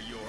York.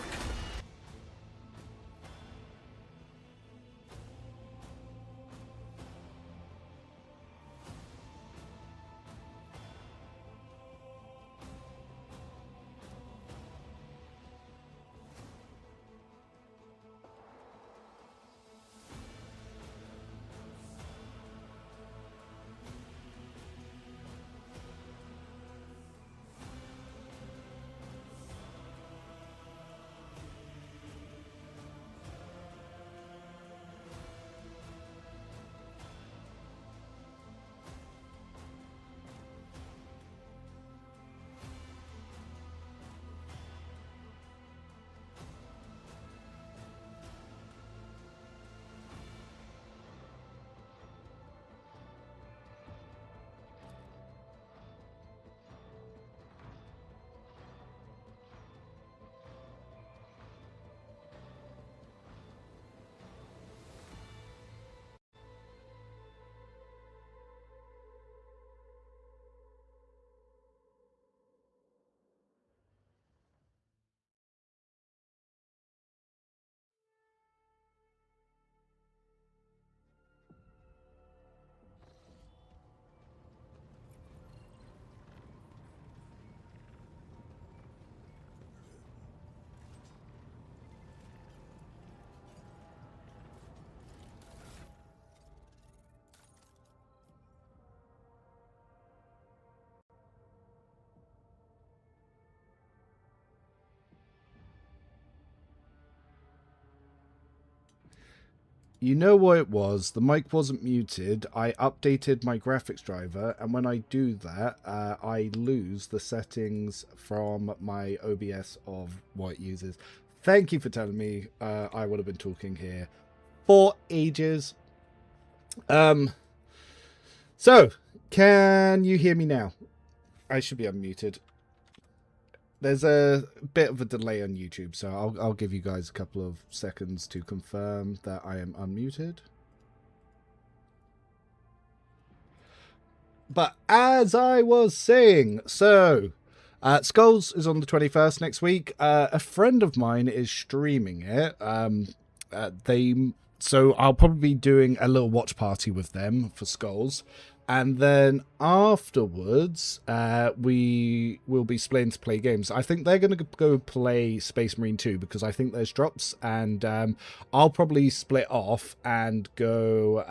You know what it was? The mic wasn't muted. I updated my graphics driver, and when I do that, I lose the settings from my OBS of what it uses. Thank you for telling me. I would have been talking here for ages. So, can you hear me now? I should be unmuted. There's a bit of a delay on YouTube, so I'll give you guys a couple of seconds to confirm that I am unmuted. But as I was saying, so Skulls is on the 21st next week. A friend of mine is streaming it. So I'll probably be doing a little watch party with them for Skulls. And then afterwards, we will be splitting to play games. I think they're going to go play Space Marine 2 because I think there's drops. And I'll probably split off and go...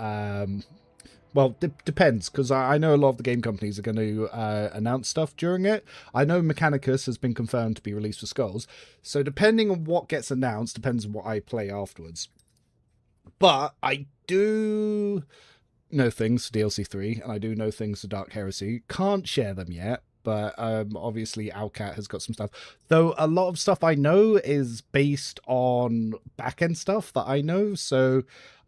well, depends, because I know a lot of the game companies are going to announce stuff during it. I know Mechanicus has been confirmed to be released for Skulls. So depending on what gets announced, depends on what I play afterwards. But I do know things for DLC 3, and I do know things for Dark Heresy. Can't share them yet, but obviously Owlcat has got some stuff. Though a lot of stuff I know is based on back-end stuff that I know, so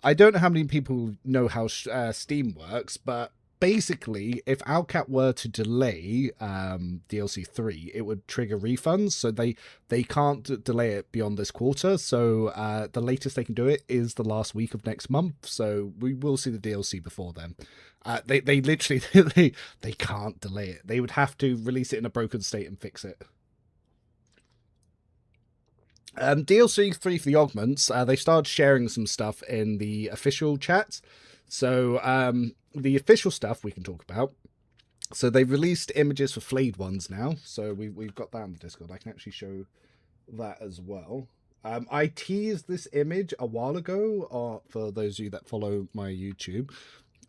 I don't know how many people know how Steam works, but basically, if Owlcat were to delay DLC 3, it would trigger refunds, so they can't delay it beyond this quarter, so the latest they can do it is the last week of next month, so we will see the DLC before then. They literally, they can't delay it. They would have to release it in a broken state and fix it. DLC 3 for the augments, they started sharing some stuff in the official chat. So the official stuff we can talk about. So they've released images for flayed ones now. So we've got that on the Discord. I can actually show that as well. I teased this image a while ago for those of you that follow my YouTube.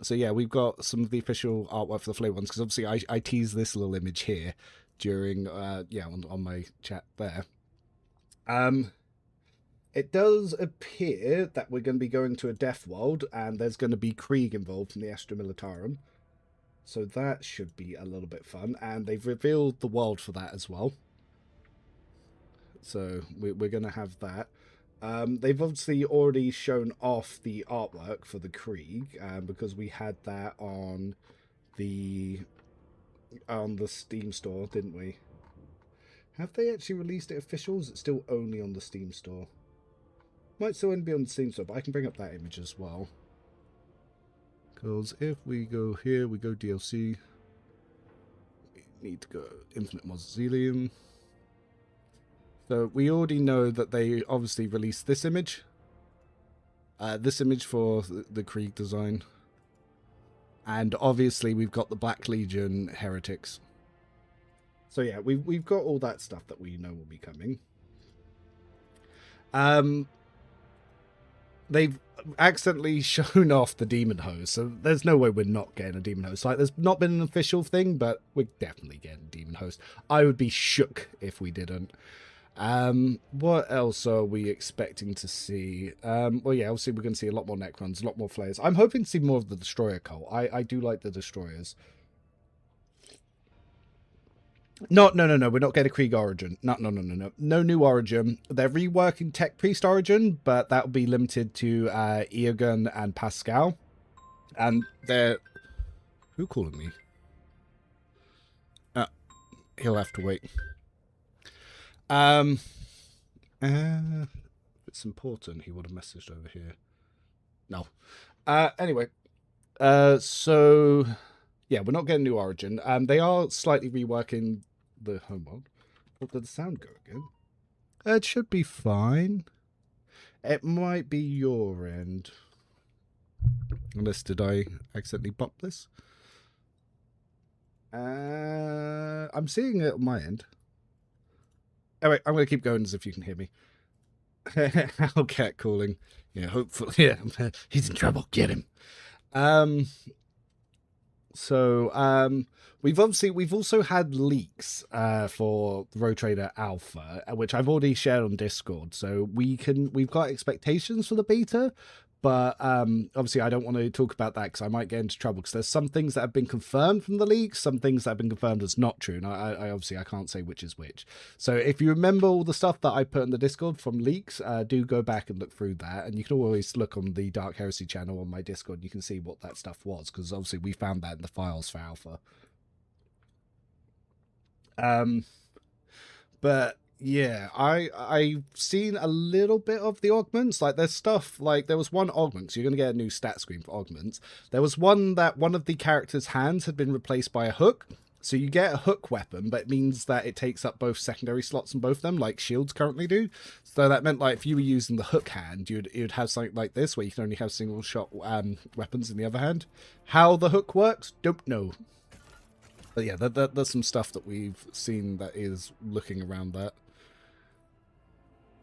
So yeah, we've got some of the official artwork for the flayed ones, because obviously I teased this little image here during on my chat there. It does appear that we're going to be going to a death world, and there's going to be Krieg involved in the Astra Militarum. So that should be a little bit fun, and they've revealed the world for that as well. So we're going to have that. They've obviously already shown off the artwork for the Krieg, because we had that on the Steam store, didn't we? Have they actually released it official? Is it still only on the Steam store? Might still only be on the Steam store, but I can bring up that image as well. Because if we go here, we go DLC. We need to go Infinite Mausoleum. So we already know that they obviously released this image. This image for the Krieg design. And obviously we've got the Black Legion heretics. So yeah, we've got all that stuff that we know will be coming. They've accidentally shown off the demon host, so there's no way we're not getting a demon host. Like, there's not been an official thing, but we're definitely getting a demon host. I would be shook if we didn't. What else are we expecting to see? Well, yeah, obviously we're going to see a lot more Necrons, a lot more Flayers. I'm hoping to see more of the Destroyer cult. I do like the Destroyers. No. We're not getting a Krieg origin. No. No new origin. They're reworking Tech Priest origin, but that will be limited to Eogan and Pascal. And they're... Who calling me? He'll have to wait. If it's important, he would have messaged over here. No. Anyway. So... Yeah, we're not getting new origin. They are slightly reworking the homeworld. What did the sound go again? It should be fine. It might be your end. Unless, did I accidentally bump this? I'm seeing it on my end. Anyway, I'm going to keep going as if you can hear me. Owl cat calling. Yeah, hopefully. Yeah, he's in trouble. Get him. We've also had leaks for the Road Trader Alpha, which I've already shared on Discord. So we've got expectations for the beta, but obviously I don't want to talk about that because I might get into trouble. Because there's some things that have been confirmed from the leaks, some things that have been confirmed as not true, and I obviously I can't say which is which. So if you remember all the stuff that I put in the Discord from leaks, do go back and look through that, and you can always look on the Dark Heresy channel on my Discord. And you can see what that stuff was, because obviously we found that in the files for Alpha. But yeah, I've seen a little bit of the augments. Like, there's stuff like there was one augment, so you're gonna get a new stat screen for augments. There was one that one of the characters' hands had been replaced by a hook. So you get a hook weapon, but it means that it takes up both secondary slots in both of them, like shields currently do. So that meant, like, if you were using the hook hand, you'd have something like this, where you can only have single shot weapons in the other hand. How the hook works, don't know. But yeah, there's some stuff that we've seen that is looking around that.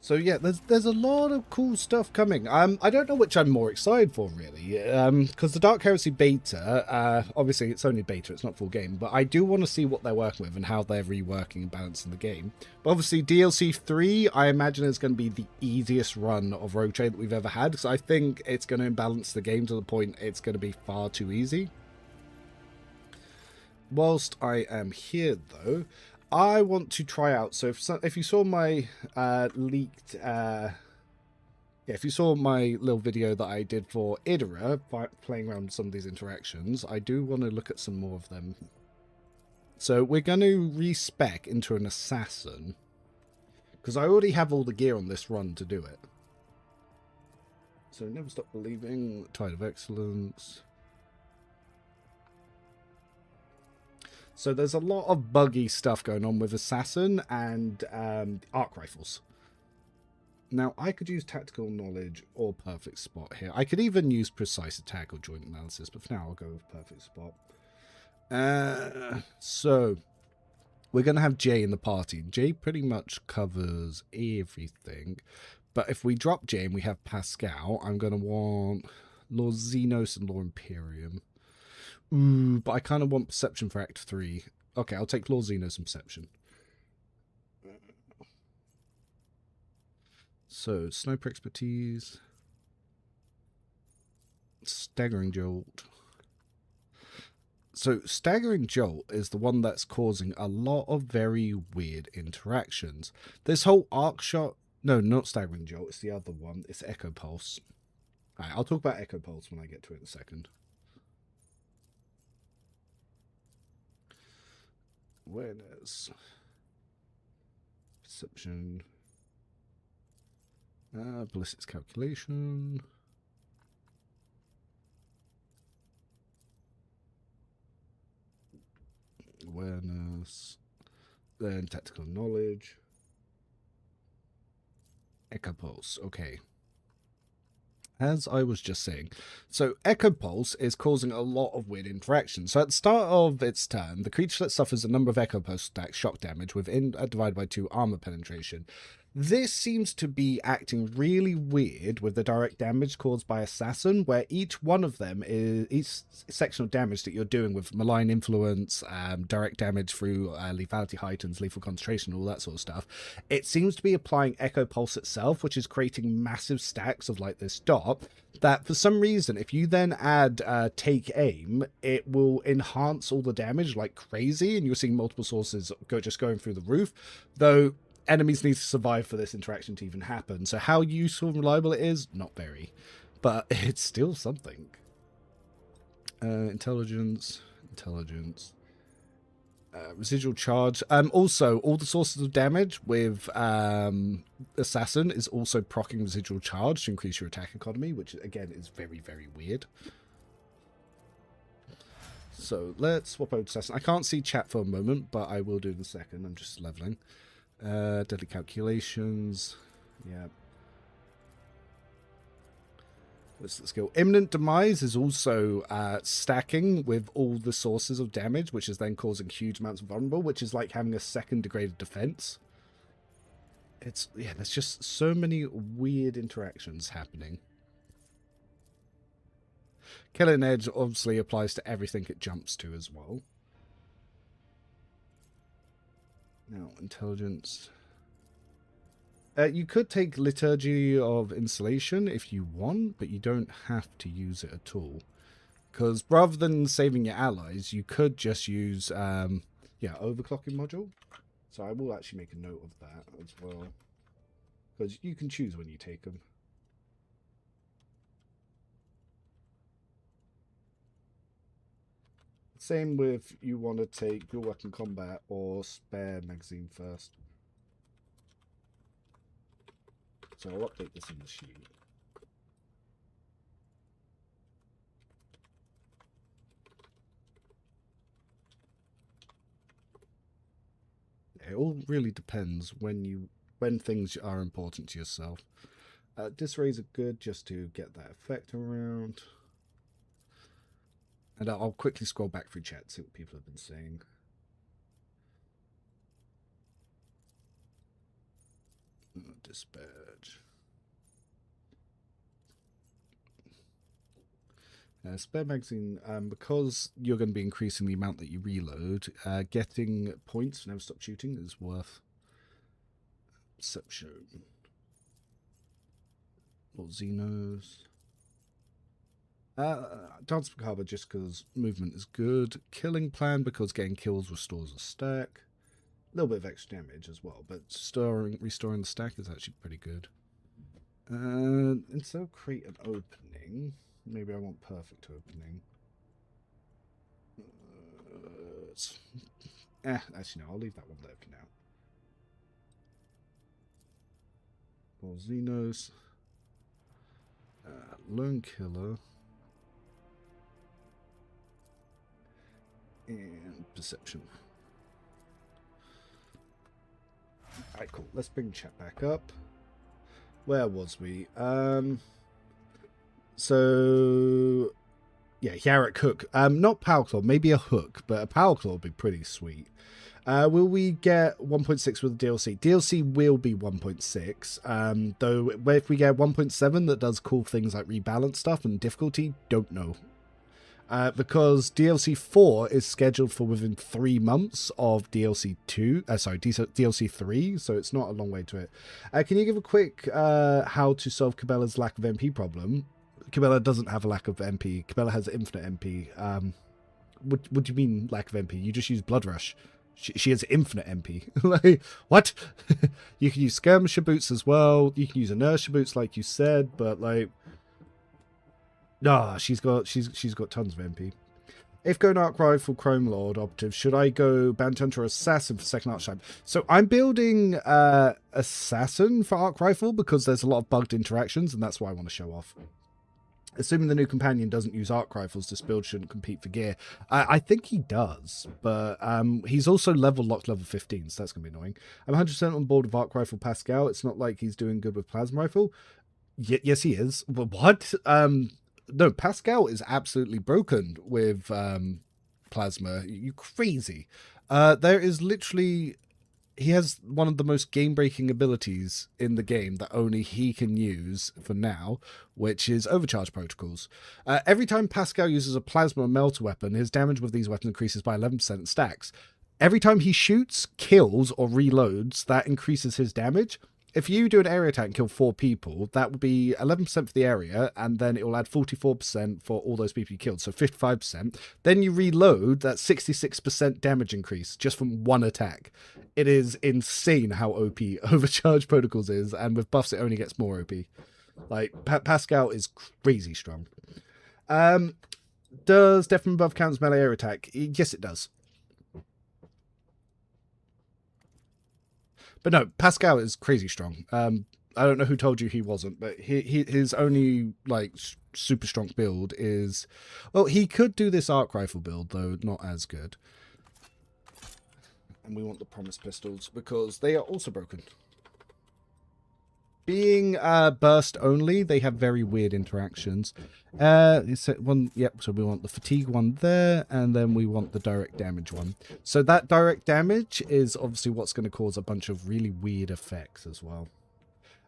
So yeah, there's a lot of cool stuff coming. I don't know which I'm more excited for, really, because the Dark Heresy beta, obviously it's only beta, it's not full game, but I do want to see what they're working with and how they're reworking and balancing the game. But obviously DLC 3, I imagine is going to be the easiest run of Rogue Trade that we've ever had, because I think it's going to imbalance the game to the point it's going to be far too easy. Whilst I am here, though, I want to try out. So if you saw my leaked, if you saw my little video that I did for Idra, playing around with some of these interactions, I do want to look at some more of them. So we're going to respec into an assassin, because I already have all the gear on this run to do it. So never stop believing, Tide of Excellence. So there's a lot of buggy stuff going on with Assassin and arc rifles. Now, I could use Tactical Knowledge or Perfect Spot here. I could even use Precise Attack or Joint Analysis, but for now I'll go with Perfect Spot. So, we're going to have Jay in the party. Jay pretty much covers everything. But if we drop Jay and we have Pascal, I'm going to want Lord Xenos and Lord Imperium. But I kind of want Perception for Act 3. Okay, I'll take Lord Xenos and Perception. So, Sniper Expertise. Staggering Jolt. So, Staggering Jolt is the one that's causing a lot of very weird interactions. This whole arc shot... No, not Staggering Jolt. It's the other one. It's Echo Pulse. Alright, I'll talk about Echo Pulse when I get to it in a second. Awareness. Perception. Ballistics calculation. Awareness. Then tactical knowledge. Echo Pulse, okay. As I was just saying, so Echo Pulse is causing a lot of weird interactions. So at the start of its turn, the creature that suffers a number of Echo Pulse stacks shock damage within divided by 2 armor penetration. This seems to be acting really weird with the direct damage caused by Assassin, where each one of them is each section of damage that you're doing with malign influence, direct damage through lethality heightens, lethal concentration, all that sort of stuff. It seems to be applying Echo Pulse itself, which is creating massive stacks of like this dot. That for some reason, if you then add Take Aim, it will enhance all the damage like crazy, and you're seeing multiple sources just going through the roof. Though enemies need to survive for this interaction to even happen. So how useful and reliable it is, not very. But it's still something. Intelligence. Residual charge. Also, all the sources of damage with Assassin is also proccing residual charge to increase your attack economy, which again is very, very weird. So let's swap over to Assassin. I can't see chat for a moment, but I will do in a second. I'm just leveling. Deadly calculations. Yeah. What's the skill? Imminent Demise is also stacking with all the sources of damage, which is then causing huge amounts of vulnerable, which is like having a second degraded defense. Yeah, there's just so many weird interactions happening. Killing Edge obviously applies to everything it jumps to as well. Now, intelligence. You could take Liturgy of Installation if you want, but you don't have to use it at all. Because rather than saving your allies, you could just use, overclocking module. So I will actually make a note of that as well. Because you can choose when you take them. Same with you want to take your weapon combat or spare magazine first. So I'll update this in the sheet. It all really depends when things are important to yourself. Disarrays are good just to get that effect around. And I'll quickly scroll back through chat, see what people have been saying. Dispatch. Spare magazine, because you're going to be increasing the amount that you reload, getting points for never stop shooting is worth. Perception. Or Xenos. Dance Macabre just because movement is good. Killing Plan because getting kills restores a stack. A little bit of extra damage as well, but restoring the stack is actually pretty good. Instead of create an opening, maybe I want perfect opening. Actually no, I'll leave that one there for now. More Xenos. Lone Killer. And Perception. Alright, cool. Let's bring chat back up. Where was we? So yeah, Yarrick Hook. Not Power Claw, maybe a hook, but a Power Claw would be pretty sweet. Will we get 1.6 with the DLC? DLC will be 1.6. Though if we get 1.7 that does cool things like rebalance stuff and difficulty, don't know. Because DLC 4 is scheduled for within 3 months of DLC 2. DLC 3, so it's not a long way to it. Can you give a quick how to solve Cabela's lack of MP problem? Cabela doesn't have a lack of MP. Cabela has infinite MP. What do you mean lack of MP? You just use Blood Rush. She has infinite MP. Like, what? You can use Skirmisher Boots as well. You can use Inertia Boots like you said, but like... she's got tons of MP. If going Arc Rifle, Chrome Lord, Operative, should I go Bounty Hunter or Assassin for second Archetype? So I'm building Assassin for Arc Rifle because there's a lot of bugged interactions, and that's what I want to show off. Assuming the new companion doesn't use arc rifles, this build shouldn't compete for gear. I think he does, but he's also level locked level 15, so that's going to be annoying. I'm 100% on board with arc rifle Pascal. It's not like he's doing good with plasma rifle. Yes, he is. What? No, Pascal is absolutely broken with plasma. You crazy. There is literally... He has one of the most game-breaking abilities in the game that only he can use for now, which is overcharge protocols. Every time Pascal uses a plasma or melter weapon, his damage with these weapons increases by 11% and stacks. Every time he shoots, kills, or reloads, that increases his damage. If you do an area attack and kill 4 people, that would be 11% for the area, and then it will add 44% for all those people you killed, so 55%. Then you reload, that's 66% damage increase just from one attack. It is insane how OP Overcharge Protocols is, and with buffs it only gets more OP. Like, Pascal is crazy strong. Does Death from Above count as melee air attack? Yes, it does. But no, Pascal is crazy strong. I don't know who told you he wasn't, but his only like super strong build is... Well, he could do this arc rifle build, though not as good. And we want the Promise pistols because they are also broken. Being burst only, they have very weird interactions. One, yep. So we want the fatigue one there, and then we want the direct damage one. So that direct damage is obviously what's going to cause a bunch of really weird effects as well.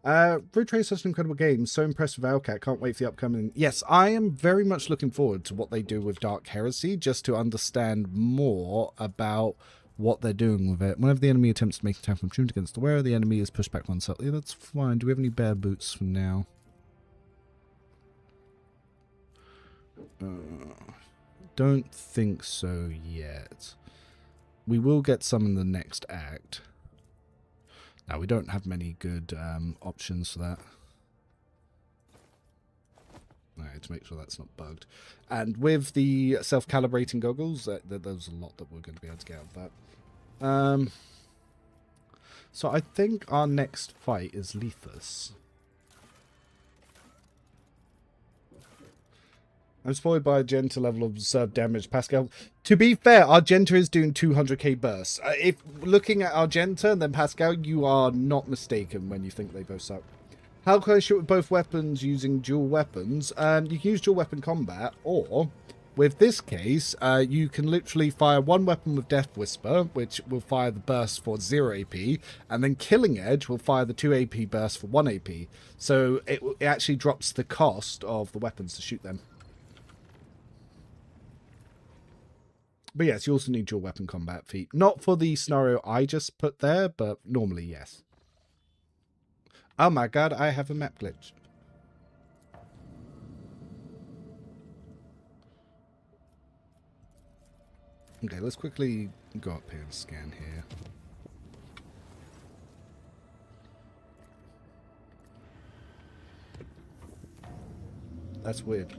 Road Train is such an incredible game. So impressed with Owlcat. Can't wait for the upcoming... Yes, I am very much looking forward to what they do with Dark Heresy, just to understand more about what they're doing with it. Whenever the enemy attempts to make an attack from tuned against the wearer, the enemy is pushed back one side. Yeah, that's fine. Do we have any bear boots for now? Don't think so yet. We will get some in the next act. Now, we don't have many good options for that. Alright, to make sure that's not bugged. And with the self-calibrating goggles, there's a lot that we're going to be able to get out of that. So I think our next fight is Lethus. I'm spoiled by Argenta level of observed damage, Pascal. To be fair, Argenta is doing 200k bursts. If looking at Argenta and then Pascal, you are not mistaken when you think they both suck. How can I shoot with both weapons using dual weapons? You can use dual weapon combat, or with this case, you can literally fire one weapon with Death Whisper, which will fire the burst for 0 AP, and then Killing Edge will fire the 2 AP burst for 1 AP. So it actually drops the cost of the weapons to shoot them. But yes, you also need dual weapon combat feat. Not for the scenario I just put there, but normally yes. Oh my god, I have a map glitch. Okay, let's quickly go up here and scan here. That's weird.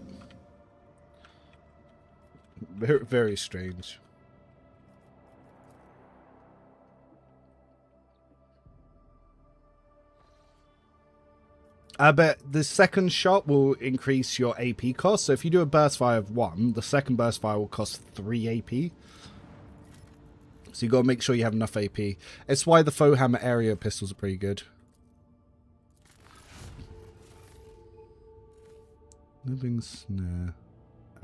Very, very strange. But the second shot will increase your AP cost. So if you do a burst fire of 1, the second burst fire will cost 3 AP. So you got to make sure you have enough AP. It's why the faux hammer area pistols are pretty good. Living snare.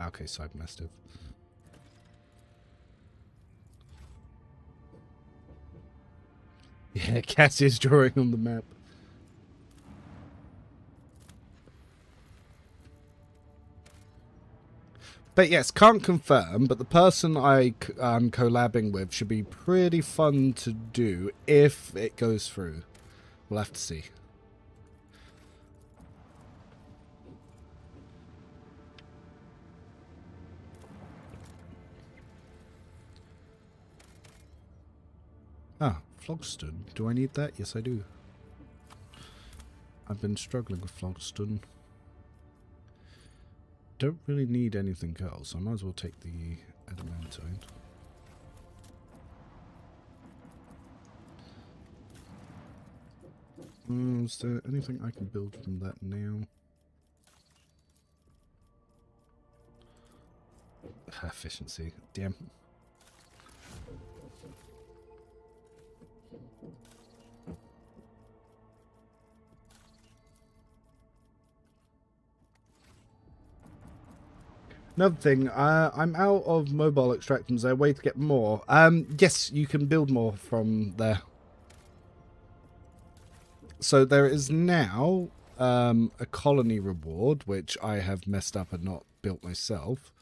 Okay, side mastiff. Yeah, Cassie's drawing on the map. But yes, can't confirm, but the person I'm collabing with should be pretty fun to do if it goes through. We'll have to see. Ah, Phlogiston. Do I need that? Yes, I do. I've been struggling with Phlogiston. Don't really need anything else. I might as well take the adamantine. Is there anything I can build from that now? efficiency. Damn. Another thing, I'm out of mobile extractors. Is there a way to get more? Yes, you can build more from there. So there is now a colony reward, which I have messed up and not built myself,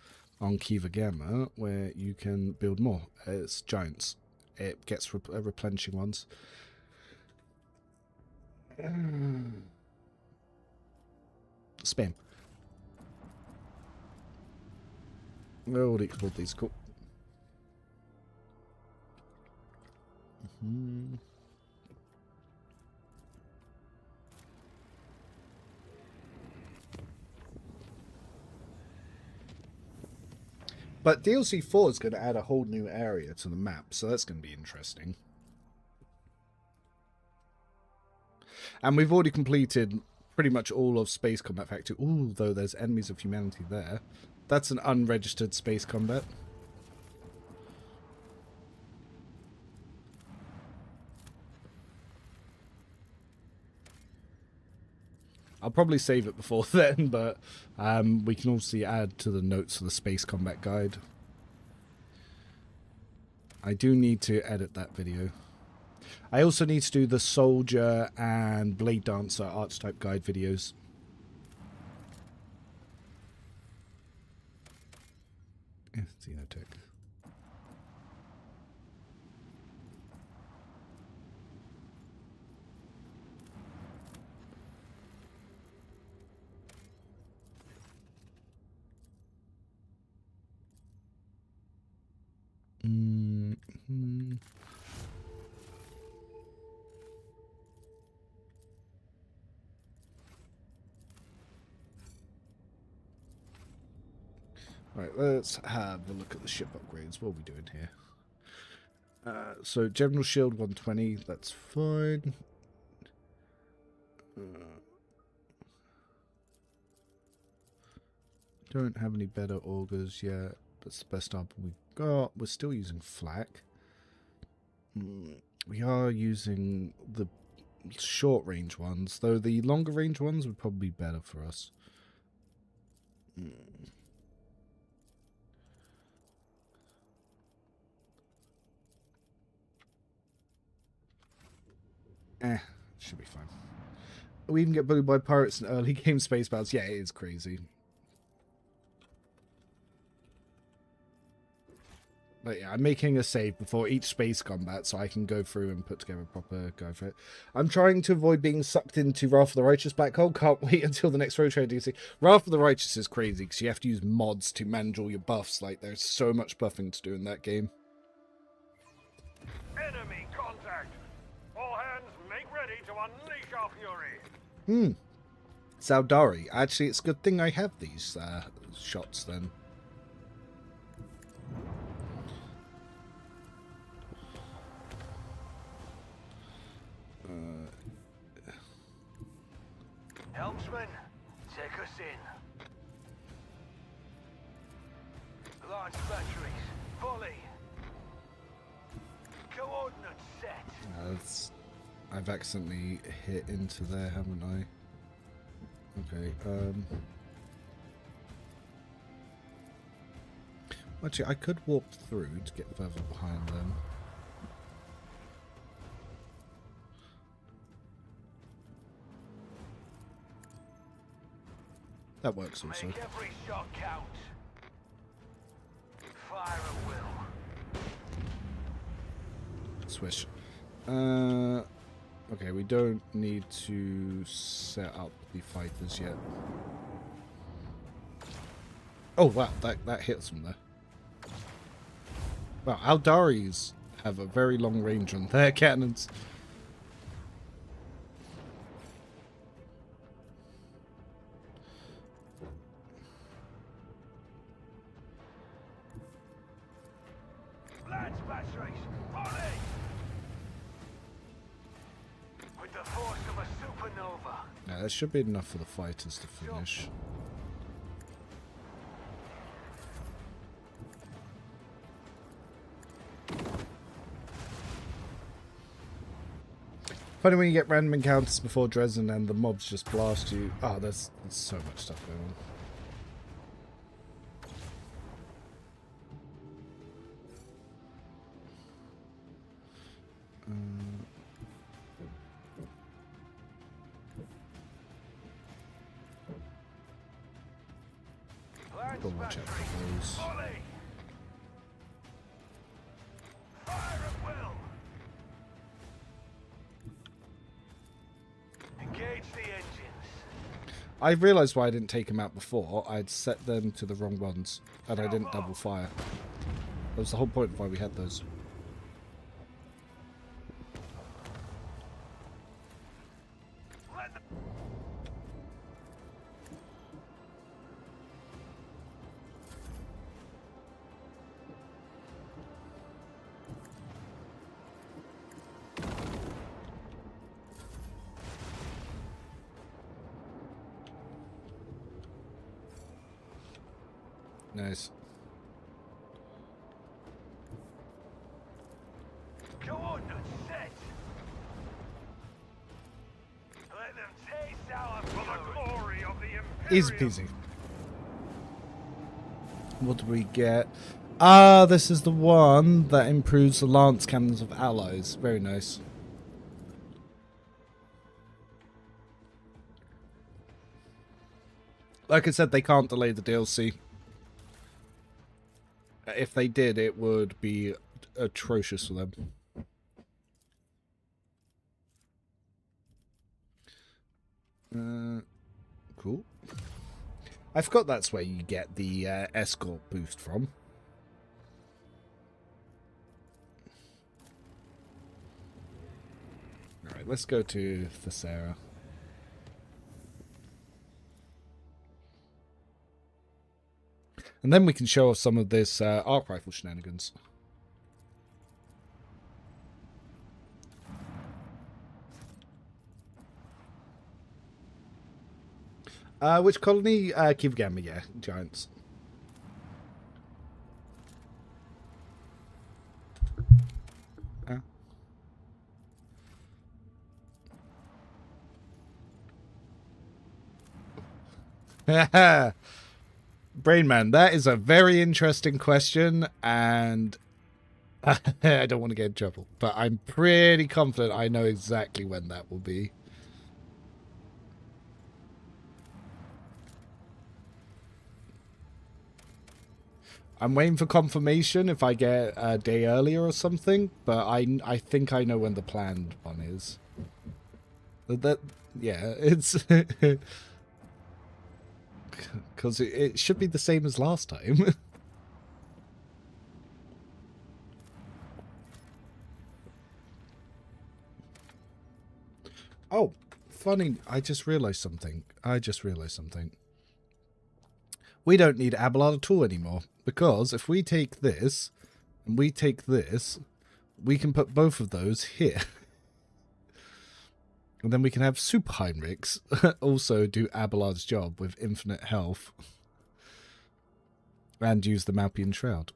on Kiva Gamma, where you can build more. It's giants. It gets replenishing ones. Spam. We already explored these. Cool. But DLC 4 is going to add a whole new area to the map, so that's going to be interesting. And we've already completed pretty much all of Space Combat Factory, although there's Enemies of Humanity there. That's an unregistered space combat. I'll probably save it before then, but we can obviously add to the notes of the Space Combat Guide. I do need to edit that video. I also need to do the Soldier and Blade Dancer Archetype Guide videos. Xenotech. Right, let's have a look at the ship upgrades. What are we doing here? So General Shield 120, that's fine. Don't have any better augers yet. That's the best armor we've got. We're still using flak. We are using the short range ones, though the longer range ones would probably be better for us. Should be fine. We even get bullied by pirates in early game space battles. Yeah, it is crazy. But yeah, I'm making a save before each space combat so I can go through and put together a proper go for it. I'm trying to avoid being sucked into Wrath of the Righteous Black Hole. Can't wait until the next Road Trader DLC. Wrath of the Righteous is crazy because you have to use mods to manage all your buffs. Like, there's so much buffing to do in that game. Enemy contact! All hands make ready to unleash our fury! Saldari. Actually, it's a good thing I have these shots then. Helmsman, take us in. Launch batteries, volley. Coordinates set. I've accidentally hit into there, haven't I? Okay, actually, I could warp through to get further behind them. That works also. Make every shot count. Fire at will. Swish. Okay, we don't need to set up the fighters yet. Oh wow, that hits them there. Wow, Aldaris have a very long range on their cannons. Launch batteries, volley. With the force of a supernova. Yeah, that should be enough for the fighters to finish. Funny when you get random encounters before Dresden and the mobs just blast you. Oh, there's so much stuff going on. Go watch out for those. Fire at will. Engage the engines. I realised why I didn't take them out before. I'd set them to the wrong ones, and I didn't double fire. That was the whole point of why we had those. Nice. Coordinates set. Let them taste our for the glory of the Imperium. Easy peasy. What do we get? Ah, this is the one that improves the lance cannons of allies. Very nice. Like I said, they can't delay the DLC. If they did, it would be atrocious for them. Cool. I forgot that's where you get the escort boost from. Alright, let's go to Thessera. And then we can show off some of this arc rifle shenanigans. Which colony? Kivgama, yeah. Giants. Brainman, that is a very interesting question, and I don't want to get in trouble, but I'm pretty confident I know exactly when that will be. I'm waiting for confirmation if I get a day earlier or something, but I think I know when the planned one is. Yeah, it's because it should be the same as last time. Oh, funny! I just realised something. We don't need Abelard at all anymore, because if we take this and we take this, we can put both of those here. And then we can have Super Heinrichs also do Abelard's job with infinite health. And use the Malpian Shroud.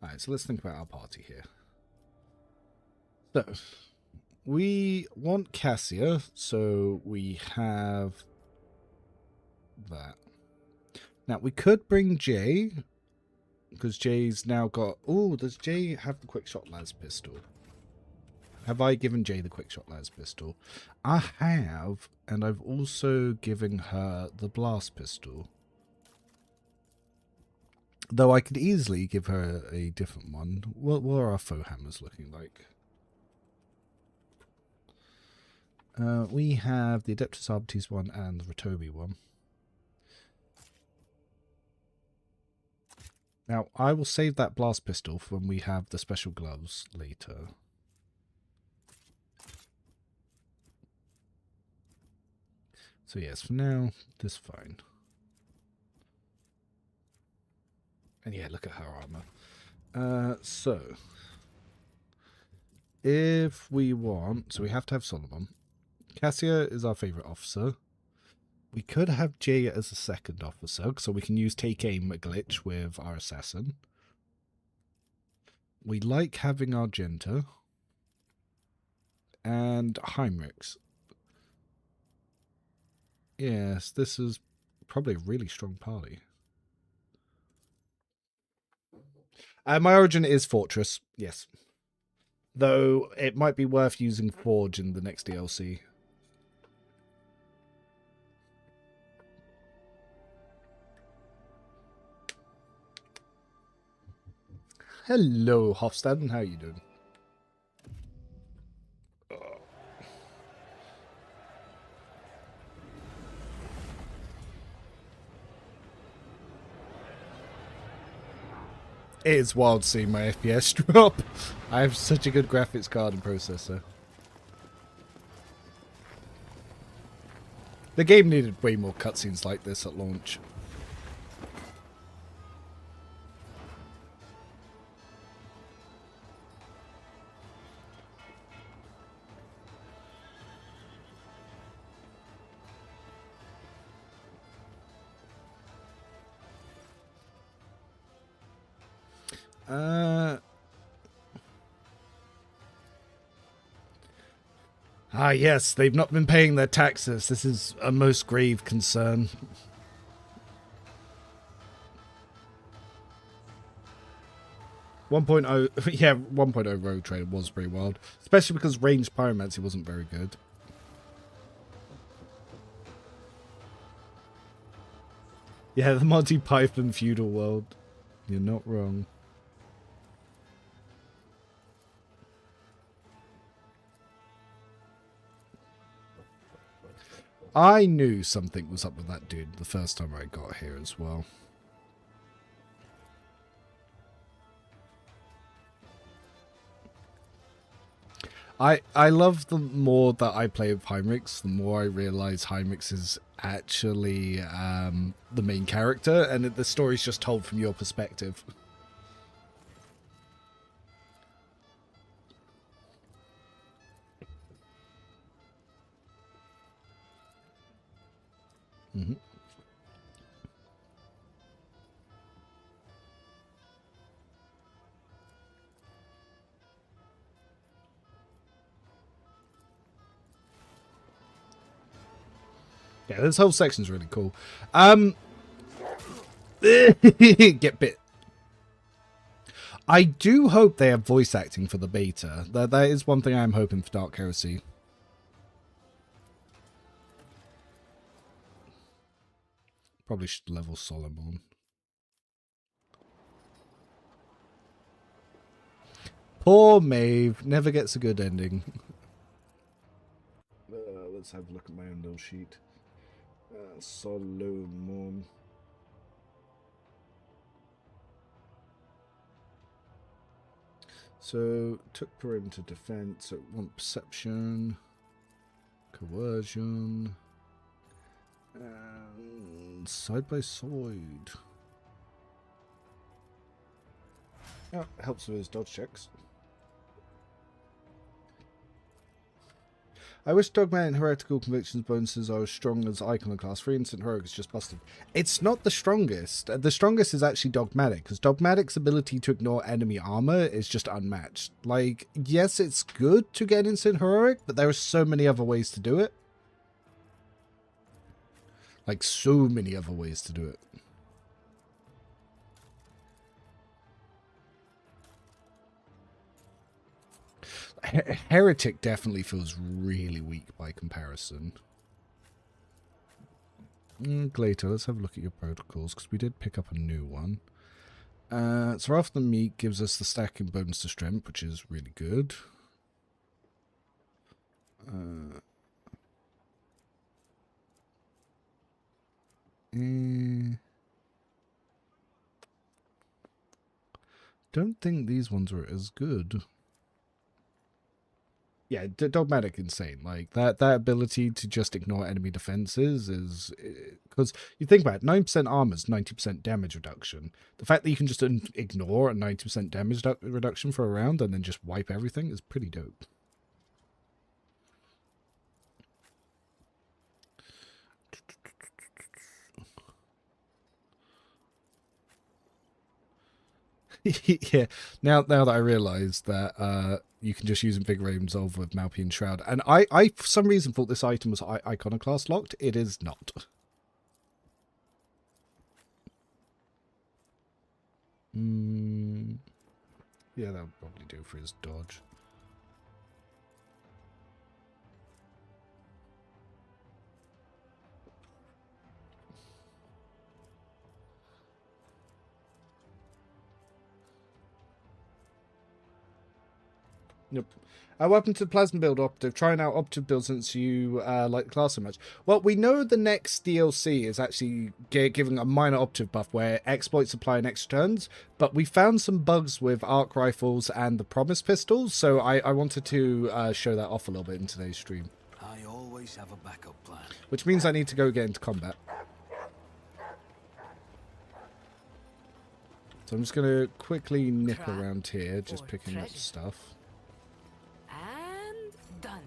Alright, so let's think about our party here. So, we want Cassia, so we have that. Now, we could bring Jay, because Jay's now got... Oh, does Jay have the Quickshot Las pistol? Have I given Jay the Quickshot Las pistol? I have, and I've also given her the Blast pistol. Though I could easily give her a different one. What are our faux hammers looking like? We have the Adeptus Arbites one and the Ratobi one. Now, I will save that blast pistol for when we have the special gloves later. So yes, for now, this is fine. And yeah, look at her armor. So if we want, so we have to have Solomon. Cassia is our favorite officer. We could have Jay as a second officer, so we can use Take Aim glitch with our assassin. We like having Argenta and Heinrichs. Yes, this is probably a really strong party. My origin is Fortress, yes. Though it might be worth using Forge in the next DLC. Hello, Hofstad, how are you doing? It is wild seeing my FPS drop. I have such a good graphics card and processor. The game needed way more cutscenes like this at launch. Yes, they've not been paying their taxes. This is a most grave concern. Yeah, 1.0 Road Trader was pretty wild. Especially because ranged pyromancy wasn't very good. Yeah, the Monty Python feudal world. You're not wrong. I knew something was up with that dude the first time I got here as well. I love the more that I play with Heinrichs, the more I realize Heinrichs is actually the main character, and the story's just told from your perspective. Mm-hmm. Yeah, this whole section's really cool. Get bit. I do hope they have voice acting for the beta. That is one thing I'm hoping for Dark Heresy. Probably should level Solomon. Poor Maeve. Never gets a good ending. Let's have a look at my own little sheet. Solomon. So, took perimeter defense, so want perception, coercion, and side by side. Oh, helps with his dodge checks. I wish Dogmatic and Heretical Convictions bonuses are as strong as Iconoclast. 3 Instant Heroic is just busted. It's not the strongest. The strongest is actually Dogmatic, because Dogmatic's ability to ignore enemy armor is just unmatched. Like, yes, it's good to get Instant Heroic, but there are so many other ways to do it. Like, so many other ways to do it. Heretic definitely feels really weak by comparison. Later, let's have a look at your protocols, because we did pick up a new one. So Wrath of the Meek gives us the stacking bonus to strength, which is really good. Don't think these ones are as good. yeah, dogmatic insane. Like that ability to just ignore enemy defenses is because you think about it, 9% armor is 90% damage reduction. The fact that you can just ignore a 90% damage reduction for a round and then just wipe everything is pretty dope. Yeah, now that I realise that you can just use Invigorate Resolve with Malpian Shroud, and I for some reason thought this item was Iconoclast locked. It is not. Yeah, that would probably do for his dodge. Yep. Welcome to the Plasma Build Operative. Trying out Operative Build since you like the class so much. Well, we know the next DLC is actually giving a minor Operative buff where exploits apply in extra turns, but we found some bugs with arc rifles and the Promise pistols, so I wanted to show that off a little bit in today's stream. I always have a backup plan. Which means I need to go get into combat. So I'm just going to quickly nip around here, just picking up stuff. Done.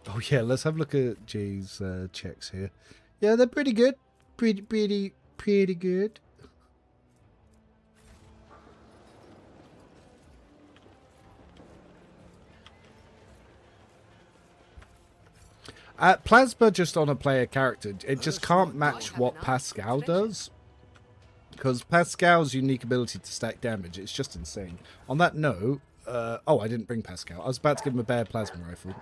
Oh yeah, let's have a look at Jay's checks here. Yeah, they're pretty good. Pretty good. Plasma just on a player character, it just can't match what Pascal does. Because Pascal's unique ability to stack damage, it's just insane. On that note, oh, I didn't bring Pascal. I was about to give him a bear plasma rifle.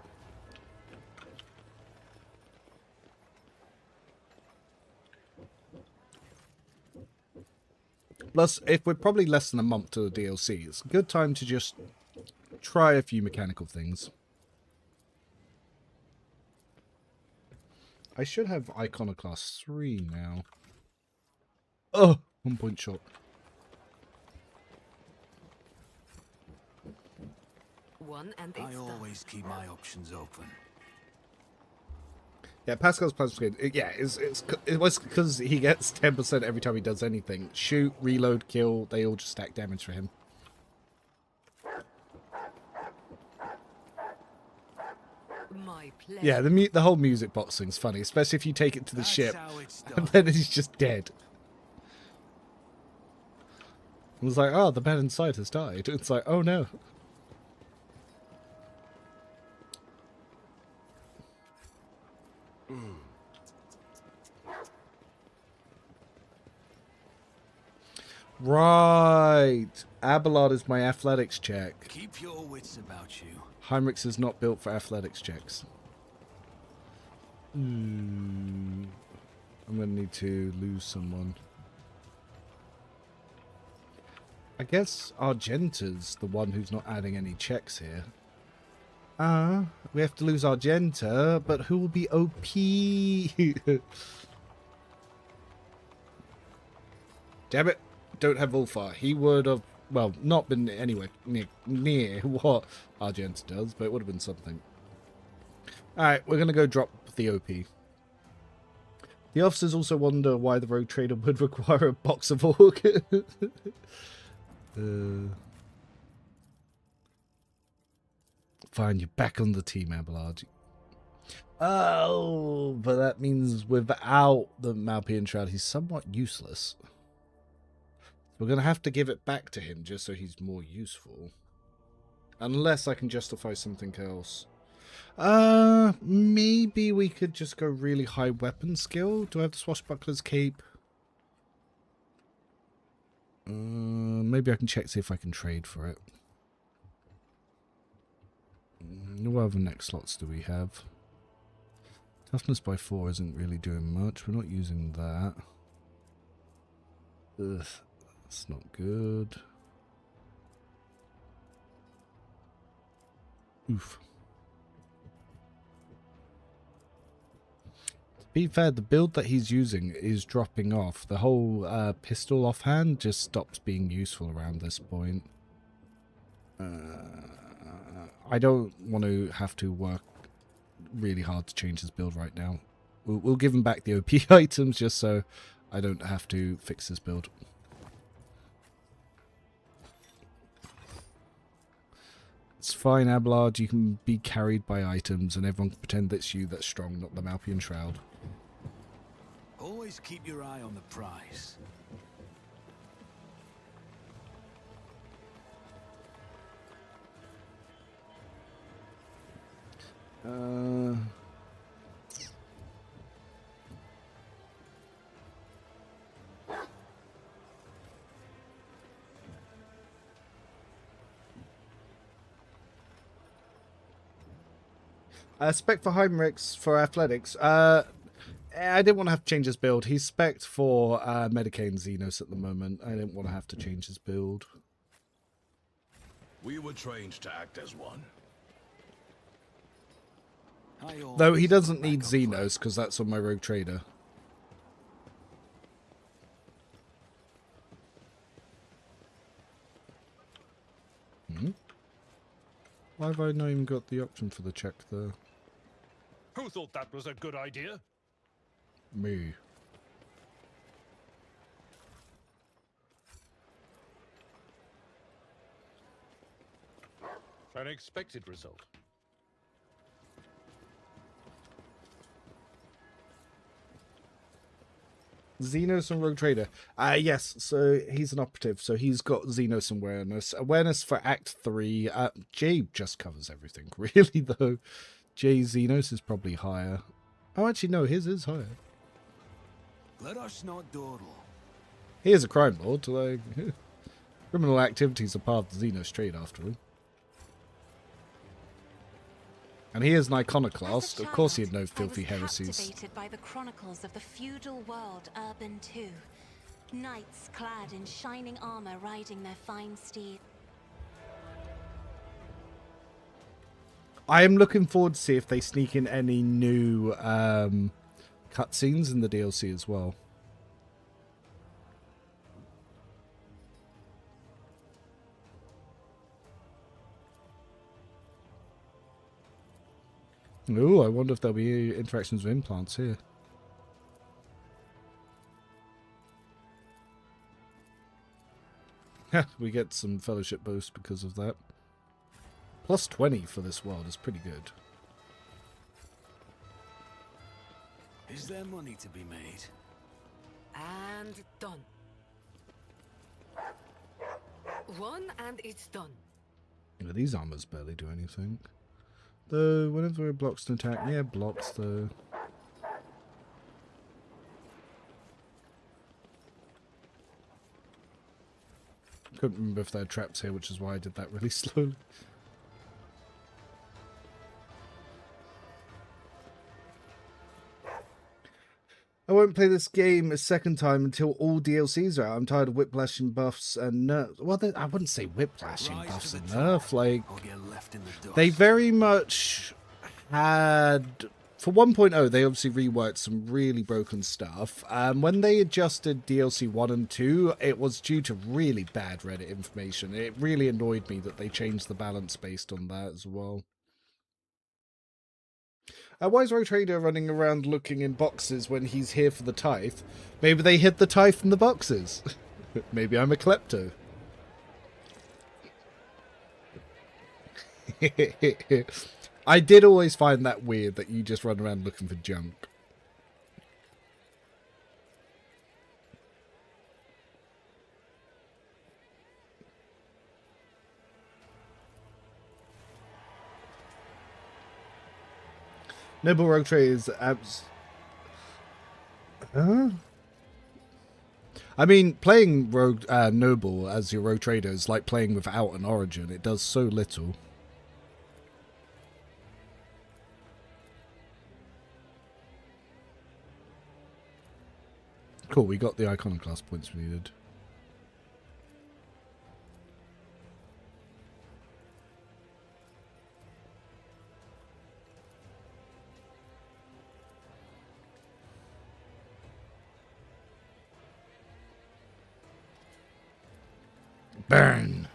Plus, if we're probably less than a month to the DLC, it's a good time to just try a few mechanical things. I should have Iconoclast 3 now. Oh, 1 point shot. I always keep my options open. Yeah, Pascal's plasma good. Yeah, it was because he gets 10% every time he does anything. Shoot, reload, kill, they all just stack damage for him. My pleasure. Yeah, the whole music box thing's funny, especially if you take it to the ship and then he's just dead. It was like, oh, the man inside has died. It's like, oh no. Right. Abelard is my athletics check. Keep your wits about you. Heinrichs is not built for athletics checks. I'm going to need to lose someone. I guess Argenta's the one who's not adding any checks here. We have to lose Argenta, but who will be OP? Damn it. Don't have Ulfar. He would have, well, not been anywhere near what Argenta does, but it would have been something. Alright, we're going to go drop the OP. The officers also wonder why the rogue trader would require a box of orc. Fine, you're back on the team, Abelard. Oh, but that means without the Malpian Shroud, he's somewhat useless. We're going to have to give it back to him just so he's more useful. Unless I can justify something else. Maybe we could just go really high weapon skill. Do I have the Swashbuckler's Cape? Maybe I can check to see if I can trade for it. What other next slots do we have? Toughness by 4 isn't really doing much. We're not using that. Ugh, that's not good. Oof. To be fair, the build that he's using is dropping off. The whole pistol offhand just stops being useful around this point. I don't want to have to work really hard to change his build right now. We'll give him back the OP items just so I don't have to fix his build. It's fine, Abelard. You can be carried by items and everyone can pretend it's you that's strong, not the Malpian Shroud. Always keep your eye on the prize. Spec for Heinrichs for athletics. I didn't want to have to change his build. He's spec'd for Medicaid Xenos at the moment. I didn't want to have to change his build. We were trained to act as one. Though he doesn't need Xenos because that's on my Rogue Trader. Why have I not even got the option for the check there? Who thought that was a good idea? Me. An expected result. Xenos and Rogue Trader. Yes, so he's an operative, so he's got Xenos awareness. Awareness for Act 3. Jay just covers everything, really, though. Jay Xenos is probably higher. Oh, actually, no, his is higher. Let us not dawdle. He is a crime lord, like... criminal activities are part of the Xenos trade, after all. And he is an iconoclast. Of course he'd know filthy heresies. Captivated by the chronicles of the feudal world Urban II. Knights clad in shining armor riding their fine steeds. I am looking forward to see if they sneak in any new cutscenes in the DLC as well. Ooh, I wonder if there'll be interactions with implants here. We get some fellowship boost because of that. Plus 20 for this world is pretty good. Is there money to be made? And done. One and it's done. Yeah, these armors barely do anything. Though, whenever it blocks an attack, yeah, blocks though. Couldn't remember if there are traps here, which is why I did that really slowly. I won't play this game a second time until all DLCs are out. I'm tired of whiplashing buffs and nerfs. Well, I wouldn't say whiplashing buffs and nerf. Like, they very much had... For 1.0, they obviously reworked some really broken stuff. When they adjusted DLC 1 and 2, it was due to really bad Reddit information. It really annoyed me that they changed the balance based on that as well. Why is Rogue Trader running around looking in boxes when he's here for the tithe? Maybe they hid the tithe in the boxes. Maybe I'm a klepto. I did always find that weird that you just run around looking for junk. Noble Rogue Trader is I mean, playing Rogue Noble as your Rogue Trader is like playing without an origin. It does so little. Cool, we got the Iconoclast points we needed. Burn.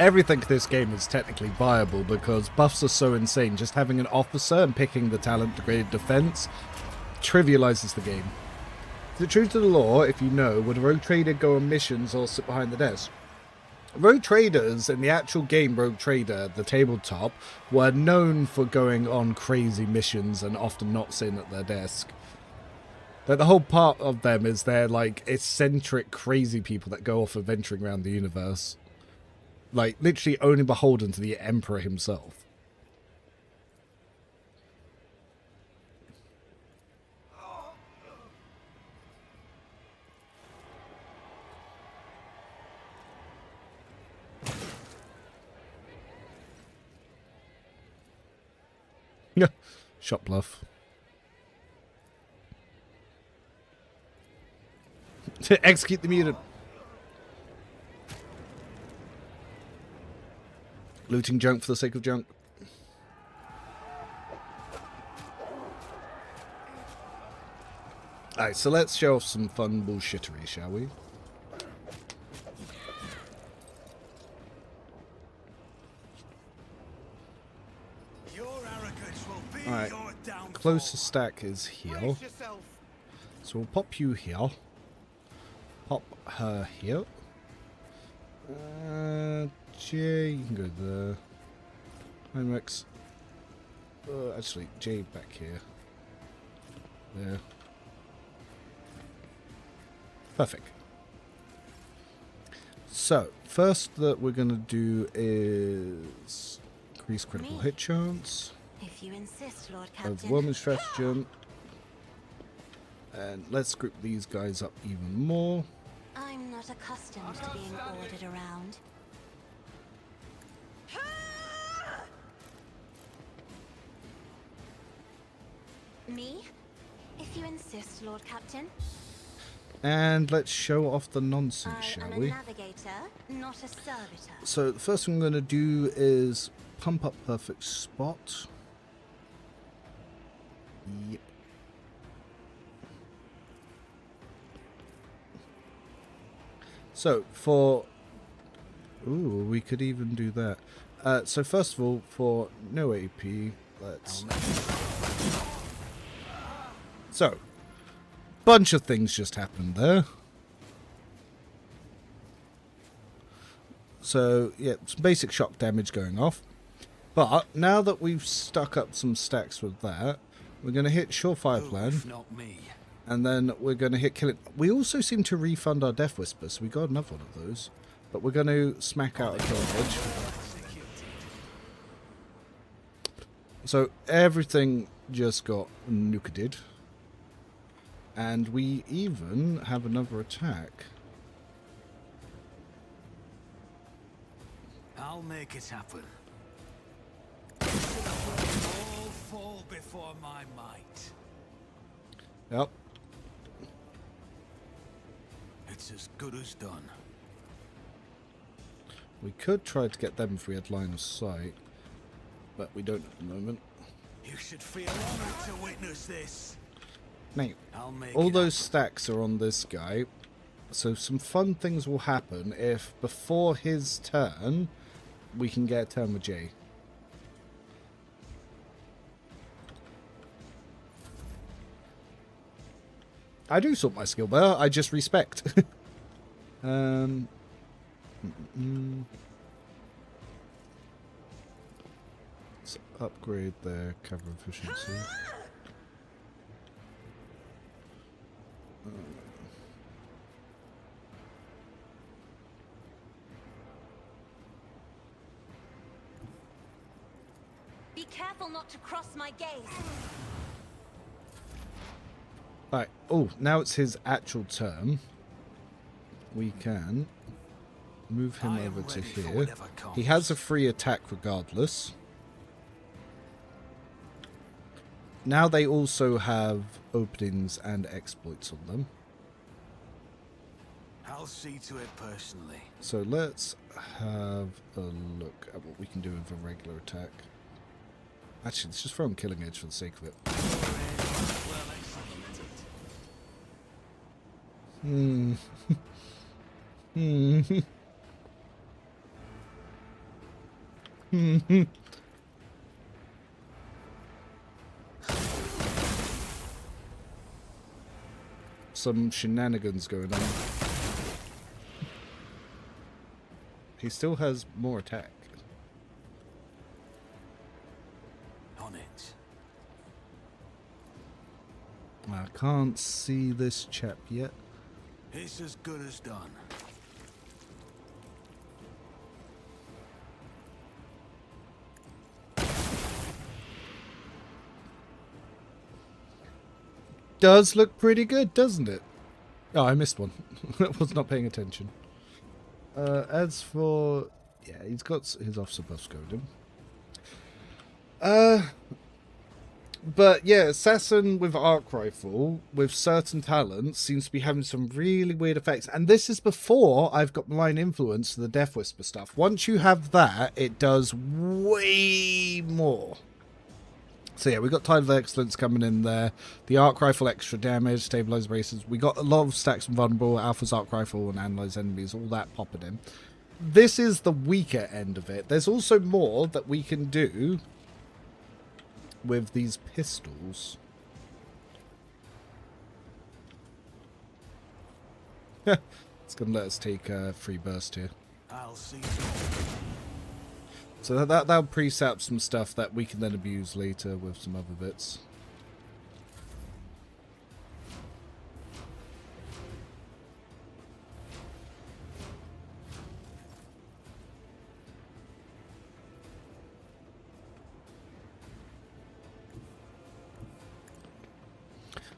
everything in this game is technically viable because buffs are so insane. Just having an officer and picking the talent degraded defense trivializes the game. The truth of the law, if you know, would a rogue trader go on missions or sit behind the desk? Rogue traders in the actual game Rogue Trader, the tabletop, were known for going on crazy missions and often not sitting at their desk. Like, the whole part of them is they're like eccentric, crazy people that go off adventuring around the universe. Like, literally only beholden to the Emperor himself. Yeah, shot bluff. To execute the mutant. Looting junk for the sake of junk. Alright, so let's show off some fun bullshittery, shall we? Alright, closest stack is here. So we'll pop you here. Pop her here. J, you can go there. Heinrichs. Actually, J back here. There. Perfect. So, first that we're going to do is increase critical hit chance. If you insist, Lord Captain. Overwhelming stratagem. And let's group these guys up even more. I'm not accustomed to being ordered around. Me? If you insist, Lord Captain. And let's show off the nonsense, shall we? I'm a navigator, not a servitor. So the first thing I'm going to do is pump up perfect spot. Yep. So for... Ooh, we could even do that. So first of all, for no AP, let's... So, bunch of things just happened there. So, yeah, some basic shock damage going off. But now that we've stuck up some stacks with that, we're going to hit Surefire Plan. Not me. And then we're going to hit Kill It. We also seem to refund our Death Whisper, so we got another one of those. But we're going to smack out a Killing Edge. So everything just got nuked. And we even have another attack. I'll make it happen. All fall before my might. Yep. It's as good as done. We could try to get them if we had line of sight. But we don't at the moment. You should feel honored to witness this. Now, I'll make all it those stacks are on this guy. So some fun things will happen if before his turn, we can get a turn with Jay. I do sort my skill bar, I just respect. Let's upgrade their cover efficiency. Be careful not to cross my gaze. Right. Oh, now it's his actual turn. We can move him over to here. He has a free attack regardless. Now they also have openings and exploits on them. I'll see to it personally. So let's have a look at what we can do with a regular attack. Actually, let's just throw him Killing Edge for the sake of it. Some shenanigans going on. He still has more attack. On it. I can't see this chap yet. It's as good as done. Does look pretty good, doesn't it? Oh, I missed one. I was not paying attention. As for... yeah, he's got his officer buffs going. But yeah, Assassin with Arc Rifle, with certain talents, seems to be having some really weird effects. And this is before I've got Malign Influence to the Death Whisper stuff. Once you have that, it does way more. So yeah, we got Tide of Excellence coming in there. The Arc Rifle extra damage, stabilize braces. We got a lot of stacks from Vulnerable, Alpha's Arc Rifle and Analyze Enemies, all that popping in. This is the weaker end of it. There's also more that we can do with these pistols. It's going to let us take a free burst here. I'll see. So that'll preset up some stuff that we can then abuse later with some other bits.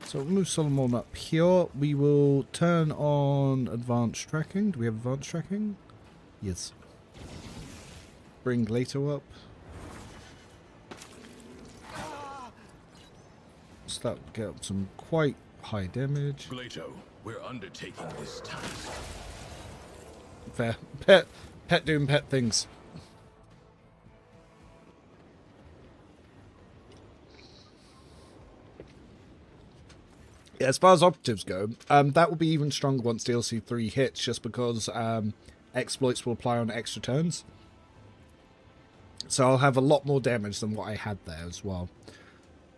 So we'll move Solomon up here. We will turn on advanced tracking. Do we have advanced tracking? Yes. Bring Glato up. Start to get up some quite high damage. Glato, we're undertaking this task. Fair. Pet doing pet things. Yeah, as far as operatives go, that will be even stronger once DLC 3 hits, just because exploits will apply on extra turns. So I'll have a lot more damage than what I had there as well.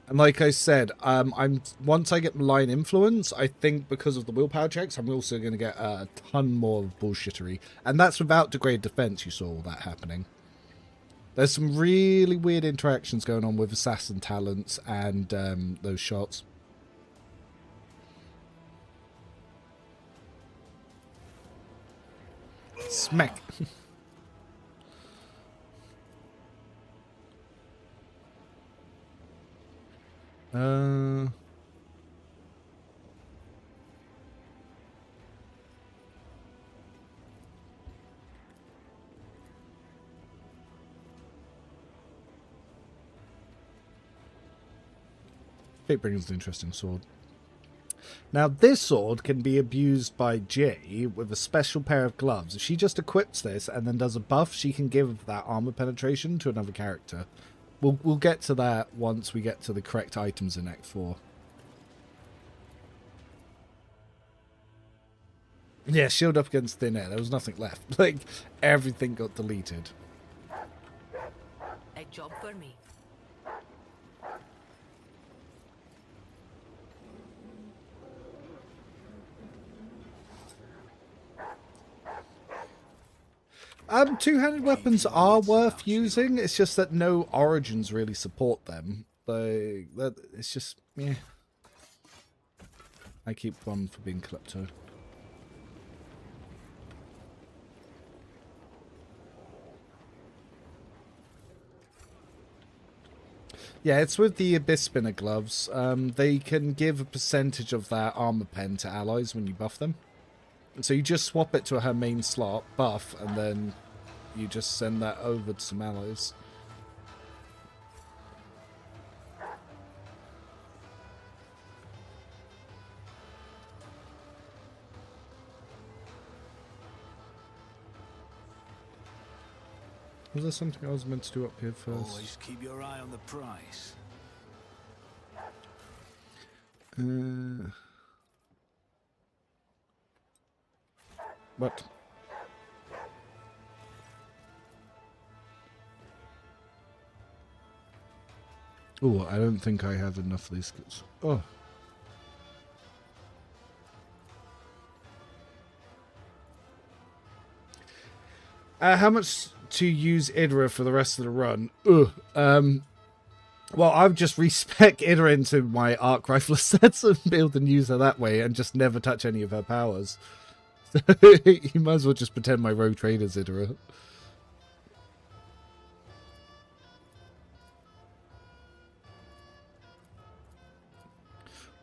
And like I said, once I get Malign Influence, I think because of the willpower checks, I'm also going to get a ton more of bullshittery. And that's without Degrade Defense, you saw all that happening. There's some really weird interactions going on with Assassin talents and those shots. Smack. Fate brings an interesting sword. Now, this sword can be abused by Jay with a special pair of gloves. If she just equips this and then does a buff, she can give that armor penetration to another character. We'll get to that once we get to the correct items in Act 4. Yeah, shield up against thin air. There was nothing left. Like, everything got deleted. A job for me. Two-handed weapons are worth using. It's just that no origins really support them. It's just, yeah. I keep one for being Klepto. Yeah, it's with the Abyss Spinner gloves. They can give a percentage of their armor pen to allies when you buff them. So you just swap it to her main slot, buff, and then you just send that over to some allies. Was there something I was meant to do up here first? Always keep your eye on the price. What? Oh, I don't think I have enough of these skills. Oh. How much to use Idra for the rest of the run? Ugh. Well, I would just respec Idra into my arc rifler sets and build and use her that way and just never touch any of her powers. So you might as well just pretend my rogue trader's Idra.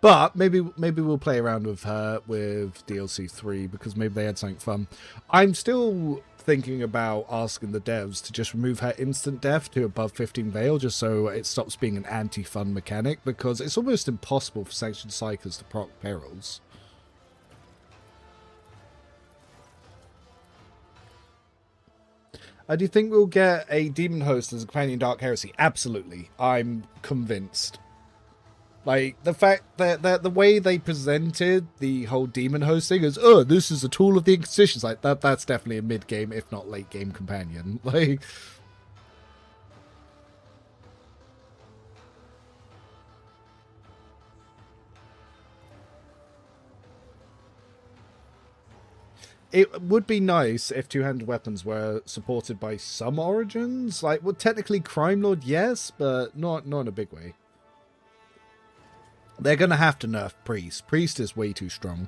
But maybe we'll play around with her with DLC 3 because maybe they had something fun. I'm still thinking about asking the devs to just remove her instant death to above 15 Veil just so it stops being an anti-fun mechanic because it's almost impossible for sanctioned psychers to proc perils. Do you think we'll get a demon host as a companion Dark Heresy? Absolutely. I'm convinced. Like, the fact that the way they presented the whole demon hosting is, oh, this is a tool of the Inquisition. It's like, that's definitely a mid-game, if not late-game companion. Like, it would be nice if two-handed weapons were supported by some origins. Like, well, technically Crime Lord, yes, but not in a big way. They're going to have to nerf Priest. Priest is way too strong.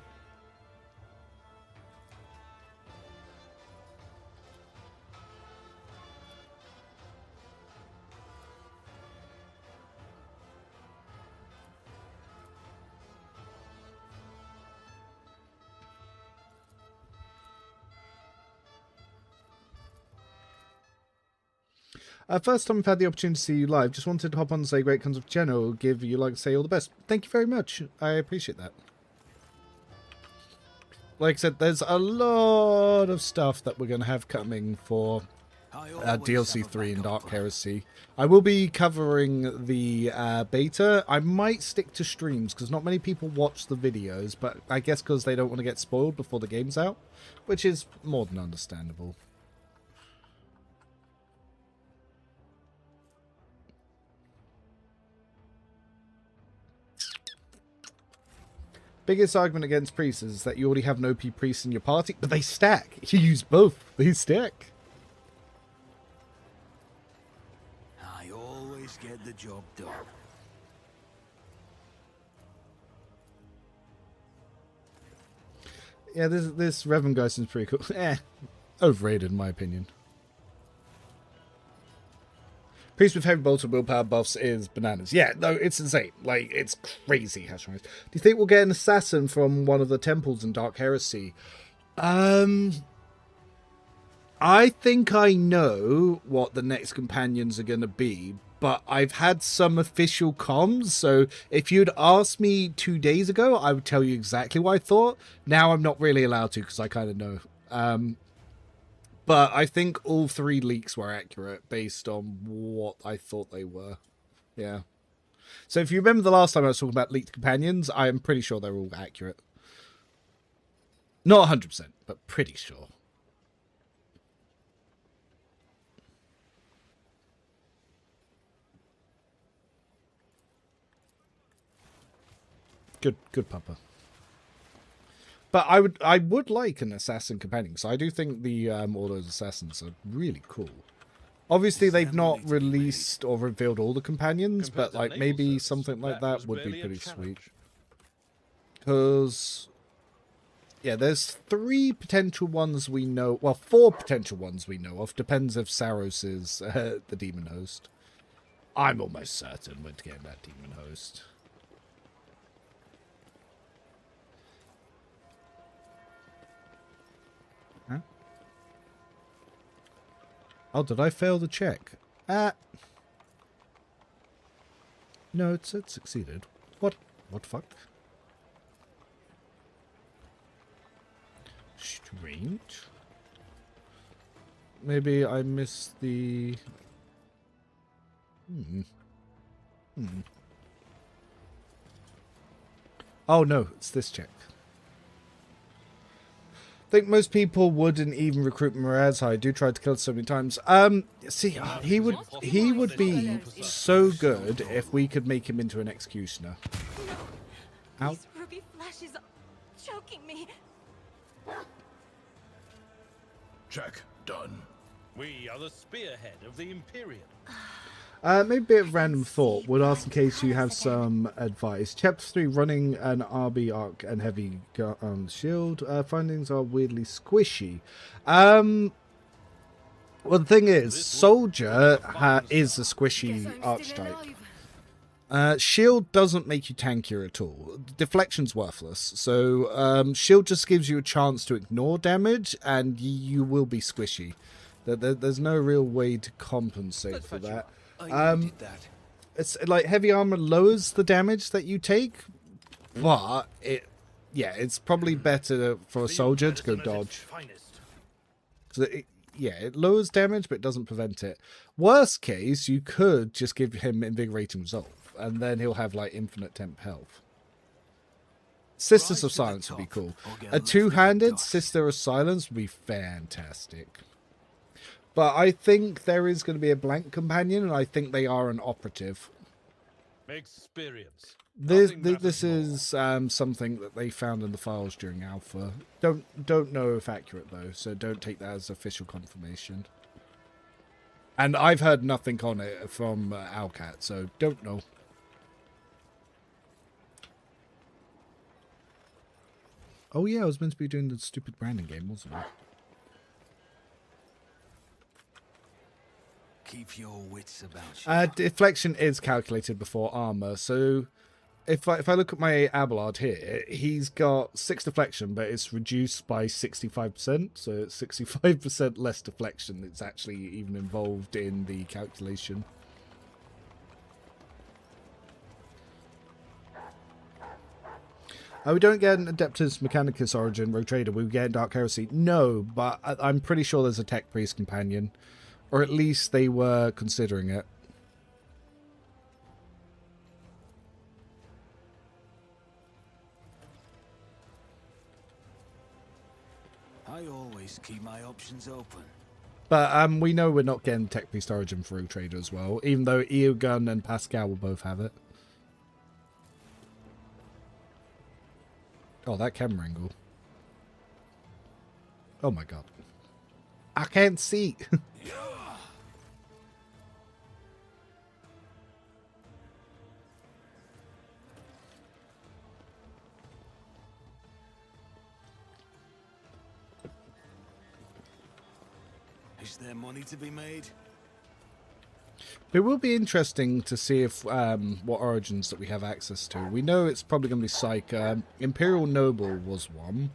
First time I've had the opportunity to see you live. Just wanted to hop on and say great comes of channel. Give you like to say all the best. Thank you very much. I appreciate that. Like I said, there's a lot of stuff that we're going to have coming for DLC 3 and Dark Heresy. I will be covering the beta. I might stick to streams because not many people watch the videos, but I guess because they don't want to get spoiled before the game's out, which is more than understandable. Biggest argument against priests is that you already have an OP priest in your party, but they stack. You use both. They stack. I always get the job done. Yeah, this Reverend Geist is pretty cool. Overrated in my opinion. Priest with heavy bolter willpower buffs is bananas. Yeah, no, it's insane. Like, it's crazy how strong it is. Do you think we'll get an assassin from one of the temples in Dark Heresy? I think I know what the next companions are going to be, but I've had some official comms, so if you'd asked me 2 days ago, I would tell you exactly what I thought. Now I'm not really allowed to because I kind of know. But I think all 3 leaks were accurate based on what I thought they were. Yeah. So if you remember the last time I was talking about leaked companions, I am pretty sure they're all accurate. Not 100%, but pretty sure. Good papa. But I would like an assassin companion, because I do think the all those assassins are really cool. Obviously, they've not released or revealed all the companions, but like maybe something like that would be pretty sweet. Because, yeah, there's 3 potential ones we know. Well, 4 potential ones we know of. Depends if Saros is the demon host. I'm almost certain we're getting that demon host. Huh? Oh, did I fail the check? No, it said succeeded. What the fuck? Strange. Maybe I missed the... Oh no, it's this check. think most people wouldn't even recruit Mraz. I do try to kill so many times. See, he would be so good if we could make him into an executioner. Ow. These ruby flashes are choking me. Check. Done. We are the spearhead of the Imperium. Maybe a bit of random thought. Would ask in case you have some advice. Chapter 3, running an RB arc and heavy shield. Findings are weirdly squishy. Well, the thing is, Soldier is a squishy archetype. Shield doesn't make you tankier at all. Deflection's worthless. So shield just gives you a chance to ignore damage, and you will be squishy. There's no real way to compensate for that. It's like heavy armor lowers the damage that you take, but it's probably better for a soldier to go dodge. It lowers damage, but it doesn't prevent it. Worst case, you could just give him invigorating resolve, and then he'll have like infinite temp health. Sisters of Silence would be cool. A two-handed Sister of Silence would be fantastic. But I think there is going to be a blank companion, and I think they are an operative. Experience. This is something that they found in the files during Alpha. Don't know if accurate though, so don't take that as official confirmation. And I've heard nothing on it from Alcat, so don't know. Oh yeah, I was meant to be doing the stupid branding game, wasn't I? Keep your wits about you. Deflection is calculated before armor, so if I look at my Abelard here, he's got 6 deflection, but it's reduced by 65%, so it's 65% less deflection that's actually even involved in the calculation. We don't get an Adeptus Mechanicus origin Rogue Trader, we get Dark Heresy. No, but I'm pretty sure there's a Tech Priest companion. Or at least they were considering it. I always keep my options open. But we know we're not getting Tech Priest Origin for Rogue Trader as well, even though Eogun and Pascal will both have it. Oh, that camera angle. Oh my god. I can't see. Is there money to be made? It will be interesting to see if what origins that we have access to. We know it's probably going to be Psych. Imperial Noble was one,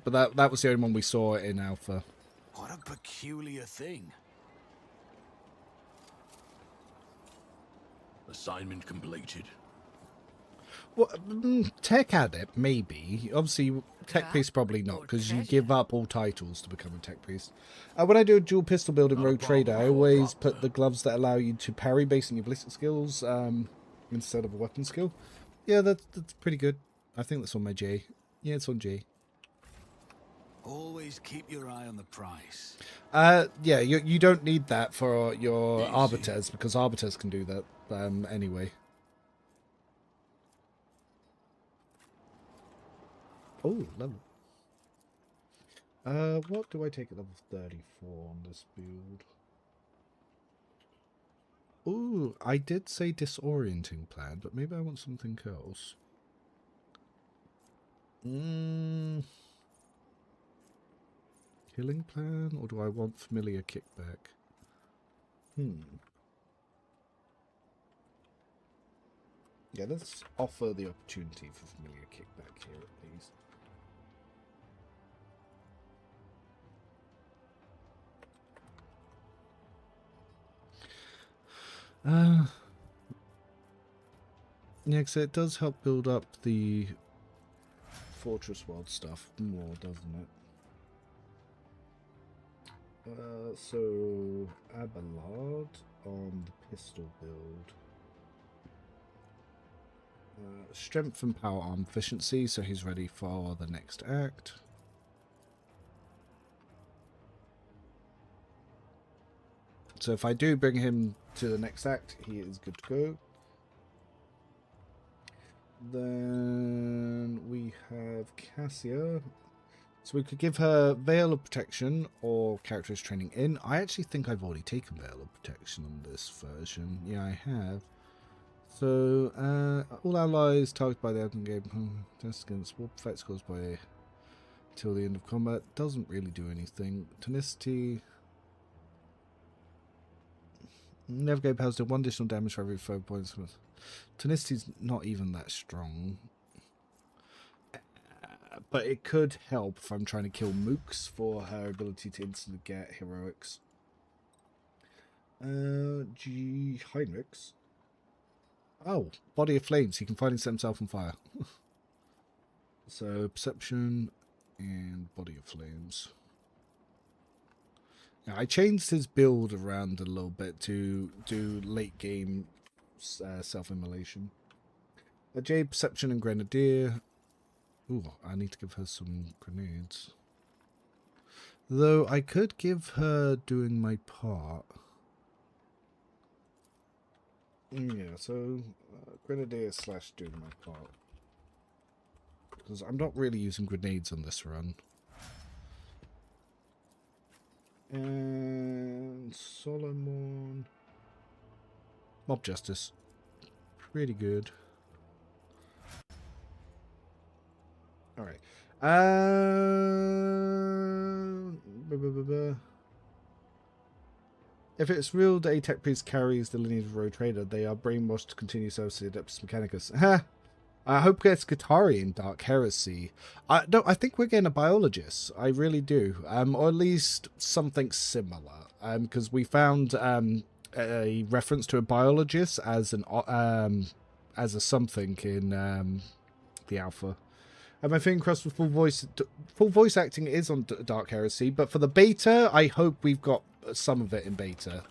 but that was the only one we saw in Alpha. What a peculiar thing. Assignment completed. Well, Tech Adept, maybe. Obviously, Tech Priest probably not, because you give up all titles to become a Tech Priest. When I do a dual pistol build in Rogue Trader, I always put the gloves that allow you to parry based on your ballistic skills instead of a weapon skill. Yeah, that's pretty good. I think that's on my J. Yeah, it's on J. Always keep your eye on the price. Yeah, you don't need that for your Arbiters, because Arbiters can do that anyway. Oh, level. What do I take at level 34 on this build? Ooh, I did say disorienting plan, but maybe I want something else. Killing plan, or do I want familiar kickback? Yeah, let's offer the opportunity for familiar kickback here at least. Yeah, because it does help build up the Fortress World stuff more, doesn't it? So Abelard on the pistol build. Strength and power arm efficiency, so he's ready for the next act. So if I do bring him to the next act, he is good to go. Then we have Cassia. So we could give her Veil of Protection or Characterist Training in. I actually think I've already taken Veil of Protection on this version. Yeah, I have. So, all allies targeted by the open game test against warp effects caused by till the end of combat. Doesn't really do anything. Tonicity. Navigate powers do 1 additional damage for every 4 points. Tonicity's not even that strong. But it could help if I'm trying to kill mooks for her ability to instantly get heroics. Heinrichs. Oh, Body of Flames. He can finally set himself on fire. So, Perception and Body of Flames. Now, I changed his build around a little bit to do late game self-immolation. Jade, Perception and Grenadier. Ooh, I need to give her some grenades. Though I could give her doing my part. Yeah, so Grenadier / doing my part. Because I'm not really using grenades on this run. And Solomon. Mob Justice. Pretty good. Alright. If it's real that a tech priest carries the lineage of Road Trader, they are brainwashed to continue service to Adeptus Mechanicus. I hope gets Guittari in Dark Heresy. No, I think we're getting a biologist. I really do. Or at least something similar. Because we found a reference to a biologist as an as a something in the alpha. And my finger crossed with full voice acting is on Dark Heresy, but for the beta, I hope we've got some of it in beta.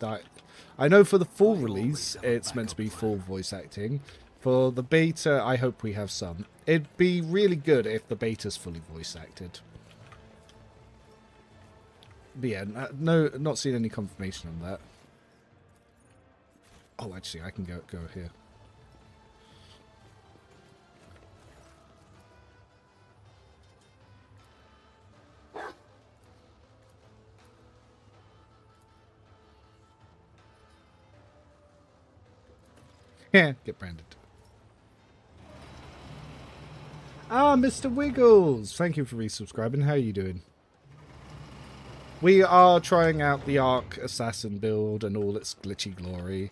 I know for the full release, it's meant to be full voice acting. For the beta, I hope we have some. It'd be really good if the beta's fully voice acted. But yeah, no, not seeing any confirmation on that. Oh, actually, I can go here. Yeah, get branded. Ah, Mr. Wiggles! Thank you for resubscribing. How are you doing? We are trying out the Arc Assassin build and all its glitchy glory.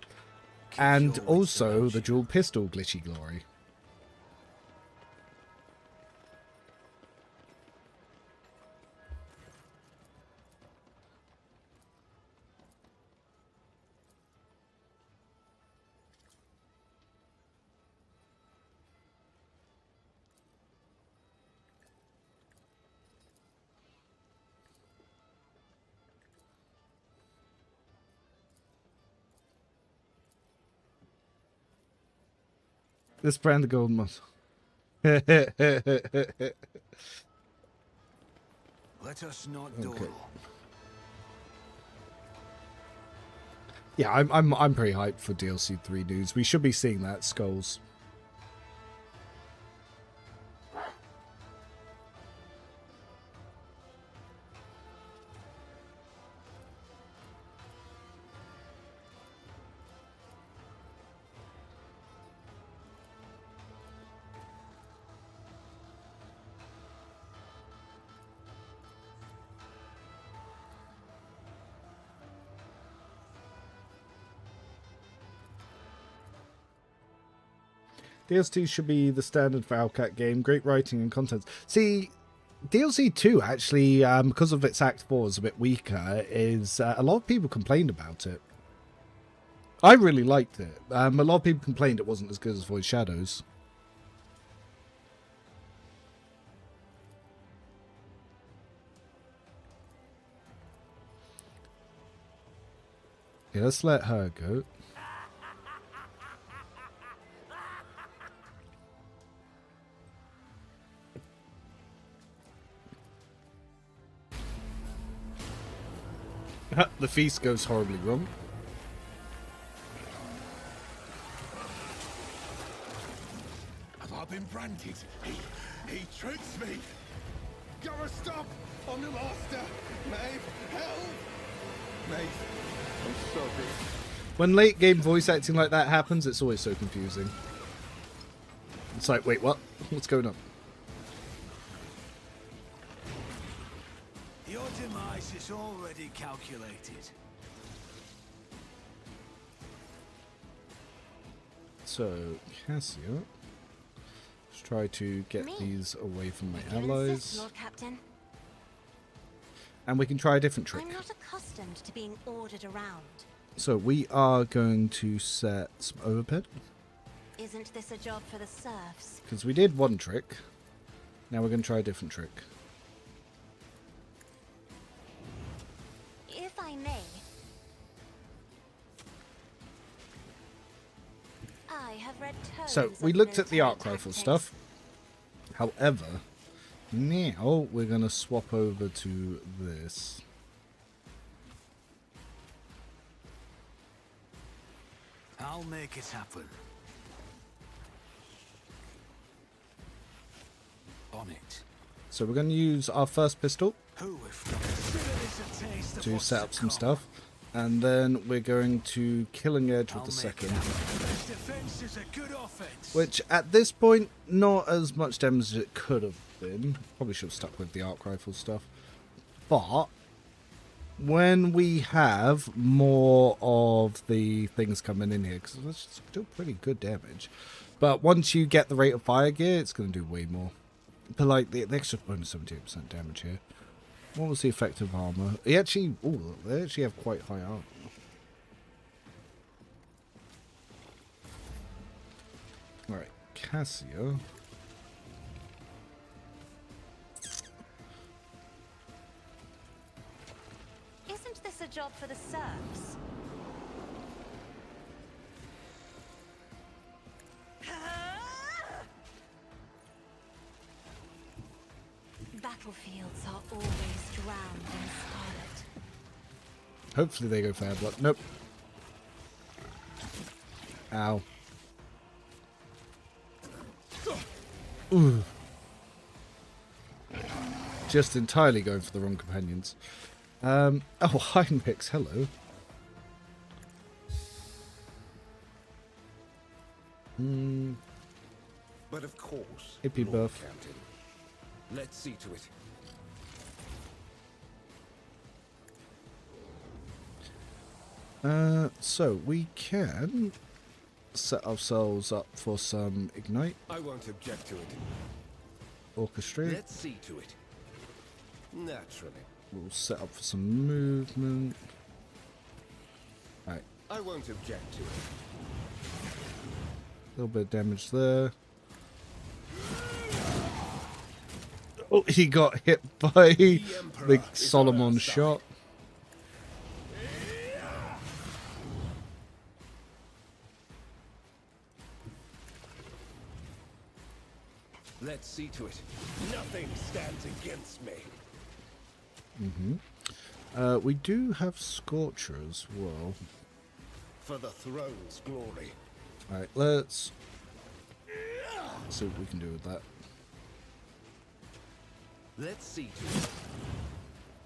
And also the dual pistol glitchy glory. Let's brand the gold moss. Let us not dawdle. Yeah, I'm pretty hyped for DLC 3 news. We should be seeing that Skulls. DLC should be the standard for Owlcat game. Great writing and content. See, DLC 2 actually, because of its Act 4 is a bit weaker, is a lot of people complained about it. I really liked it. A lot of people complained it wasn't as good as Void Shadows. Yeah, let's let her go. The feast goes horribly wrong. I've been branded. He tricks me. Gotta stop on the master. Maeve, help! Maeve, I'm sorry. When late game voice acting like that happens, it's always so confusing. It's like, wait, what? What's going on? Your demise is already calculated. So, Cassia, let's try to get these away from my You allies. insist, Lord Captain. And we can try a different trick. I'm not accustomed to being ordered around. So we are going to set some overbid. Isn't this a job for the serfs? Because we did one trick. Now we're going to try a different trick. If I may, I have read tomes So we of looked at the military arc rifle tactics. stuff. However, now we're going to swap over to this. I'll make it happen. On it. So we're going to use our first pistol Who if not? Give us a taste of to what's set up to some come. stuff. And then we're going to Killing Edge with I'll the make second. it happen. Best defense is a good offense. Which at this point, not as much damage as it could have been. Probably should have stuck with the arc rifle stuff. But when we have more of the things coming in here, because that's still pretty good damage. But once you get the rate of fire gear, it's going to do way more. But like the extra bonus 78% damage here. What was the effective armor? They actually have quite high armor. Alright, Cassia. Isn't this a job for the serfs? Battlefields are always drowned in scarlet. Hopefully they go fair blood. Nope. Ow. Ooh. Just entirely going for the wrong companions. Oh, Heinrichs, hello. But of course, Hippie Lord buff. Captain. Let's see to it. So we can set ourselves up for some Ignite, I won't object to it. Orchestrate. Let's see to it. Naturally. We'll set up for some movement. Alright, I won't object to it. a little bit of damage there. Oh, he got hit by the Solomon shot. Let's see to it. Nothing stands against me. We do have Scorcher as well. For the throne's glory. Alright, let's see what we can do with that. Let's see to it.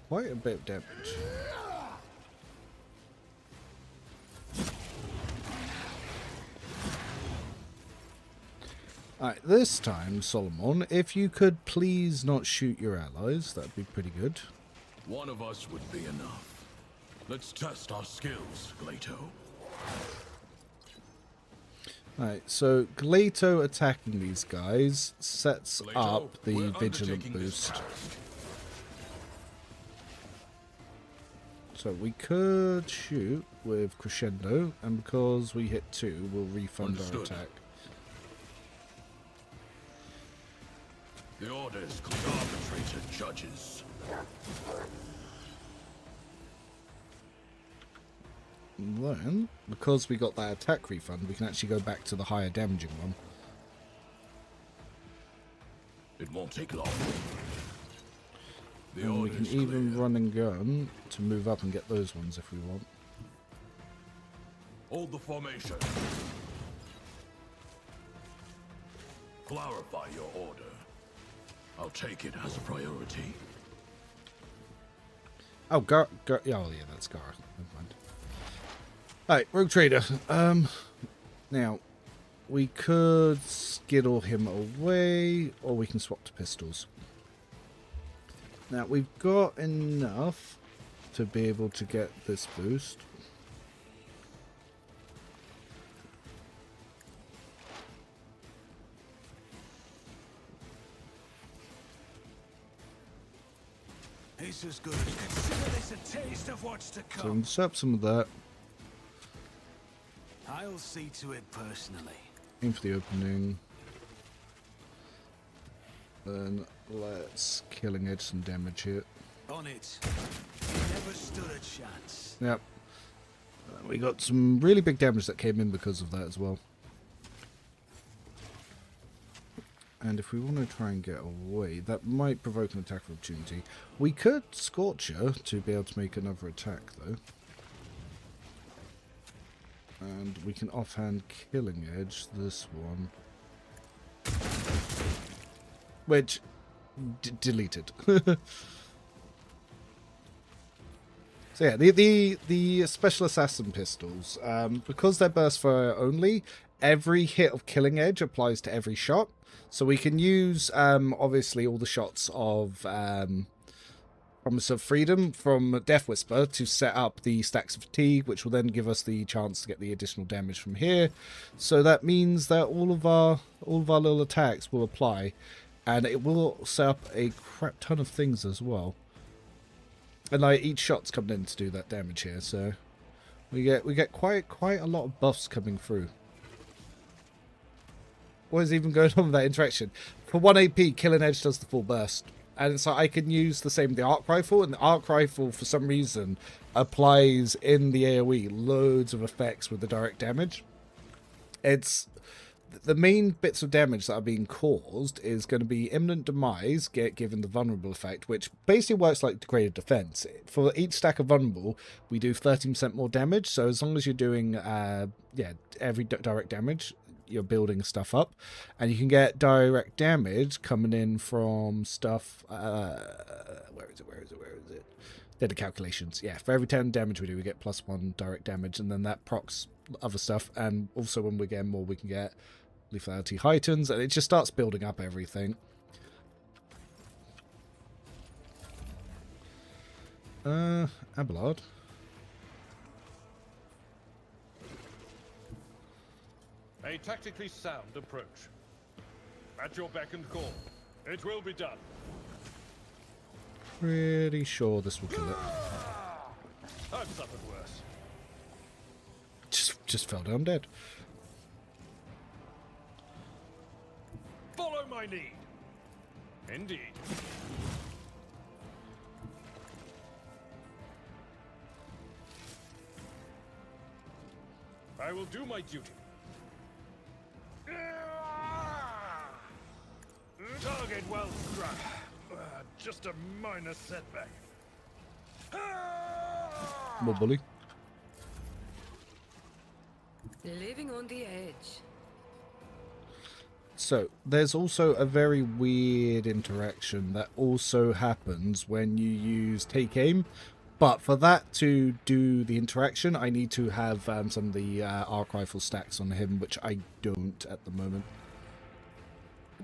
Quite a bit of damage. Alright, this time, Solomon, if you could please not shoot your allies, that'd be pretty good. One of us would be enough. Let's test our skills, Glato. Alright, so Glato attacking these guys sets Glato, up the we're Vigilant undertaking this boost. task. So we could shoot with Crescendo, and because we hit 2, we'll refund our Understood. attack. The orders could arbitrator judges. And then, because we got that attack refund, we can actually go back to the higher damaging one. It won't take long. The And we can orders even clear. run and gun to move up and get those ones if we want. Hold the formation. Clarify your order. I'll take it as a priority. Oh, oh yeah, that's Gar. Never mind. Alright, Rogue Trader. Now, we could skittle him away, or we can swap to pistols. Now, we've got enough to be able to get this boost. It's as good as consider this a taste of what's to So we come. can set up some of that. I'll see to it personally. Aim for the opening. Then let's killing edge some damage here. On it. You never stood a chance. Yep. We got some really big damage that came in because of that as well. And if we want to try and get away, that might provoke an attack of opportunity. We could Scorch her to be able to make another attack, though. And we can offhand Killing Edge this one. Which, deleted. So yeah, the Special Assassin pistols, because they're burst fire only, every hit of Killing Edge applies to every shot. So we can use, obviously, all the shots of Promise of Freedom from Death Whisper to set up the stacks of fatigue, which will then give us the chance to get the additional damage from here. So that means that all of our little attacks will apply, and it will set up a crap ton of things as well. And like each shot's coming in to do that damage here, so we get quite a lot of buffs coming through. What is even going on with that interaction? For 1 AP, Killing Edge does the full burst. And so I can use the same with the Arc Rifle, and the Arc Rifle, for some reason, applies in the AoE loads of effects with the direct damage. It's the main bits of damage that are being caused is going to be imminent demise, given the vulnerable effect, which basically works like degraded defense. For each stack of vulnerable, we do 13% more damage. So as long as you're doing, every direct damage, you're building stuff up, and you can get direct damage coming in from stuff. Where is it? Data calculations. Yeah, for every 10 damage we do, we get +1 direct damage, and then that procs other stuff. And also, when we get more, we can get lethality heightens, and it just starts building up everything. Abelard. A tactically sound approach. At your beck and call. It will be done. Pretty sure this will kill it. I've suffered worse. Just fell down dead. Follow my lead. Indeed. I will do my duty. Target well struck. Just a minor setback. More bully. Living on the edge. So, there's also a very weird interaction that also happens when you use Take Aim. But for that to do the interaction, I need to have some of the Arc Rifle stacks on him, which I don't at the moment.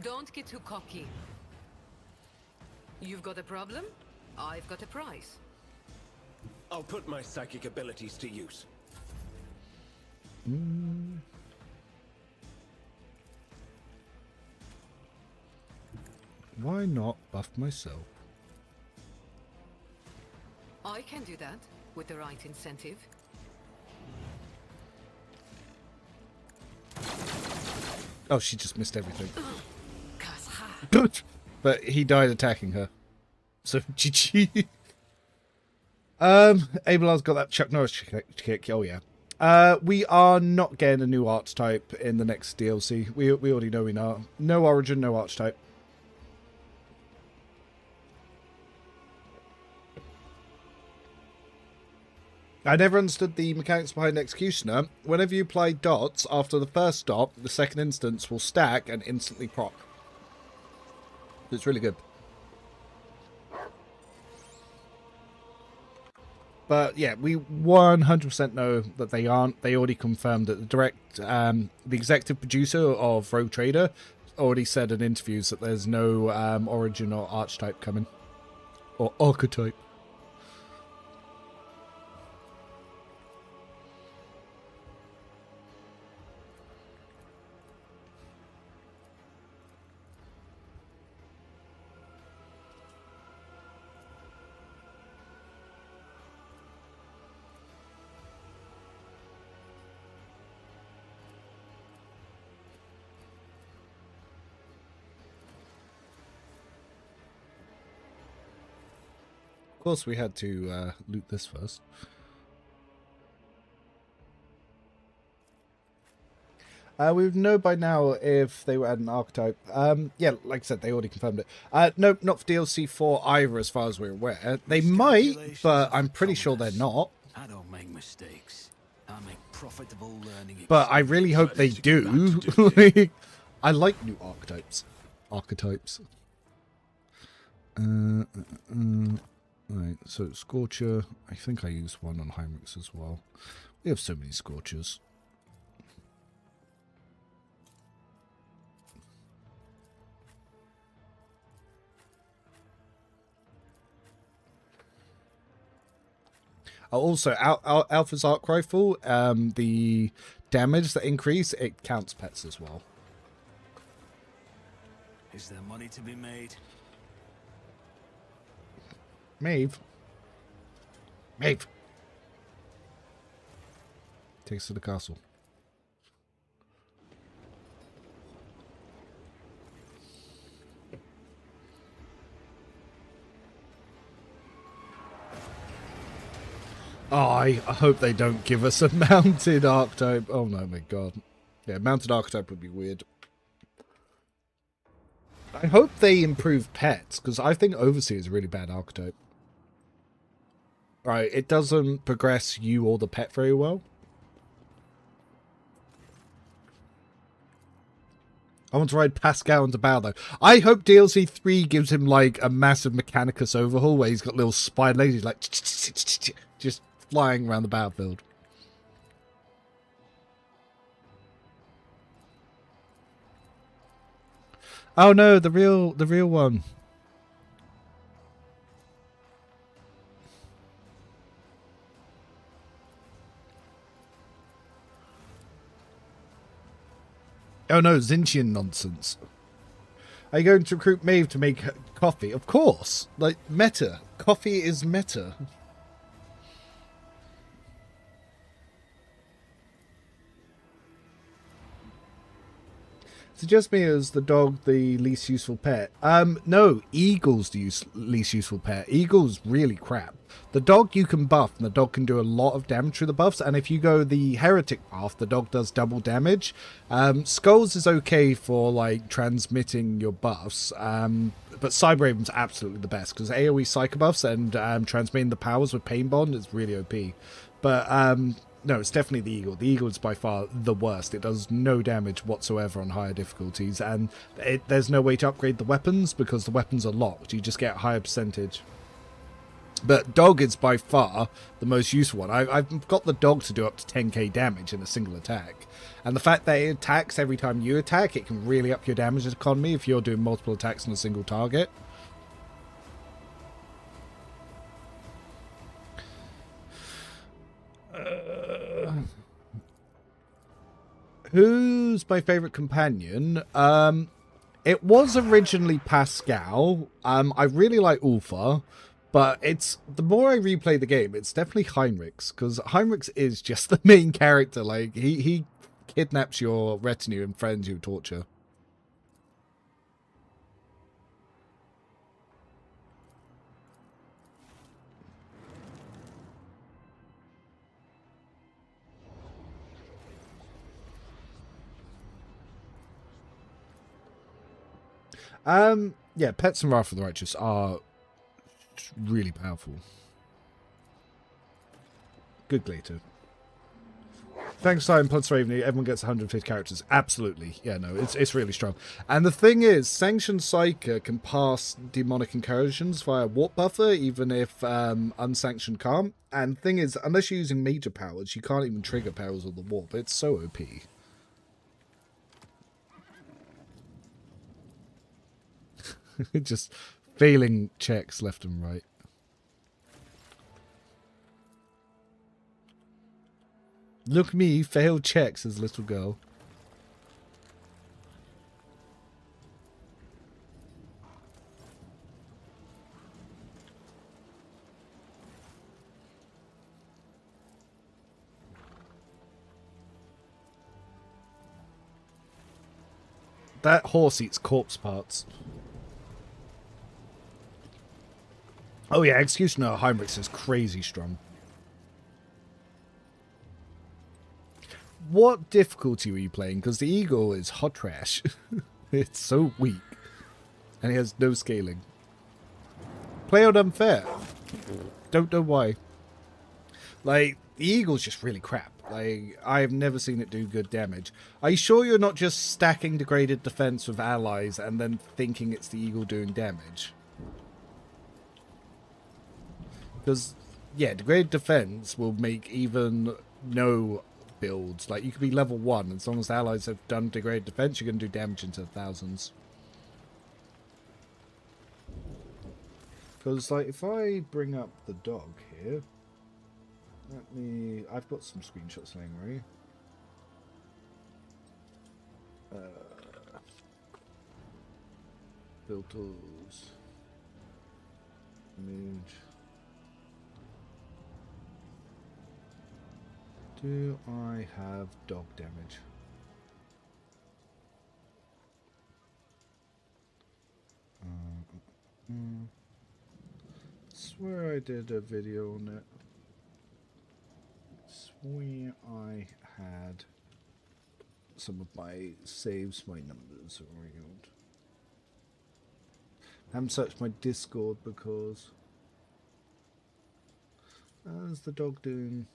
Don't get too cocky. You've got a problem? I've got a prize. I'll put my psychic abilities to use. Why not buff myself? I can do that with the right incentive. Oh, she just missed everything. Kasha. But he died attacking her. So, GG. Abelard's got that Chuck Norris kick. Oh, yeah. We are not getting a new archetype in the next DLC. We already know we know. No origin, no archetype. I never understood the mechanics behind Executioner. Whenever you apply dots after the first dot, the second instance will stack and instantly proc. It's really good. But yeah, we 100% know that they aren't. They already confirmed that the executive producer of Rogue Trader already said in interviews that there's no origin or archetype coming. Or archetype. Of course, we had to loot this first. We would know by now if they were at an archetype. Yeah, like I said, they already confirmed it. No, not for DLC 4 either, as far as we're aware. They might, but I'm pretty sure they're not. I don't make mistakes. I make profitable learning. But I really hope they do. I like new archetypes. Right, so Scorcher. I think I used one on Heinrichs as well. We have so many Scorchers. Also, Alpha's Arc Rifle, the damage that increase, it counts pets as well. Is there money to be made? Maeve. Takes to the castle. Oh, I hope they don't give us a mounted archetype. Oh no, my god. Yeah, mounted archetype would be weird. I hope they improve pets, because I think Overseer is a really bad archetype. Right, it doesn't progress you or the pet very well. I want to ride Pascal into battle, though. I hope DLC 3 gives him, like, a massive Mechanicus overhaul where he's got little spider legs. He's like, just flying around the battlefield. Oh no, the real one. Oh no, Zinchian nonsense. Are you going to recruit Maeve to make coffee? Of course. Like, meta. Coffee is meta. Suggest me as the dog the least useful pet. No, Eagle's the least useful pet. Eagle's really crap. The dog you can buff, and the dog can do a lot of damage through the buffs, and if you go the heretic path, the dog does double damage. Skulls is okay for, like, transmitting your buffs, but Cyber Raven's absolutely the best, because AoE Psycho buffs and transmitting the powers with Pain Bond is really OP. But, no, it's definitely the Eagle. The Eagle is by far the worst. It does no damage whatsoever on higher difficulties, and there's no way to upgrade the weapons because the weapons are locked. You just get a higher percentage. But Dog is by far the most useful one. I've got the Dog to do up to 10k damage in a single attack. And the fact that it attacks every time you attack, it can really up your damage economy if you're doing multiple attacks on a single target. Who's my favourite companion? It was originally Pascal. I really like Ulfa, but it's the more I replay the game, it's definitely Heinrichs, because Heinrichs is just the main character. Like, he kidnaps your retinue and friends you torture. Yeah, Pets and Wrath of the Righteous are really powerful. Good Glato. Thanks, Simon Plus Raven. Everyone gets 150 characters. Absolutely. Yeah, no, it's really strong. And the thing is, Sanctioned Psyker can pass demonic incursions via warp buffer, even if unsanctioned can't. And the thing is, unless you're using major powers, you can't even trigger powers of the warp. It's so OP. Just failing checks left and right. Look me, failed checks, says little girl. That horse eats corpse parts. Oh yeah, Executioner Heinrichs is crazy strong. What difficulty were you playing? Because the Eagle is hot trash. It's so weak. And it has no scaling. Play on unfair. Don't know why. Like, the Eagle's just really crap. Like, I've never seen it do good damage. Are you sure you're not just stacking degraded defense with allies and then thinking it's the Eagle doing damage? Because, yeah, degraded defense will make even no builds. Like, you could be level 1, as long as the allies have done degraded defense, you're going to do damage into the thousands. Because, like, if I bring up the dog here, let me... I've got some screenshots laying ready. Build tools. Image. Do I have dog damage? Swear I did a video on it. Swear I had some of my saves, my numbers around. I haven't searched my Discord because how's the dog doing?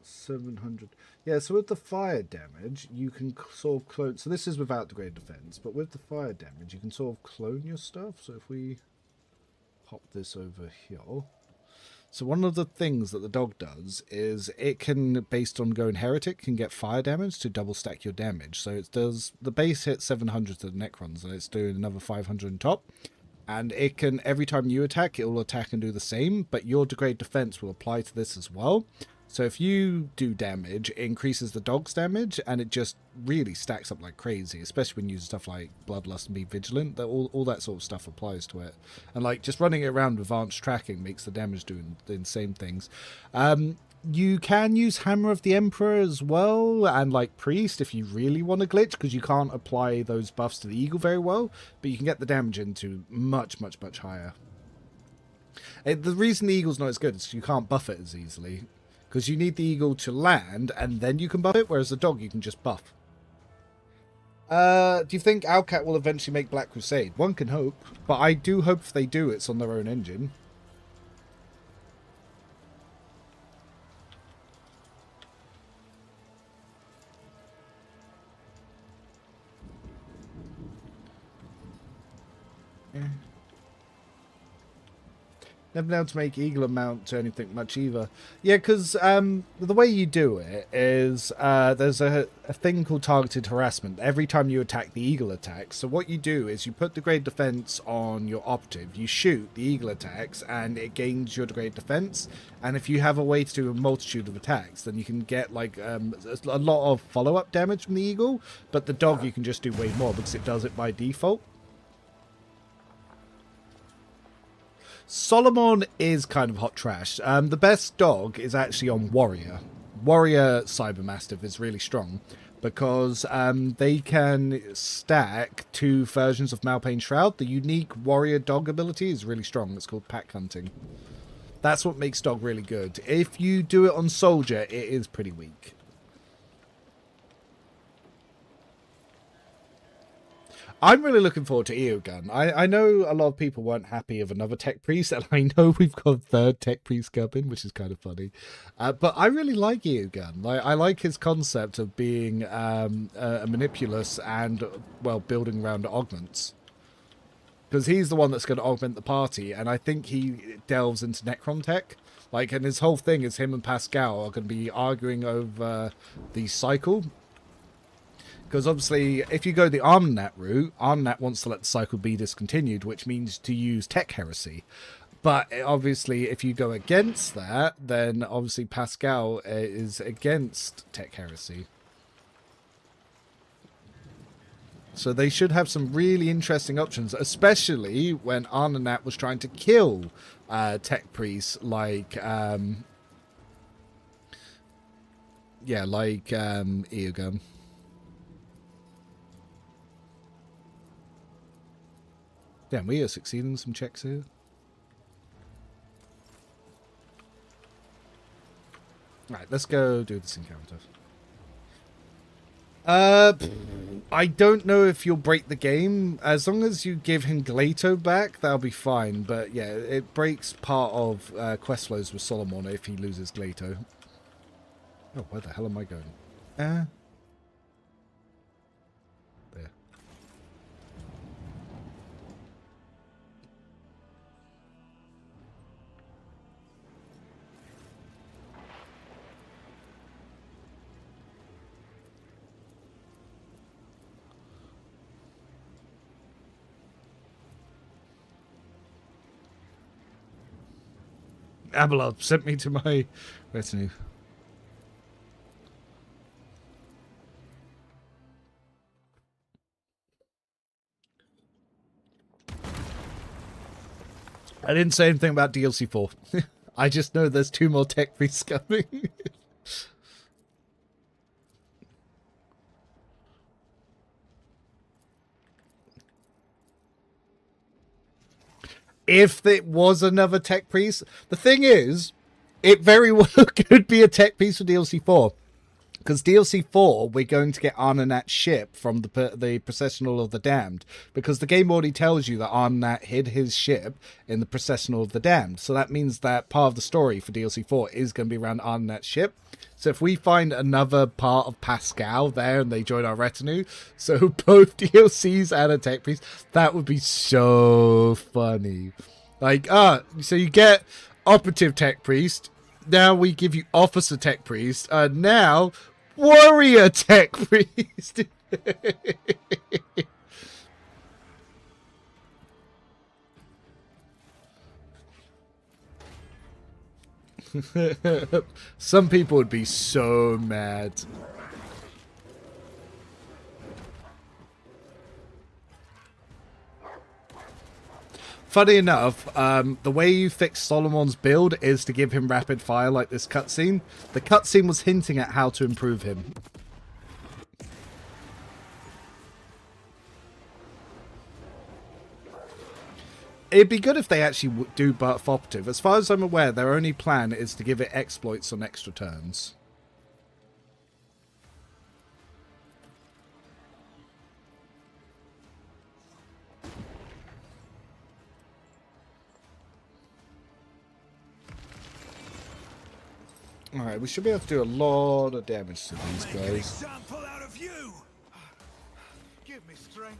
700. Yeah, so with the fire damage, you can sort of clone. So this is without degraded defense, but with the fire damage, you can sort of clone your stuff. So if we pop this over here. So one of the things that the dog does is it can, based on going heretic, can get fire damage to double stack your damage. So it does, the base hit 700 to the Necrons, and it's doing another 500 on top. And it can, every time you attack, it will attack and do the same, but your degraded defense will apply to this as well. So if you do damage, it increases the dog's damage, and it just really stacks up like crazy, especially when you use stuff like Bloodlust and Be Vigilant. That all that sort of stuff applies to it. And like just running it around with advanced tracking makes the damage do the insane things. You can use Hammer of the Emperor as well, and like Priest if you really want to glitch, because you can't apply those buffs to the Eagle very well, but you can get the damage into much higher. The reason the Eagle's not as good is you can't buff it as easily. Because you need the Eagle to land, and then you can buff it, whereas the dog you can just buff. Do you think Owlcat will eventually make Black Crusade? One can hope, but I do hope if they do, it's on their own engine. Yeah. Never been able to make Eagle amount to anything much either. Yeah, because the way you do it is there's a thing called targeted harassment. Every time you attack, the Eagle attacks. So what you do is you put degraded defense on your Operative, you shoot, the Eagle attacks, and it gains your degraded defense. And if you have a way to do a multitude of attacks, then you can get like a lot of follow-up damage from the Eagle. But the dog you can just do way more because it does it by default. Solomon is kind of hot trash. The best dog is actually on Warrior. Warrior Cybermastiff is really strong because they can stack 2 versions of Malpain Shroud. The unique Warrior dog ability is really strong. It's called Pack Hunting. That's what makes dog really good. If you do it on Soldier, it is pretty weak. I'm really looking forward to Eogun. I know a lot of people weren't happy of another tech priest, and I know we've got a third tech priest coming, which is kind of funny. But I really like Eogun. I like his concept of being a manipulus and, well, building around augments. Because he's the one that's going to augment the party, and I think he delves into Necron tech. Like, and his whole thing is him and Pascal are going to be arguing over the cycle. Because obviously, if you go the Armnet route, Armnet wants to let the cycle be discontinued, which means to use tech heresy. But obviously, if you go against that, then obviously Pascal is against tech heresy. So they should have some really interesting options, especially when Armnet was trying to kill tech priests like Eogun. Damn, we are succeeding some checks here. Right, let's go do this encounter. I don't know if you'll break the game. As long as you give him Glato back, that'll be fine. But yeah, it breaks part of quest flows with Solomon if he loses Glato. Oh, where the hell am I going? There. Abelard sent me to my retinue. I didn't say anything about DLC 4. I just know there's 2 more tech priests coming. If it was another tech priest, the thing is, it very well could be a tech piece for DLC 4. Because DLC 4, we're going to get Arnonat's ship from the Processional of the Damned. Because the game already tells you that Arnonat hid his ship in the Processional of the Damned. So that means that part of the story for DLC 4 is going to be around Arnonat's ship. So if we find another part of Pascal there and they join our retinue, so both DLCs and a tech priest, that would be so funny. Like, so you get Operative Tech Priest, now we give you Officer Tech Priest, and now Warrior Tech Priest. Some people would be so mad. Funny enough, the way you fix Solomon's build is to give him rapid fire like this cutscene. The cutscene was hinting at how to improve him. It'd be good if they actually do buff Operative. As far as I'm aware, their only plan is to give it exploits on extra turns. Alright, we should be able to do a lot of damage to these guys. Make an example out of you. Give me strength.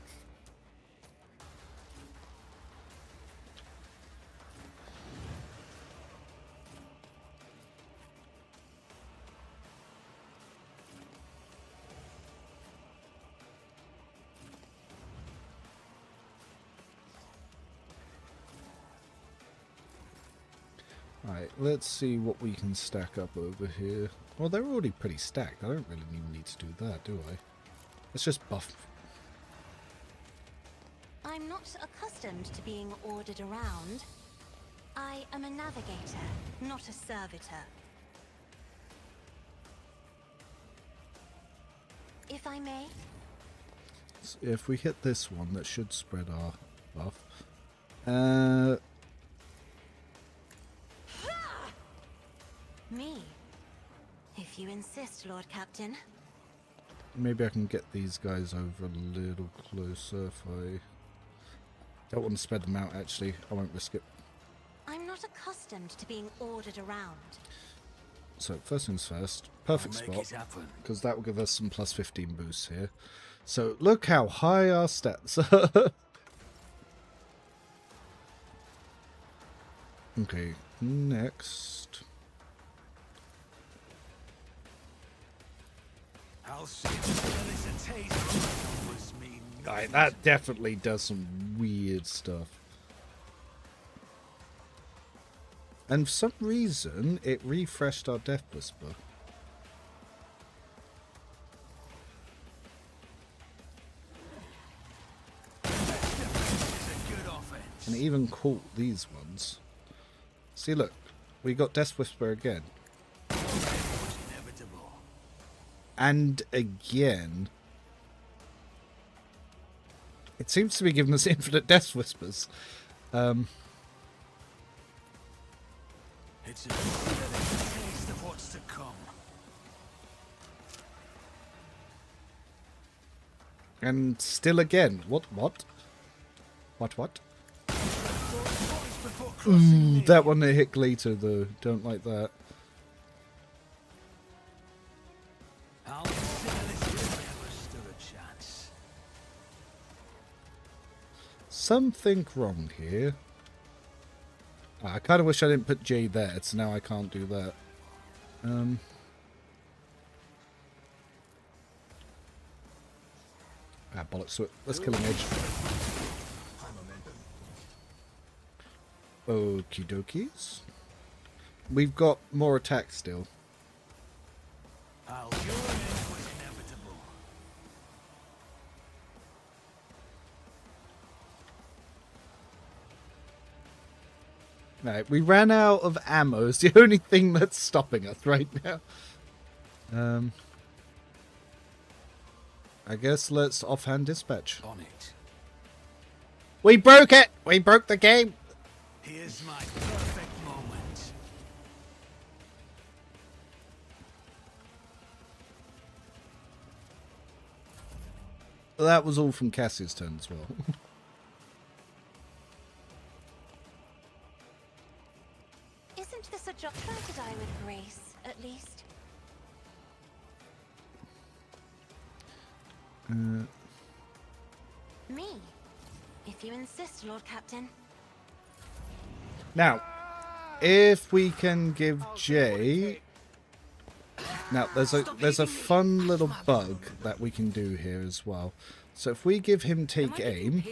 Alright, let's see what we can stack up over here. Well, they're already pretty stacked. I don't really even need to do that, do I? Let's just buff. I'm not accustomed to being ordered around. I am a navigator, not a servitor. If I may? So if we hit this one, that should spread our buff. Me? If you insist, Lord Captain. maybe I can get these guys over a little closer if I don't want to spread them out, actually. I won't risk it. I'm not accustomed to being ordered around. So, first things first, perfect I'll make spot, it happen. because that will give us some plus 15 boosts here. So, look how high our stats are. Okay, next. I'll see there's a taste of what was me. Right, that definitely does some weird stuff. And for some reason, it refreshed our Death Whisper. And it even caught these ones. See, look. We got Death Whisper again. And again. It seems to be giving us infinite Death Whispers. It's a taste of what's to come. And still again. What? Ooh, that one that hit Gleater, though. Don't like that. I'll consider this if ever stood a chance. Something wrong here. I kind of wish I didn't put J there, so now I can't do that. Bollocks to it. Let's kill him, Edge. Okie dokies. We've got more attack still. Your end was inevitable. Right, we ran out of ammo. It's the only thing that's stopping us right now. I guess let's offhand dispatch. On it. We broke it! We broke the game! Here's my perfect moment. That was all from Cassie's turn as well. Isn't this a job? Try to die with grace, at least. Me, if you insist, Lord Captain. Now, if we can give Jay... Now, there's a fun little bug that we can do here as well. So if we give him take aim,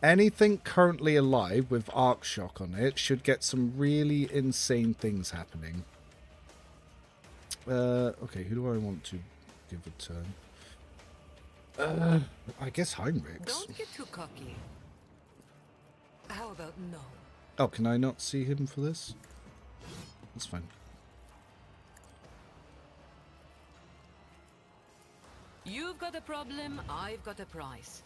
anything currently alive with arc shock on it should get some really insane things happening. Okay, who do I want to give a turn? I guess Heinrichs. Don't get too cocky. How about no? Oh, can I not see him for this? That's fine. You've got a problem, I've got a price.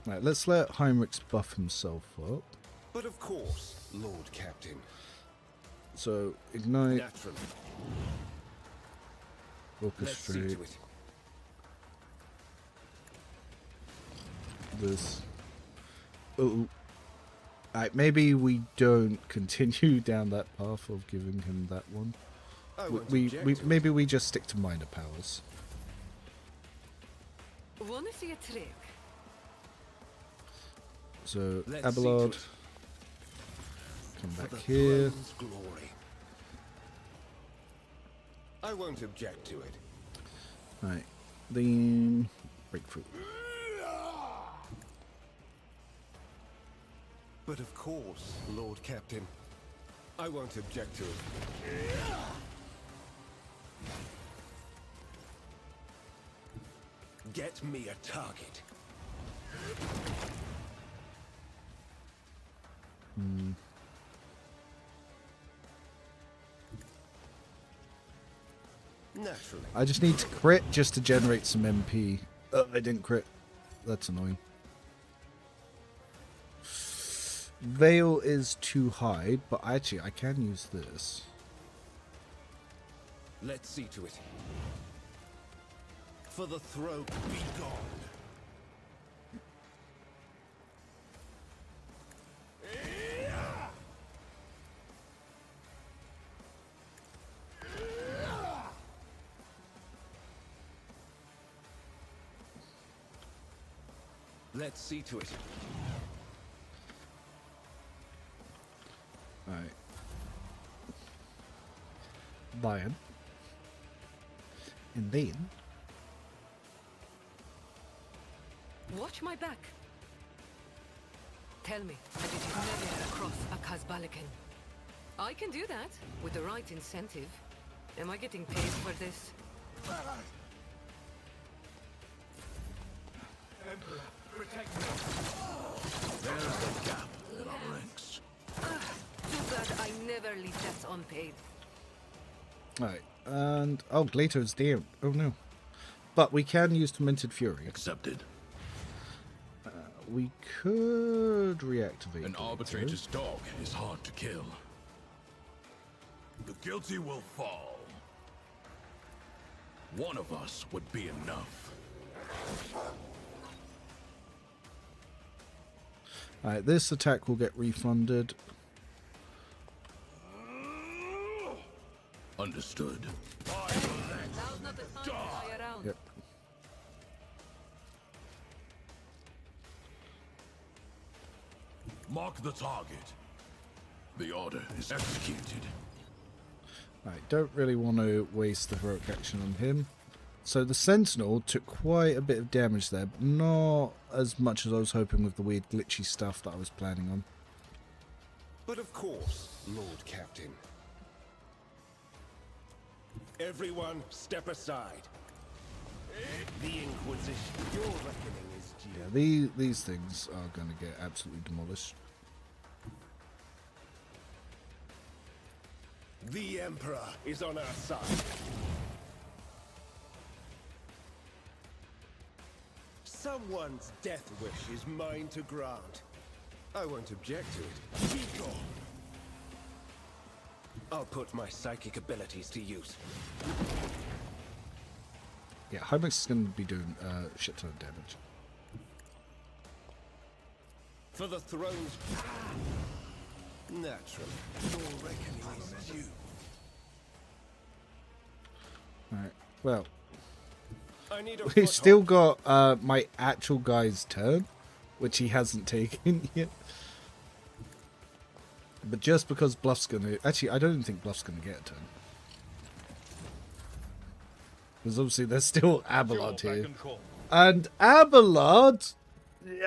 Right, let's let Heinrichs buff himself up. But of course, Lord Captain. So, ignite, Naturally. Let's see orchestrate to it. this. Oh, right, maybe we don't continue down that path of giving him that one. Maybe we just stick to minor powers. Wanna see a trick? So, Let's Abelard, see to come For back the here. throne's glory. I won't object to it. Right, then breakthrough. But of course, Lord Captain. I won't object to it. Get me a target. Naturally. I just need to crit just to generate some MP. Oh, I didn't crit. That's annoying. Veil is too high, but actually I can use this. Let's see to it. For the throat, be gone. Let's see to it. Alright. Lion. And then... Watch my back. Tell me that it is never across a Kazbalikan. I can do that with the right incentive. Am I getting paid for this? Emperor, protect me. There's the gap in our ranks. Too bad I never leave that unpaid. Alright, and... Oh, Glater's down. Oh no. But we can use Tormented Fury. Accepted. We could reactivate An Glater. arbitrator's dog is hard to kill. The guilty will fall. One of us would be enough. Alright, this attack will get refunded. Understood. Now's not the time to lie around. Yep. Mark the target. The order is executed. Right, don't really want to waste the heroic action on him. So the Sentinel took quite a bit of damage there, but not as much as I was hoping with the weird glitchy stuff that I was planning on. But of course, Lord Captain. Everyone, step aside. The Inquisition, your reckoning is due. Yeah, these things are going to get absolutely demolished. The Emperor is on our side. Someone's death wish is mine to grant. I won't object to it. Be gone. I'll put my psychic abilities to use. Yeah, Hymex is going to be doing a shit ton of damage. For the throne's... Naturally. Your reckoning is due. Alright, well... I need a We've still got my actual guy's turn, which he hasn't taken yet. But just because Bluff's gonna... Actually, I don't even think Bluff's gonna get a turn. Because obviously there's still Abelard here. And Abelard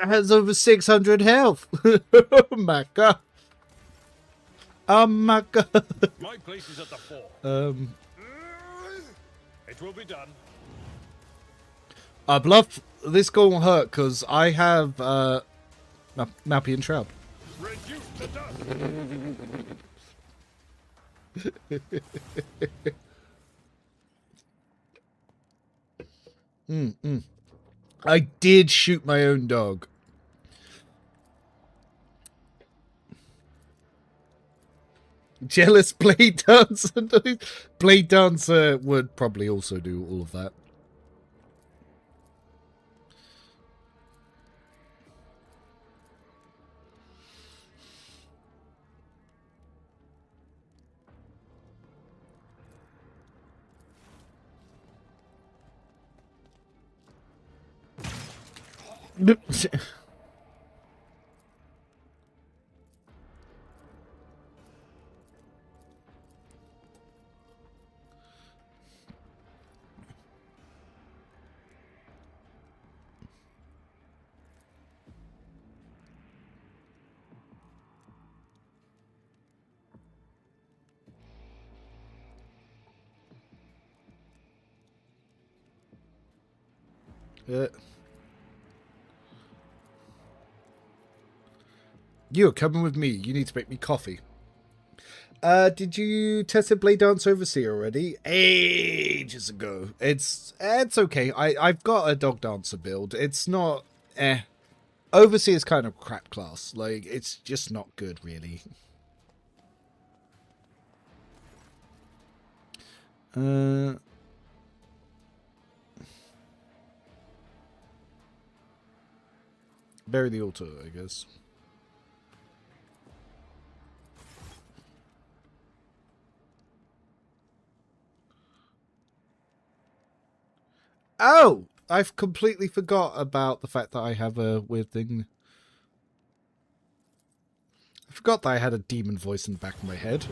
has over 600 health. Oh my god. Oh my god. My place is at the fore. It will be done. Bluff, this gonna hurt because I have Mappy and Shroud. Reduce to dust. I did shoot my own dog. Jealous Blade Dancer. Blade Dancer would probably also do all of that. You're coming with me. You need to make me coffee. Did you test a Blade Dance Overseer already? Ages ago. It's okay. I've got a Dog Dancer build. It's not... Overseer is kind of crap class. Like, it's just not good, really. Bury the altar, I guess. Oh! I've completely forgot about the fact that I have a weird thing. I forgot that I had a demon voice in the back of my head.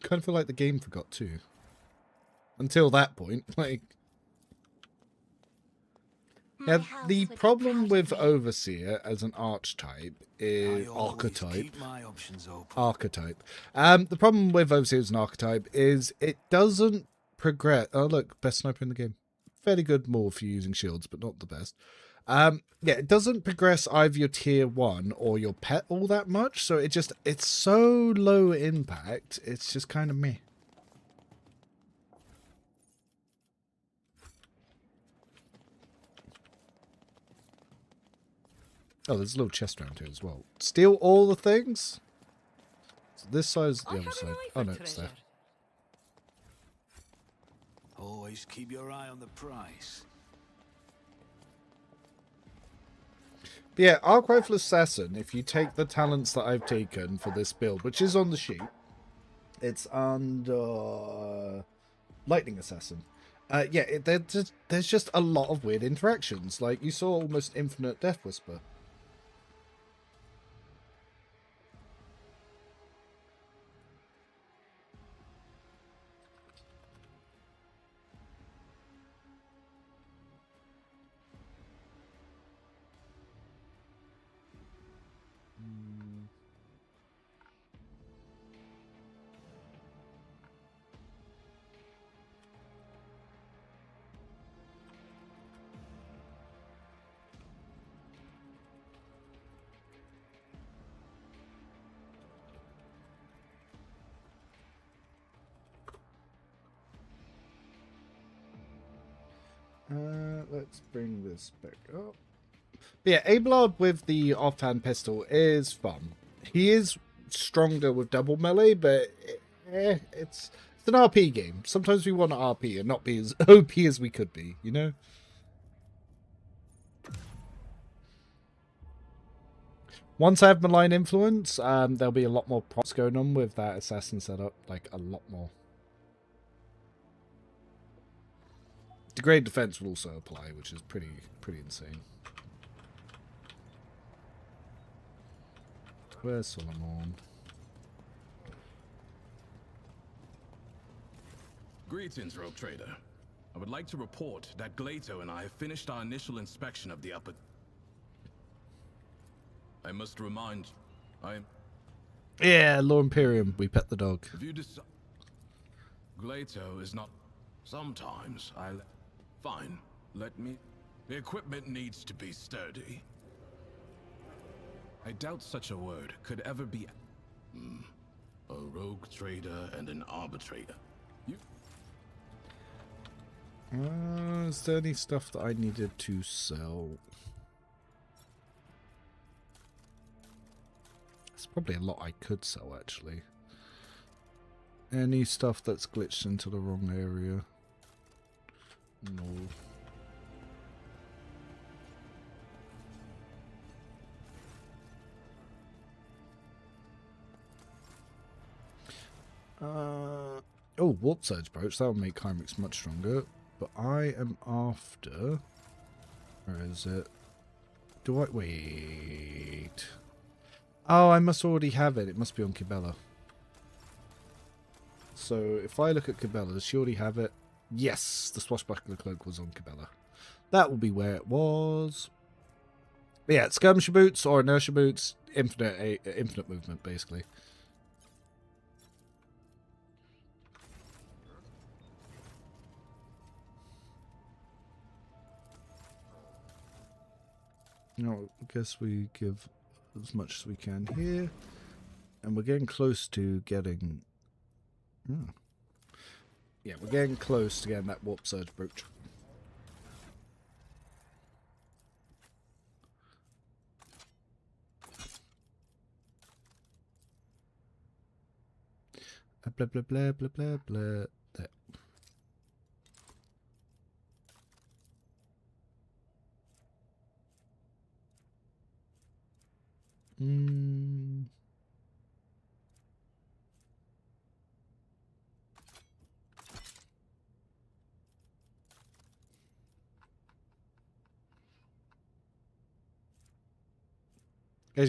Kind of feel like the game forgot too. Until that point, like... Yeah, the problem with Overseer as an archetype is... Archetype. The problem with Overseer as an archetype is it doesn't progress... Oh, look, best sniper in the game. Fairly good more for using shields, but not the best. Yeah, it doesn't progress either your tier 1 or your pet all that much, so it's so low impact, it's just kind of meh. Oh, there's a little chest around here as well. Steal all the things? So this side's the other side. Oh no, it's there. Always keep your eye on the price. But yeah, Arc Rifle Assassin, if you take the talents that I've taken for this build, which is on the sheet, it's under Lightning Assassin. Yeah, there's just a lot of weird interactions. Like, you saw almost infinite Death Whisper. Let's bring this back up. But yeah, Abelard with the offhand pistol is fun. He is stronger with double melee, but it's an RP game. Sometimes we want to RP and not be as OP as we could be, you know? Once I have Malign Influence, there'll be a lot more props going on with that assassin setup. Like, a lot more. Degrade defense will also apply, which is pretty insane. Where's Solomon? Greetings, Rogue Trader. I would like to report that Glato and I have finished our initial inspection of the upper... I must remind you, I am... Yeah, Law Imperium, we pet the dog. If you decide... Glato is not... Sometimes Fine, let me... The equipment needs to be sturdy. I doubt such a word could ever be... A rogue trader and an arbitrator. You... Is there any stuff that I needed to sell? There's probably a lot I could sell, actually. Any stuff that's glitched into the wrong area? No. Oh, Warp Surge Brooch. That would make Chimerics much stronger. But I am after... Where is it? Do I... Wait... Oh, I must already have it. It must be on Kibella. So, if I look at Kibella, does she already have it? Yes! The Swashbuckler Cloak was on Kibella. That will be where it was. But yeah, Skirmisher Boots or Inertia Boots. Infinite movement, basically. No, I guess we give as much as we can here. And we're getting close to getting... Yeah, we're getting close to getting that Warp Surge Brooch. Blah, blah, blah, blah, blah, blah. There. As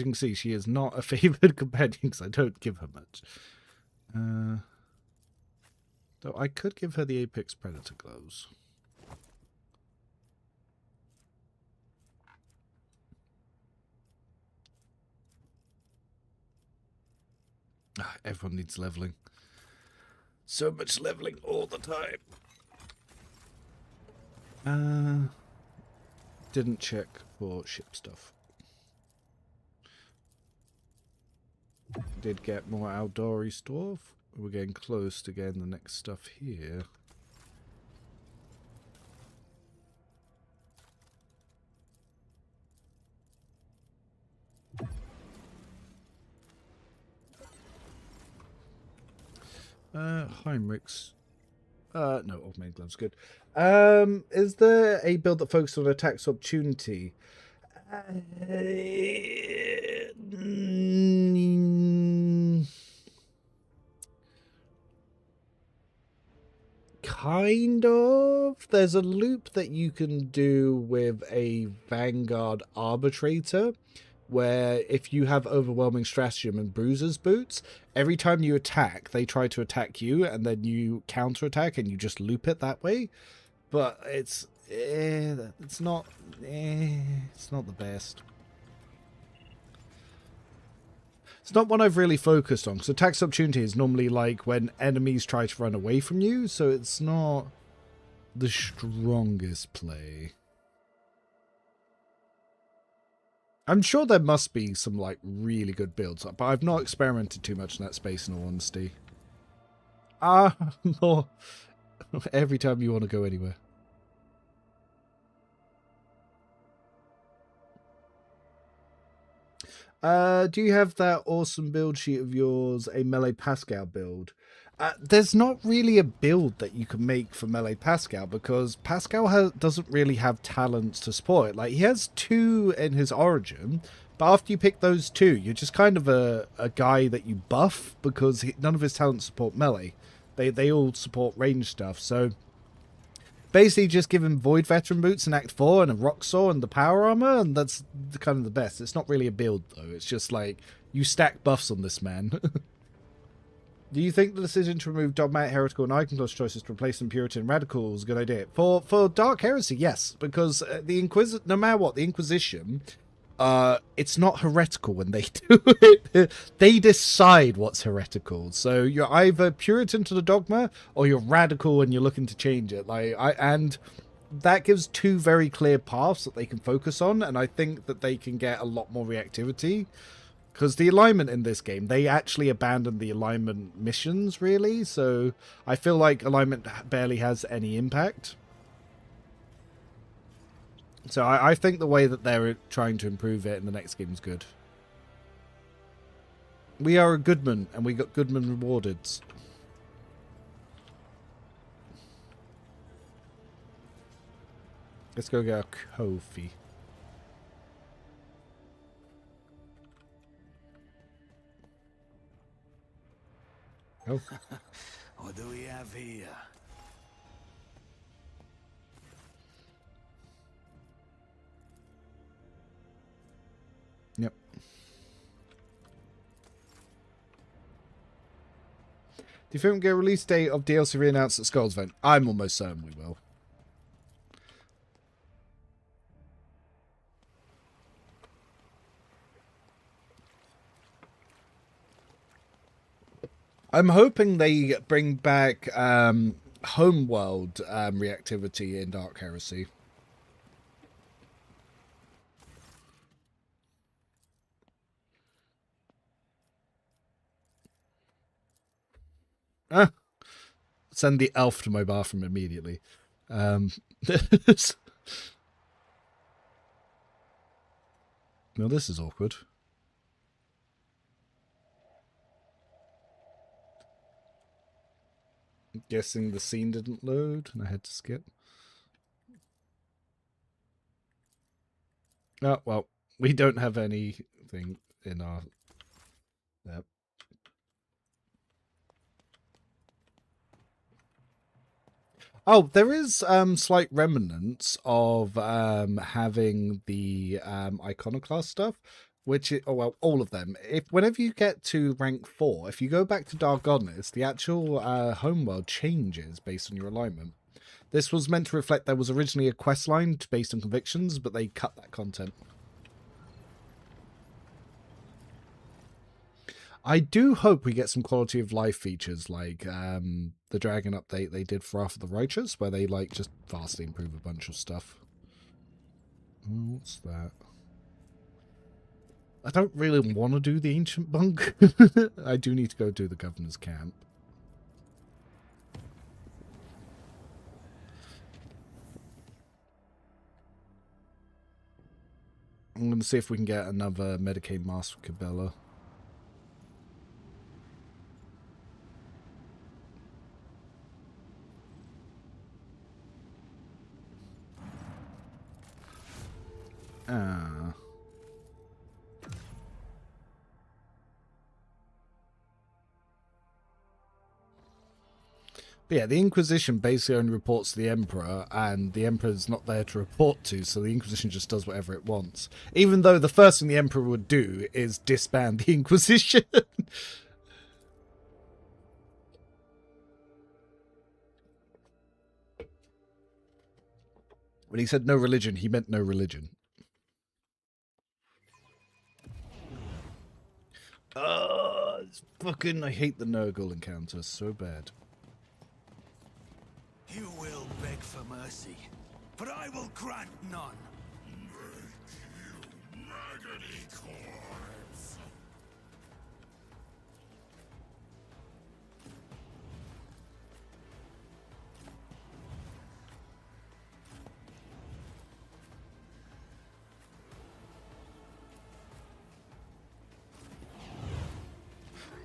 you can see, she is not a favoured companion because I don't give her much. Though I could give her the Apex Predator gloves. Everyone needs leveling. So much leveling all the time. Didn't check for ship stuff. Did get more outdoory stuff. We're getting close to getting the next stuff here. Heinrichs. No, old main gloves, good. Is there a build that focuses on attacks opportunity? Kind of. There's a loop that you can do with a Vanguard Arbitrator, where if you have overwhelming stratagem and bruiser's boots, every time you attack, they try to attack you, and then you counterattack, and you just loop it that way. But it's not the best. It's not one I've really focused on, because attacks opportunity is normally like when enemies try to run away from you, so it's not the strongest play. I'm sure there must be some like really good builds, but I've not experimented too much in that space, in all honesty. More every time you want to go anywhere. Do you have that awesome build sheet of yours, a Melee Pascal build? There's not really a build that you can make for Melee Pascal, because Pascal doesn't really have talents to support it. Like, he has 2 in his origin, but after you pick those 2, you're just kind of a guy that you buff, because none of his talents support melee. They all support range stuff, so basically just give him Void Veteran Boots in Act 4 and a Rock Saw and the Power Armor, and that's kind of the best. It's not really a build, though. It's just like, you stack buffs on this man. Do you think the decision to remove Dogmatic, Heretical, and Iconoclast choices to replace them Puritan and Radical is a good idea? For Dark Heresy, yes, because the Inquisitor, no matter what, the Inquisition, it's not heretical when they do it. They decide what's heretical. So you're either Puritan to the dogma, or you're radical and you're looking to change it. And that gives 2 very clear paths that they can focus on, and I think that they can get a lot more reactivity. Because the alignment in this game, they actually abandoned the alignment missions, really. So I feel like alignment barely has any impact. So I think the way that they're trying to improve it in the next game is good. We are a Goodman, and we got Goodman rewarded. Let's go get our Kofi. Oh. What do we have here? Yep. Do you think we'll get a release date of DLC re-announced at Skull's event? I'm almost certain we will. I'm hoping they bring back homeworld reactivity in Dark Heresy. Send the elf to my bathroom immediately. No, this is awkward. Guessing the scene didn't load and I had to skip. Oh, well, we don't have anything in our... Yep. Oh, there is slight remnants of having the iconoclast stuff, which is, oh well, all of them. Whenever you get to rank 4, if you go back to Dargonis, the actual homeworld changes based on your alignment. This was meant to reflect there was originally a quest line based on convictions, but they cut that content. I do hope we get some quality of life features like the Dragon update they did for Wrath of the Righteous, where they like just vastly improve a bunch of stuff. Oh, what's that? I don't really want to do the Ancient Bunk. I do need to go do the Governor's Camp. I'm going to see if we can get another Medicaid mask for Cabela. But yeah, the Inquisition basically only reports to the Emperor, and the Emperor's not there to report to, so the Inquisition just does whatever it wants. Even though the first thing the Emperor would do is disband the Inquisition. When he said no religion, he meant no religion. Fucking, I hate the Nurgle encounter so bad. You will beg for mercy, but I will grant none. You maggoty corpse.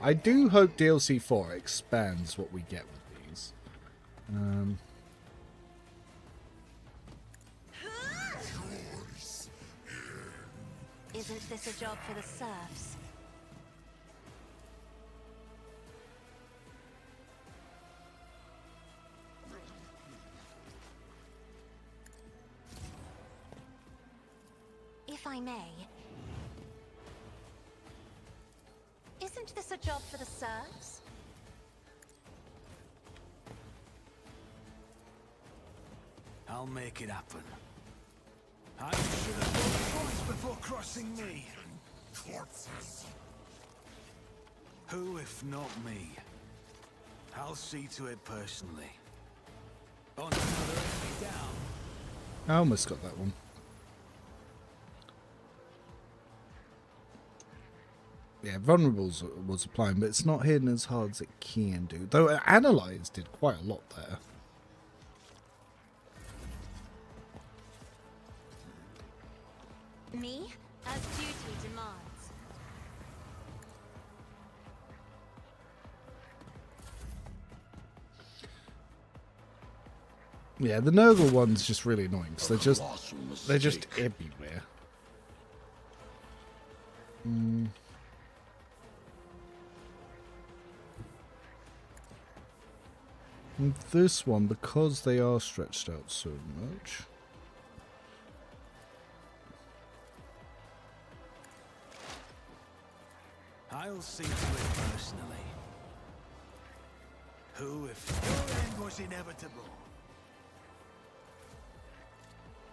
I do hope DLC 4 expands what we get with these. Isn't this a job for the serfs? If I may, isn't this a job for the serfs? I'll make it happen. I should have thought twice before crossing me. Corpses. Who, if not me? I'll see to it personally. On another enemy down. I almost got that one. Yeah, Vulnerables was applying, but it's not hitting as hard as it can do. Though Analyze did quite a lot there. Me, as duty demands. Yeah, the Nurgle one's just really annoying because they're just everywhere. And this one, because they are stretched out so much. I'll see to it personally. Who, if your end was inevitable?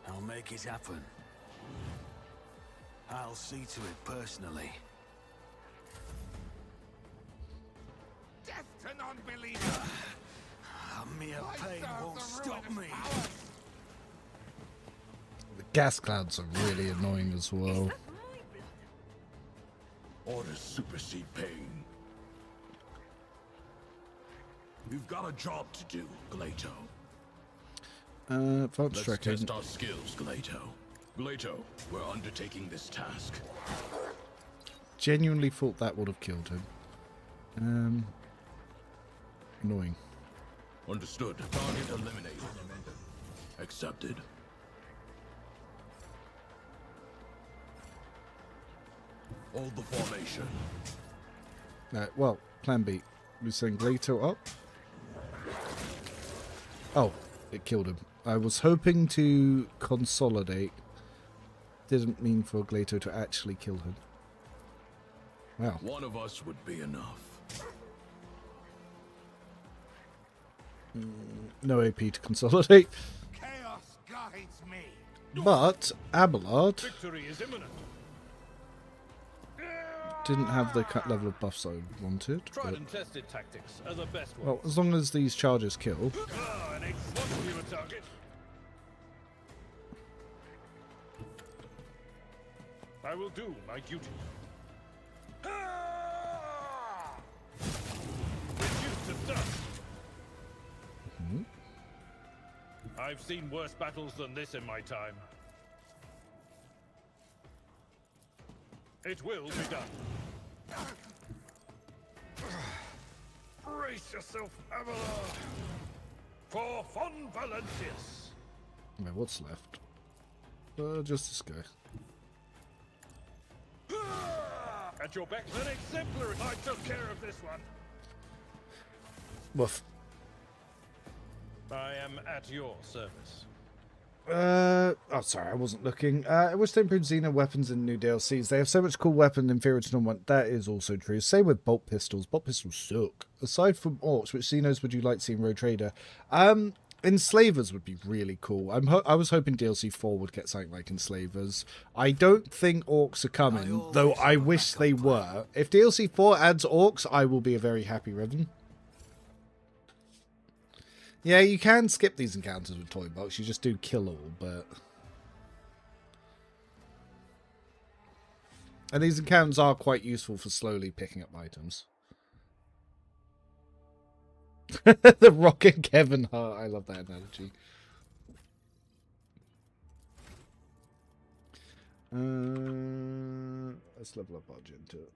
I'll make it happen. I'll see to it personally. Death to non-believers! Mere pain won't stop me. The gas clouds are really annoying as well. Orders supersede pain. You've got a job to do, Glato. Advanced Let's tracking. test our skills, Glato. Glato, we're undertaking this task. Genuinely thought that would have killed him. Annoying. Understood. Target eliminated. Accepted. Hold the formation. Well, plan B. We send Glato up. Oh, it killed him. I was hoping to consolidate. Didn't mean for Glato to actually kill him. Wow. One of us would be enough. No AP to consolidate. Chaos guides me. But Abelard Victory is imminent. didn't have the cut level of buffs I wanted. Tried But, and tested tactics are the best ones. well, as long as these charges kill. Ah, an excellent target. I will do my duty. Ah! Reduced to dust. I've seen worse battles than this in my time. It will be done. Brace yourself, Abelard, for Von Valentius. Wait, what's left? Just this guy. At your back, an exemplary. I took care of this one. Woof. I am at your service. Oh, sorry, I wasn't looking. I wish they improved Xeno weapons in new DLCs. They have so much cool weapon inferior to normal one. That is also true. Same with bolt pistols. Bolt pistols suck. Aside from orcs, which Xenos would you like seeing Road Trader? Enslavers would be really cool. I was hoping DLC 4 would get something like Enslavers. I don't think orcs are coming, though I wish they were. If DLC 4 adds orcs, I will be a very happy Riven. Yeah, you can skip these encounters with Toy Box. You just do kill all, but... And these encounters are quite useful for slowly picking up items. The Rocket Kevin Hart. I love that analogy. Let's level up our gym to it.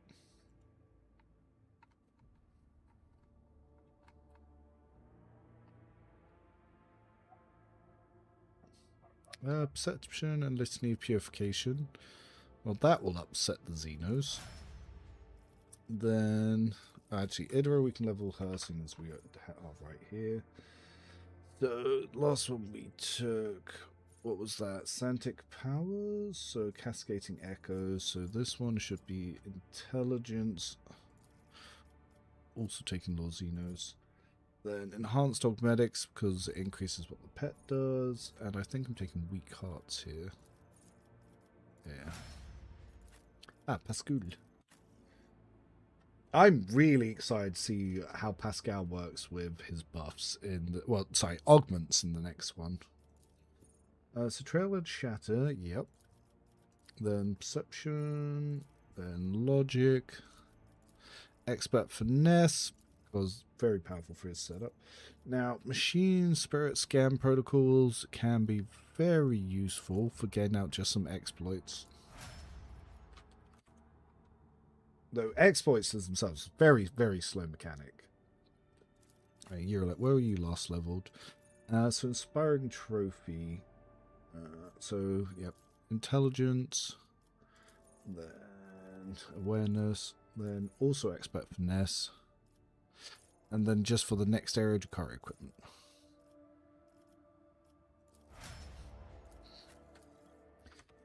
Perception and Litany of Purification. Well, that will upset the Xenos. Then, actually, Idra, we can level her seeing as we are right here. The last one we took, what was that? Santic Powers? So, Cascading Echoes. So, this one should be Intelligence. Also taking Lord Xenos. Then Enhanced Dogmatics, because it increases what the pet does. And I think I'm taking Weak Hearts here. Yeah. Ah, Pascal. I'm really excited to see how Pascal works with his buffs in the, well, sorry, augments in the next one. So Trailhead Shatter, yep. Then Perception, then Logic. Expert Finesse, was very powerful for his setup. Now, Machine Spirit Scan Protocols can be very useful for getting out just some exploits. Though exploits themselves, very, very slow mechanic. You're like, where were you last leveled? So Inspiring Trophy. So, yep, Intelligence, then Awareness, then also Expert Finesse, and then just for the next area, Jakari equipment.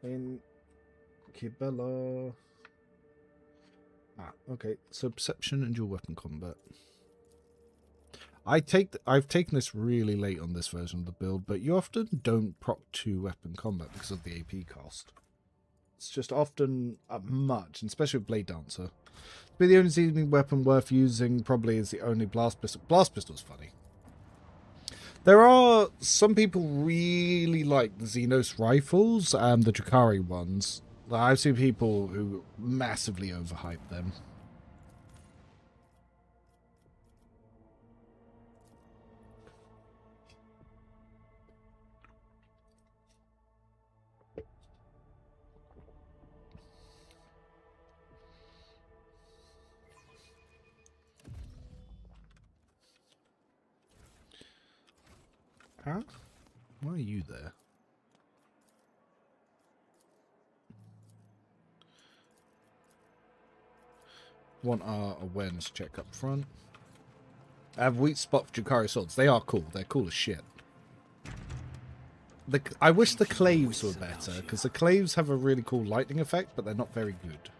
In Kibella. Okay. So Perception and Dual Weapon Combat. I've taken this really late on this version of the build, but you often don't proc 2 weapon combat because of the AP cost. It's just often much, and especially with Blade Dancer. But the only seasoning weapon worth using probably is the only Blast Pistol. Blast Pistol's funny. There are some people really like the Xenos rifles and the Drakari ones. I've seen people who massively overhype them. Huh? Why are you there? want our awareness check up front. I have weak spot for Drukhari swords. They are cool. They're cool as shit. I wish the claves were better, because the claves have a really cool lightning effect, but they're not very good.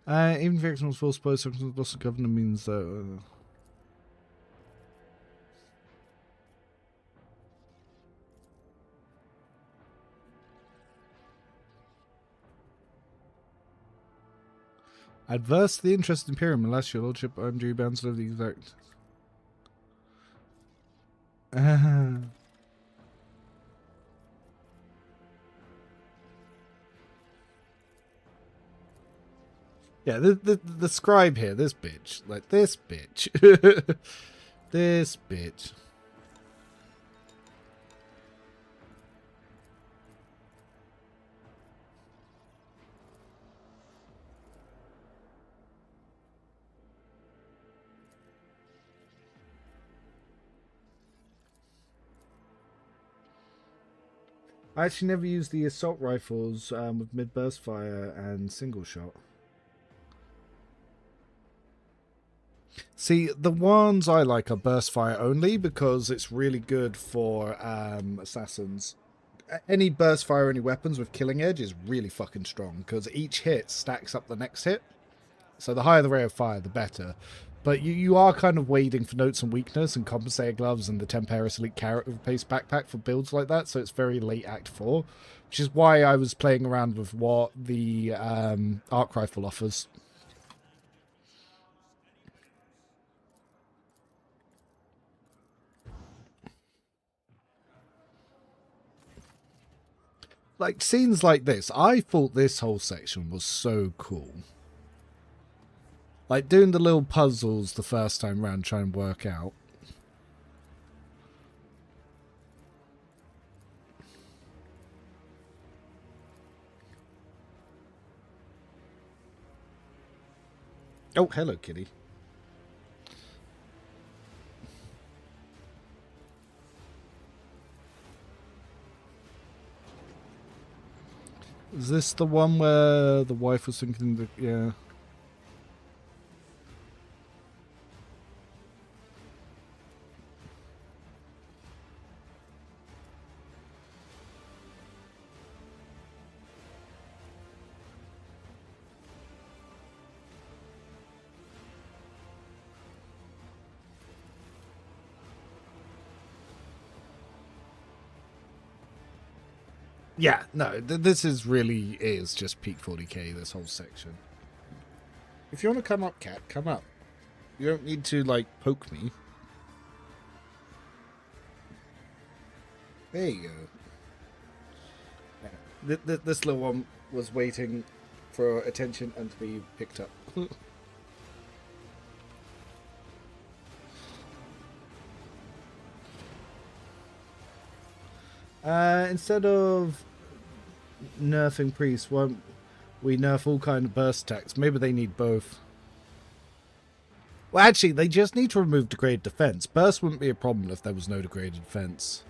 Even if Exxon's full suppose loss of governor means that... Adverse to the interest in Imperium unless your lordship OMG bounds to live the exact... Yeah, the scribe here, this bitch. Like, this bitch. This bitch. I actually never used the assault rifles with mid-burst fire and single shot. See, the ones I like are burst fire only because it's really good for assassins. Any burst fire, any weapons with killing edge is really fucking strong because each hit stacks up the next hit. So the higher the rate of fire, the better. But you are kind of wading for notes and weakness and compensator gloves and the Temperis Elite Carrot with a pace backpack for builds like that. So it's very late Act 4, which is why I was playing around with what the arc rifle offers. Like, scenes like this, I thought this whole section was so cool. Like, doing the little puzzles the first time round, trying to work out. Oh, hello, kitty. Is this the one where the wife was thinking that, yeah. Yeah, no, this is really is just peak 40k, this whole section. If you want to come up, cat, come up. You don't need to, like, poke me. There you go. This little one was waiting for attention and to be picked up. Instead of nerfing priests, won't we nerf all kind of burst attacks? Maybe they need both. Well, actually, they just need to remove degraded defense. Burst wouldn't be a problem if there was no degraded defense.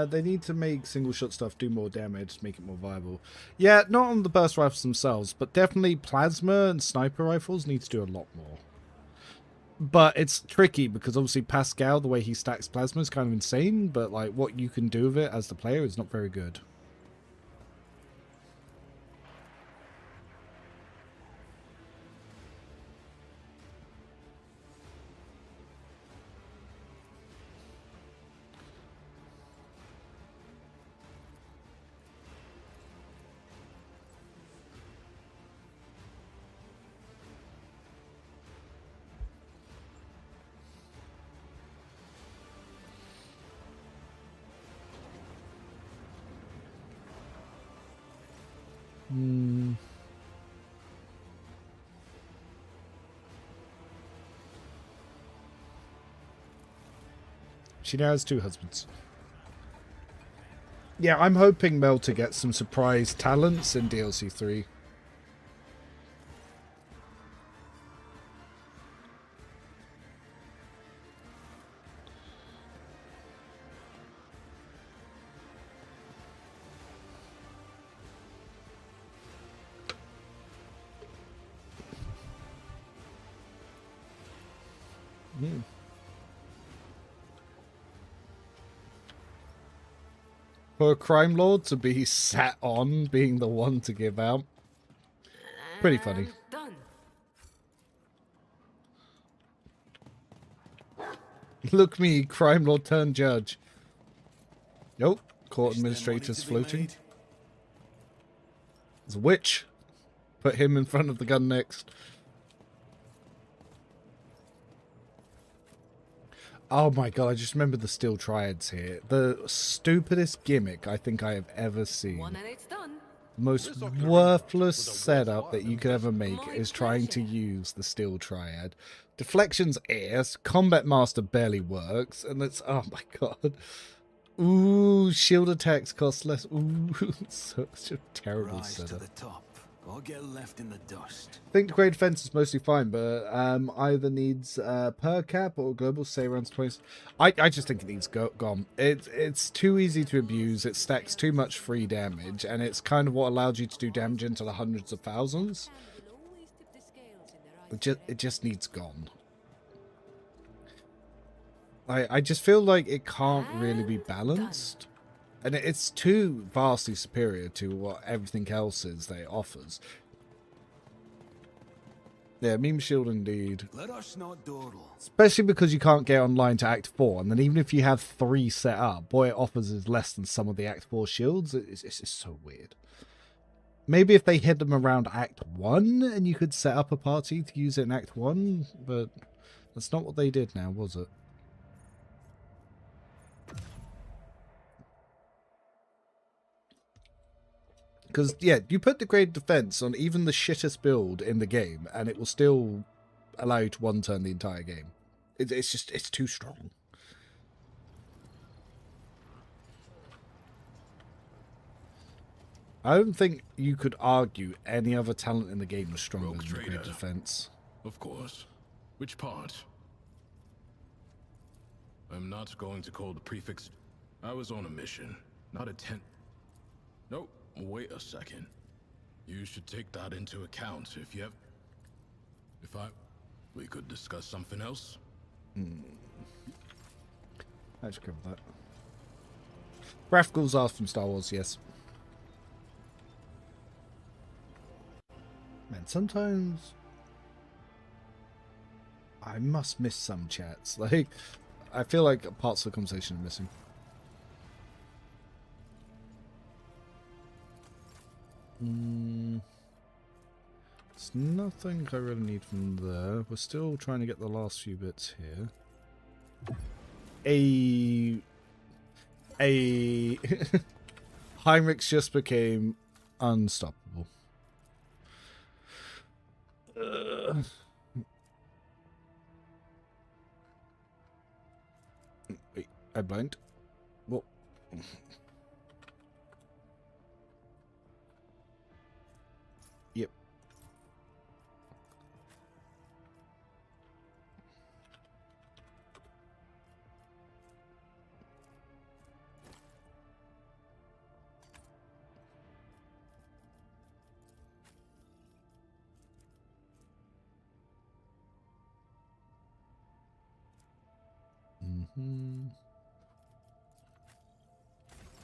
They need to make single shot stuff do more damage, make it more viable. Yeah, not on the burst rifles themselves, but definitely plasma and sniper rifles need to do a lot more. But it's tricky because obviously Pascal, the way he stacks plasma is kind of insane, but like what you can do with it as the player is not very good. She now has 2 husbands. Yeah, I'm hoping Mel to get some surprise talents in DLC 3. For a crime lord to be sat on being the one to give out. Pretty funny. Done. Look me, crime lord turned judge. Nope. Court Is there administrator's money to be floating. made? There's a witch. Put him in front of the gun next. Oh my god, I just remember the steel triads here. The stupidest gimmick I think I have ever seen. One and it's done. The most worthless setup that you could ever make is trying to use the steel triad. Deflection's ass, combat master barely works, and it's, oh my god. Ooh, shield attacks cost less. Ooh, such a terrible Rise to setup. the top, or get left in the dust. I think the grade defense is mostly fine, but either needs per cap or global, say around 20. I just think it needs gone. It's too easy to abuse. It stacks too much free damage, and it's kind of what allowed you to do damage into the hundreds of thousands. It just needs gone. I just feel like it can't really be balanced. And it's too vastly superior to what everything else is that it offers. Yeah, meme shield indeed. Let us not dawdle. Especially because you can't get online to Act 4. And then even if you have 3 set up, boy, it offers is less than some of the Act 4 shields. It's just so weird. Maybe if they hid them around Act 1 and you could set up a party to use it in Act 1. But that's not what they did now, was it? Because, yeah, you put the grade defense on even the shittest build in the game, and it will still allow you to one-turn the entire game. It's just, it's too strong. I don't think you could argue any other talent in the game was stronger than the grade defense. Of course. Which part? I'm not going to call the prefix. I was on a mission, not a tent. Nope. Wait a second. You should take that into account if you have... We could discuss something else. I should cover that. Graphics are from Star Wars, yes. Man, sometimes... I must miss some chats. Like, I feel like parts of the conversation are missing. There's nothing I really need from there. We're still trying to get the last few bits here. Heinrichs just became unstoppable. Wait, I blinked. What? Yep.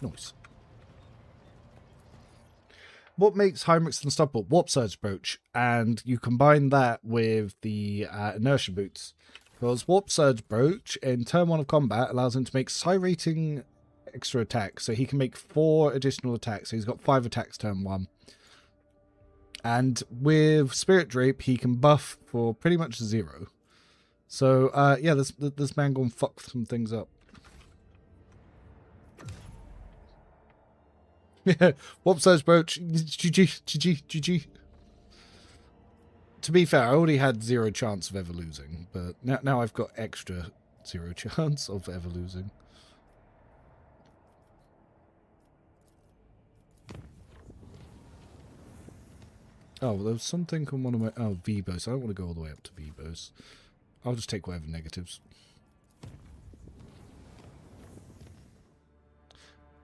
Nice. What makes Heinrichs unstoppable? Warp Surge Brooch, and you combine that with the Inertia Boots. Because Warp Surge Brooch, in turn 1 of combat, allows him to make psi rating extra attacks, so he can make 4 additional attacks, so he's got 5 attacks turn 1. And with Spirit Drape, he can buff for pretty much 0. So, yeah, this man gonna fuck some things up. Yeah, Warp Surge Brooch, GG. To be fair, I already had 0 chance of ever losing, but now I've got extra 0 chance of ever losing. Oh, well, there was something on one of my... Oh, Vebos. I don't want to go all the way up to Vebos. I'll just take whatever negatives.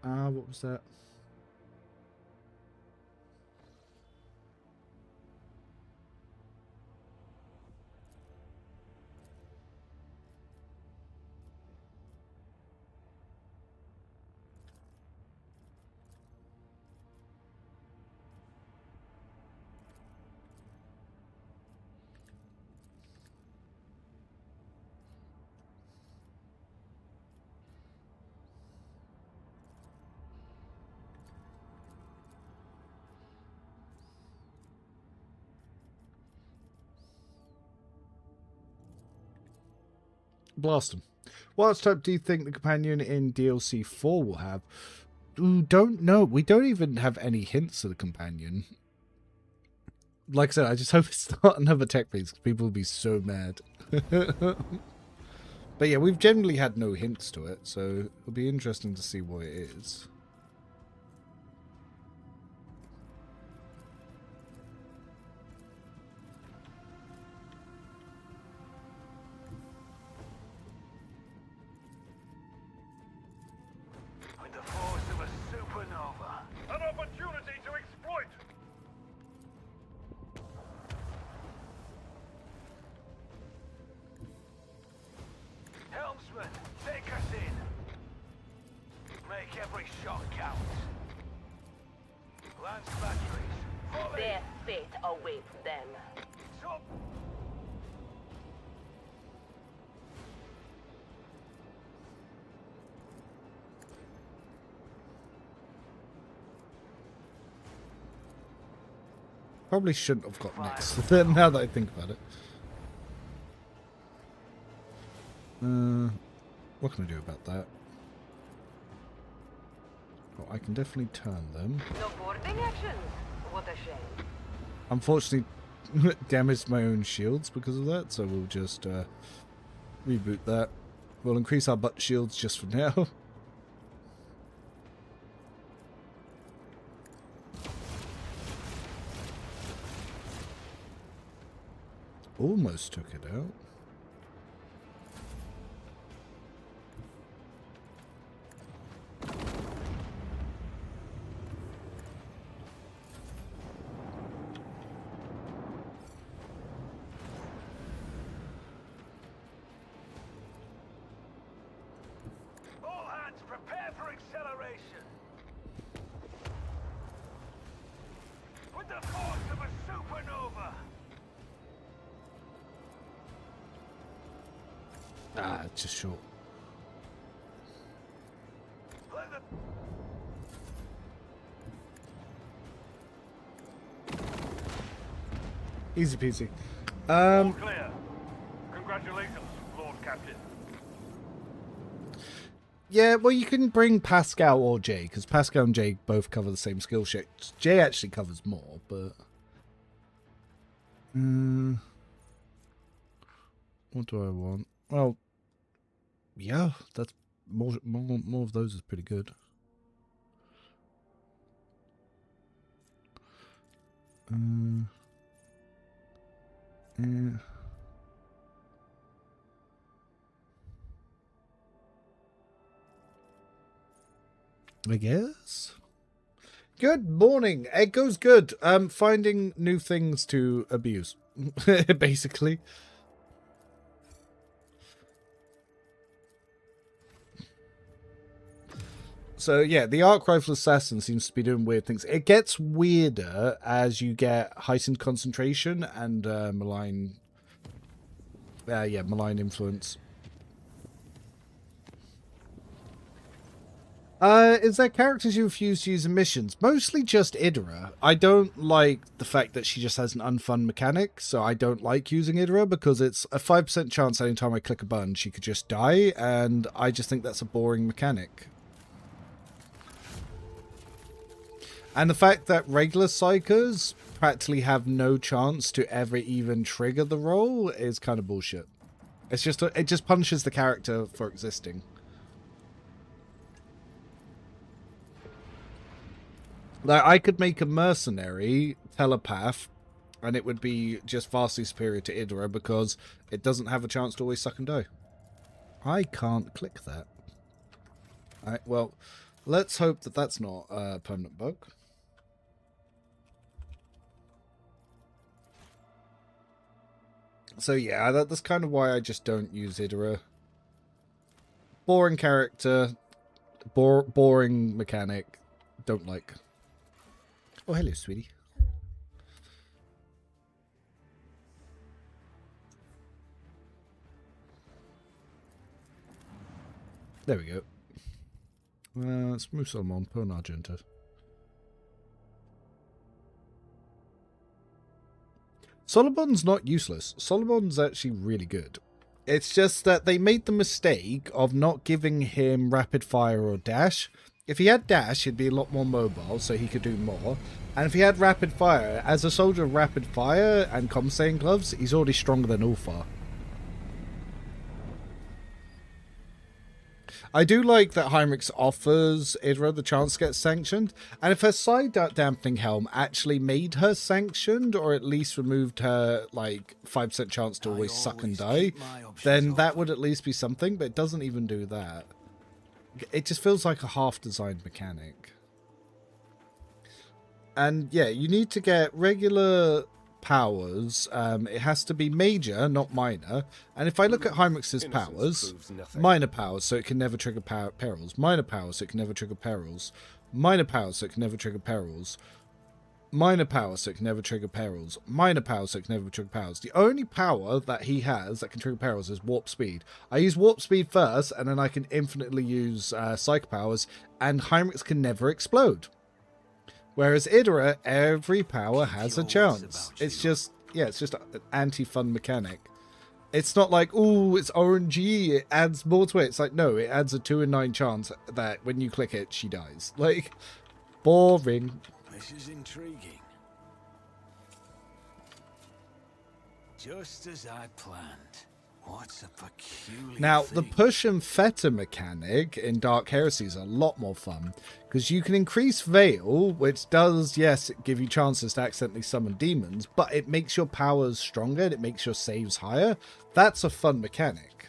What was that? Blast them. What type do you think the companion in DLC 4 will have? Don't know. We don't even have any hints of the companion. Like I said, I just hope it's not another tech piece, because people will be so mad. But yeah, we've generally had no hints to it, so it'll be interesting to see what it is. Probably shouldn't have got next, now that I think about it. What can I do about that? Well, I can definitely turn them. No boarding actions. What a shame. Unfortunately, damaged my own shields because of that, so we'll just reboot that. We'll increase our butt shields just for now. Almost took it out. All hands prepare for acceleration. With the force of a supernova. Ah, it's just short. Easy peasy. All clear. Congratulations, Lord Captain. Yeah, well, you can bring Pascal or Jay, because Pascal and Jay both cover the same skill set. Jay actually covers more, but... what do I want? Well, yeah, that's more of those is pretty good. Yeah. I guess. Good morning. It goes good. Finding new things to abuse, basically. So yeah, the arc rifle assassin seems to be doing weird things. It gets weirder as you get heightened concentration and malign influence. Is there characters you refuse to use in missions? Mostly just Idra. I don't like the fact that she just has an unfun mechanic, so I don't like using Idra because it's a 5% chance anytime I click a button she could just die, and I just think that's a boring mechanic. And the fact that regular psychers practically have no chance to ever even trigger the roll is kind of bullshit. It's just it just punishes the character for existing. Like, I could make a mercenary telepath, and it would be just vastly superior to Idra because it doesn't have a chance to always suck and die. I can't click that. Alright, well, let's hope that that's not a permanent bug. So yeah, that's kind of why I just don't use Idra. Boring character, boring mechanic, don't like. Oh, hello, sweetie. There we go. Let's move some on. Pon Argento. Solomon's not useless. Solomon's actually really good. It's just that they made the mistake of not giving him rapid fire or dash. If he had dash, he'd be a lot more mobile, so he could do more. And if he had rapid fire, as a soldier of rapid fire and compensating gloves, he's already stronger than Ulfar. I do like that Heinrichs offers Idra the chance to get sanctioned, and if her side dampening helm actually made her sanctioned, or at least removed her, like, 5% chance to always suck and die, then that would at least be something, but it doesn't even do that. It just feels like a half-designed mechanic. And yeah, you need to get regular powers. It has to be major, not minor. And if I look at Heinrichs' powers, minor powers, so it can never trigger perils. Minor powers, so it can never trigger perils. Minor powers, so it can never trigger perils. Minor powers, so it can never trigger perils. Minor powers, so it can never trigger perils. The only power that he has that can trigger perils is warp speed. I use warp speed first, and then I can infinitely use psych powers, and Heinrichs can never explode. Whereas Idra, every power has a chance. It's just, yeah, it's just an anti-fun mechanic. It's not like, ooh, it's RNG, it adds more to it. It's like, no, it adds a 2 in 9 chance that when you click it, she dies. Like, boring. This is intriguing. Just as I planned. What's a peculiar Now, thing? the push and fetter mechanic in Dark Heresy is a lot more fun, because you can increase Veil, which does, yes, give you chances to accidentally summon demons, but it makes your powers stronger, and it makes your saves higher. That's a fun mechanic.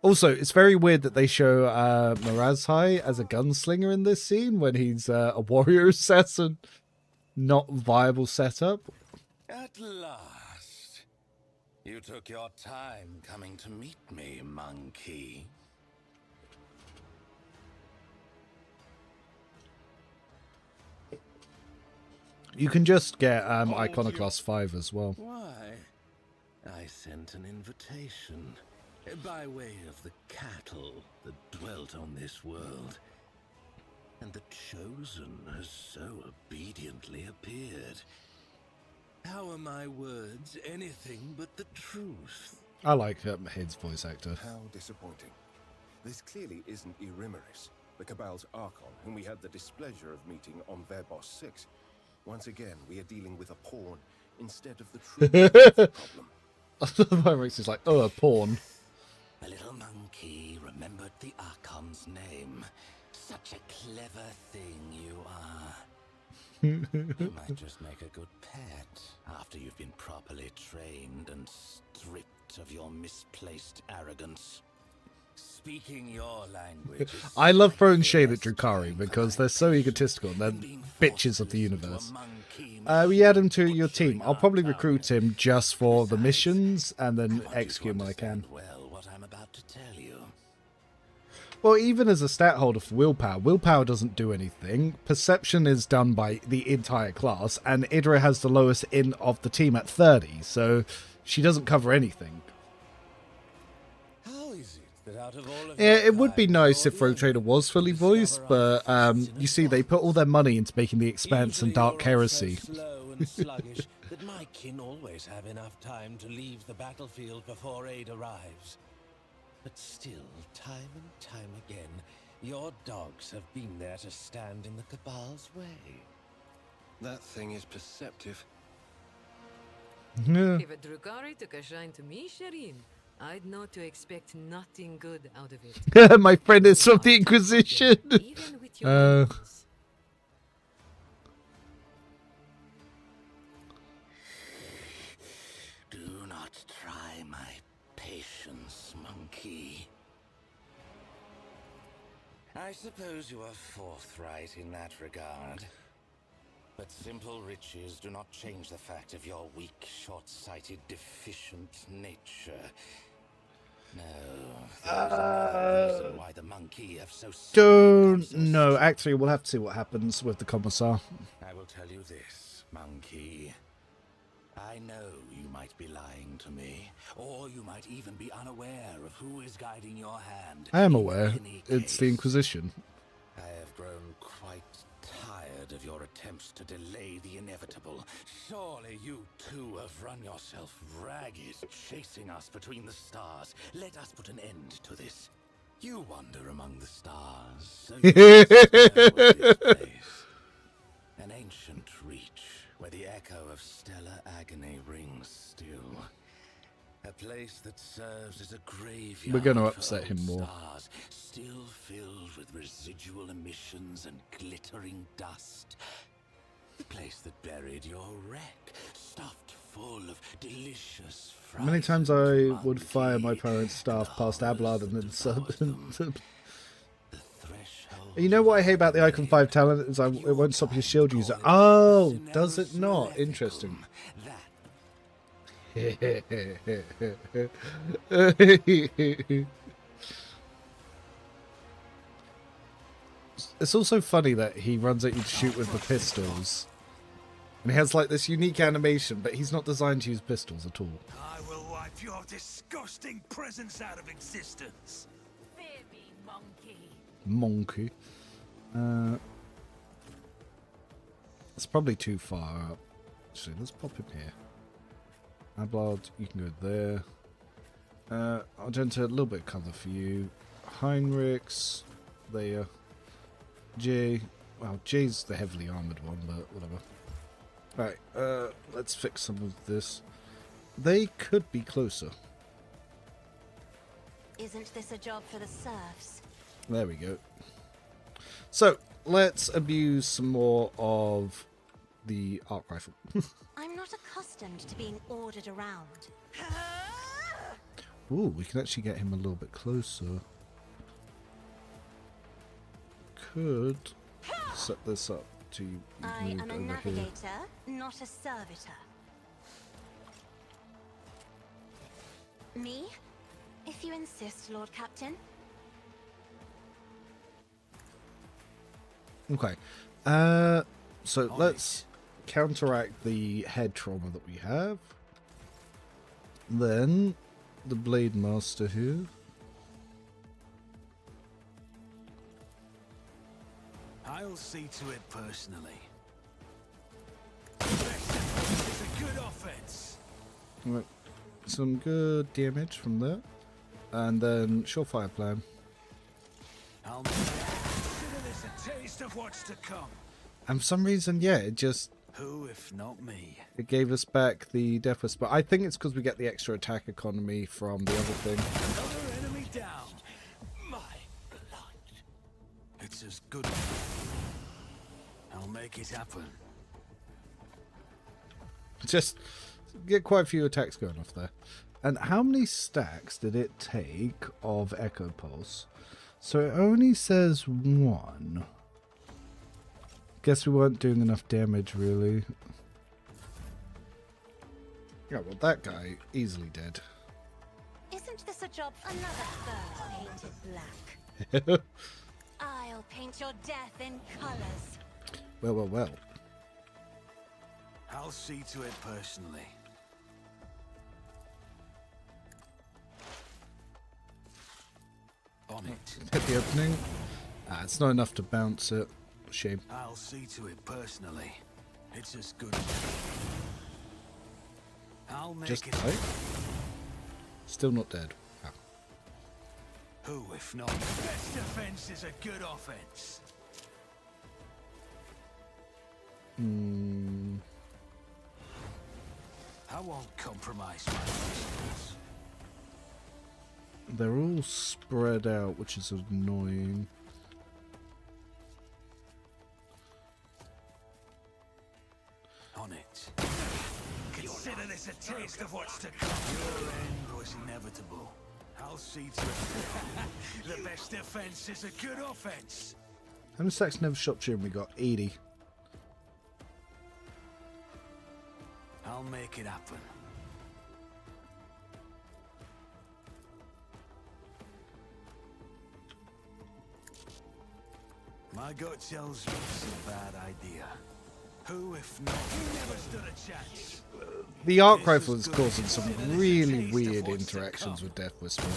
Also, it's very weird that they show Mirazhai as a gunslinger in this scene, when he's a warrior assassin. Not viable setup. At last. You took your time coming to meet me, monkey. You can just get Iconoclast 5 as well. Why? I sent an invitation by way of the cattle that dwelt on this world. And the Chosen has so obediently appeared. How are my words anything but the truth? I like Hid's voice actor. How disappointing. This clearly isn't Erimeris, the Cabal's Archon, whom we had the displeasure of meeting on Verbos 6. Once again, we are dealing with a pawn instead of the true problem. Heinrichs is like, oh, a pawn. The little monkey remembered the Archon's name. Such a clever thing you are. You might just make a good pet after you've been properly trained and stripped of your misplaced arrogance. Speaking your language. I love throwing shade at Drukhari because they're so egotistical and they're bitches of the universe. We add him to your team. I'll probably recruit him just for the missions and then execute him when I can. Well, what I'm about to tell you. Well, even as a stat holder for willpower doesn't do anything. Perception is done by the entire class, and Idra has the lowest in of the team at 30, so she doesn't cover anything. How is it that out of all of Yeah, it would be nice if Rogue Trader was fully voiced, but you see, they put all their money into making The Expanse and Dark Heresy. Slow and sluggish that my kin always have enough time to leave the battlefield before aid arrives. But still, time and time again, your dogs have been there to stand in the Cabal's way. That thing is perceptive. If a Drukari took a shine to me, Shireen, I'd know to expect nothing good out of it. My friend is from the Inquisition. Even with your enemies. Do not try my patience, monkey. I suppose you are forthright in that regard. But simple riches do not change the fact of your weak, short-sighted, deficient nature. No, there is another reason why the monkey have so Don't know. Actually, we'll have to see what happens with the commissar. I will tell you this, monkey. I know you might be lying to me, or you might even be unaware of who is guiding your hand. I am aware. It's the Inquisition. I have grown quite tired of your attempts to delay the inevitable. Surely you too have run yourself ragged, chasing us between the stars. Let us put an end to this. You wander among the stars, so you must know of this place. An ancient reach, where the echo of stellar agony rings still. A place that serves as a graveyard. We're going to for upset him old more. Stars, still filled with residual emissions and glittering dust. The place that buried your wreck, stuffed full of delicious Many times I would fire my parents' staff past Ablard and then sub. You know what I hate about the Icon 5 talent is it won't stop your shield user. Oh, does it not? Interesting. It's also funny that he runs at you to shoot with the pistols. And he has like this unique animation, but he's not designed to use pistols at all. I will wipe your disgusting presence out of existence. Fear me, monkey. Monkey. It's probably too far up. So let's pop him here. Ablard, you can go there. Argenta, a little bit of colour for you. Heinrichs, there. Jay. Well, Jay's the heavily armoured one, but whatever. Right, let's fix some of this. They could be closer. Isn't this a job for the serfs? There we go. So, let's abuse some more of the arc rifle. I'm not accustomed to being ordered around. Ooh, we can actually get him a little bit closer. Could set this up to I move am a over navigator, here. not a servitor. Me? If you insist, Lord Captain. Okay. So let's counteract the head trauma that we have. Then the Blade Master here. I'll see to it personally. It's a good offense. Right. Some good damage from there. And then surefire plan. I'll consider this a taste of what's to come. And for some reason, yeah, it just... Who, if not me? It gave us back the Death Whisper. But I think it's because we get the extra attack economy from the other thing. Another enemy down. My blood. It's as good. I'll make it happen. Just get quite a few attacks going off there. And how many stacks did it take of Echo Pulse? So it only says 1. Guess we weren't doing enough damage, really. Yeah, well, that guy, easily dead. Isn't this a job? Another third painted black. I'll paint your death in colors. Well, well, well. I'll see to it personally. On it. Hit the opening. Ah, it's not enough to bounce it. Shame. I'll see to it personally. It's as good. I'll make Just it. die. Still not dead. Wow. Who, if not? Best defense is a good offense. I won't compromise my distance. They're all spread out, which is annoying. On it. Consider this a taste of what's to come. Your end was inevitable. I'll see to it. The best defense is a good offense. How many stacks never shop cheering we got? 80. I'll make it happen. My gut tells me it's a bad idea. Who, if not, you never stood a chance. The arc rifle is causing some really weird interactions with Death Whisper.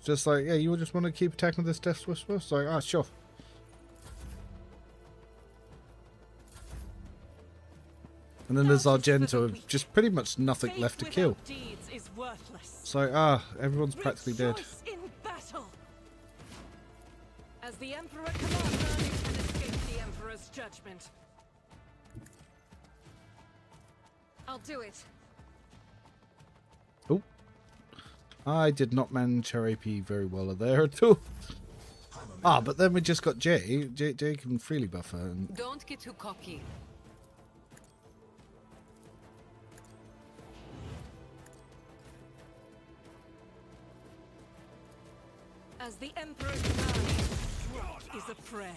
Just like, yeah, you just want to keep attacking this Death Whisper? It's like, ah, sure. And then there's Argento with just pretty much nothing left to kill. It's like, ah, everyone's practically dead. As the Emperor commands, you can escape the Emperor's judgment. I'll do it. Oh. I did not manage her AP very well there at all. Ah, but then we just got Jay. Jay can freely buff her. And don't get too cocky. As the Emperor's command is a prayer.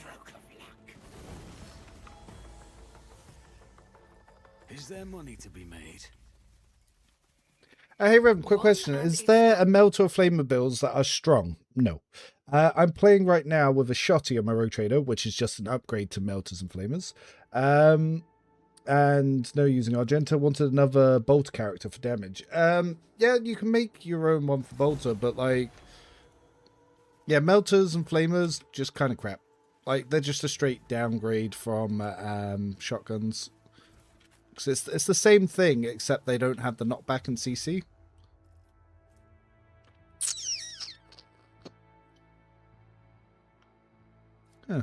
Is there money to be made? Hey Rev, quick question. Is there a Melter or Flamer builds that are strong? No. I'm playing right now with a Shotty on my Rotator, which is just an upgrade to Melters and Flamers. And no using Argento. Wanted another Bolter character for damage. Yeah, you can make your own one for Bolter, but like... Yeah, Melters and Flamers, just kind of crap. Like, they're just a straight downgrade from shotguns. Because it's the same thing, except they don't have the knockback and CC. Huh.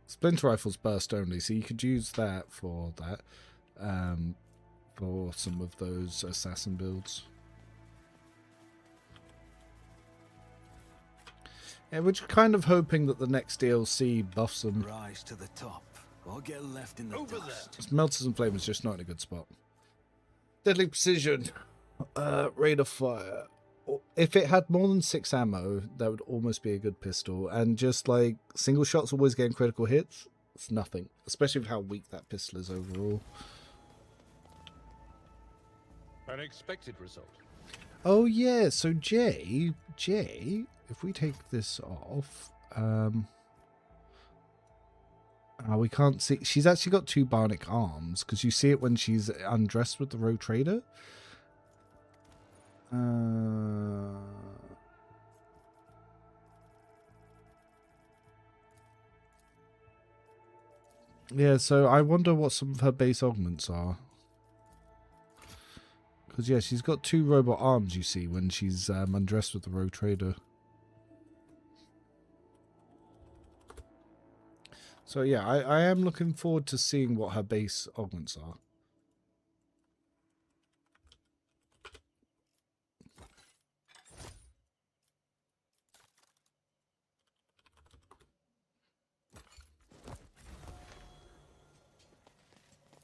Splinter Rifle's burst only, so you could use that for that. For some of those assassin builds. Yeah, we're just kind of hoping that the next DLC buffs them. Rise to the top, or get left in the dust. Melters and Flamers just not in a good spot. Deadly Precision. Rate of Fire. If it had more than 6 ammo, that would almost be a good pistol. And just like single shots always getting critical hits, it's nothing. Especially with how weak that pistol is overall. An expected result. Oh yeah, so Jay, if we take this off, we can't see. She's actually got 2 bionic arms because you see it when she's undressed with the Rotator. Yeah, so I wonder what some of her base augments are. Because, yeah, she's got 2 robot arms, you see, when she's undressed with the Rotator. So, yeah, I am looking forward to seeing what her base augments are.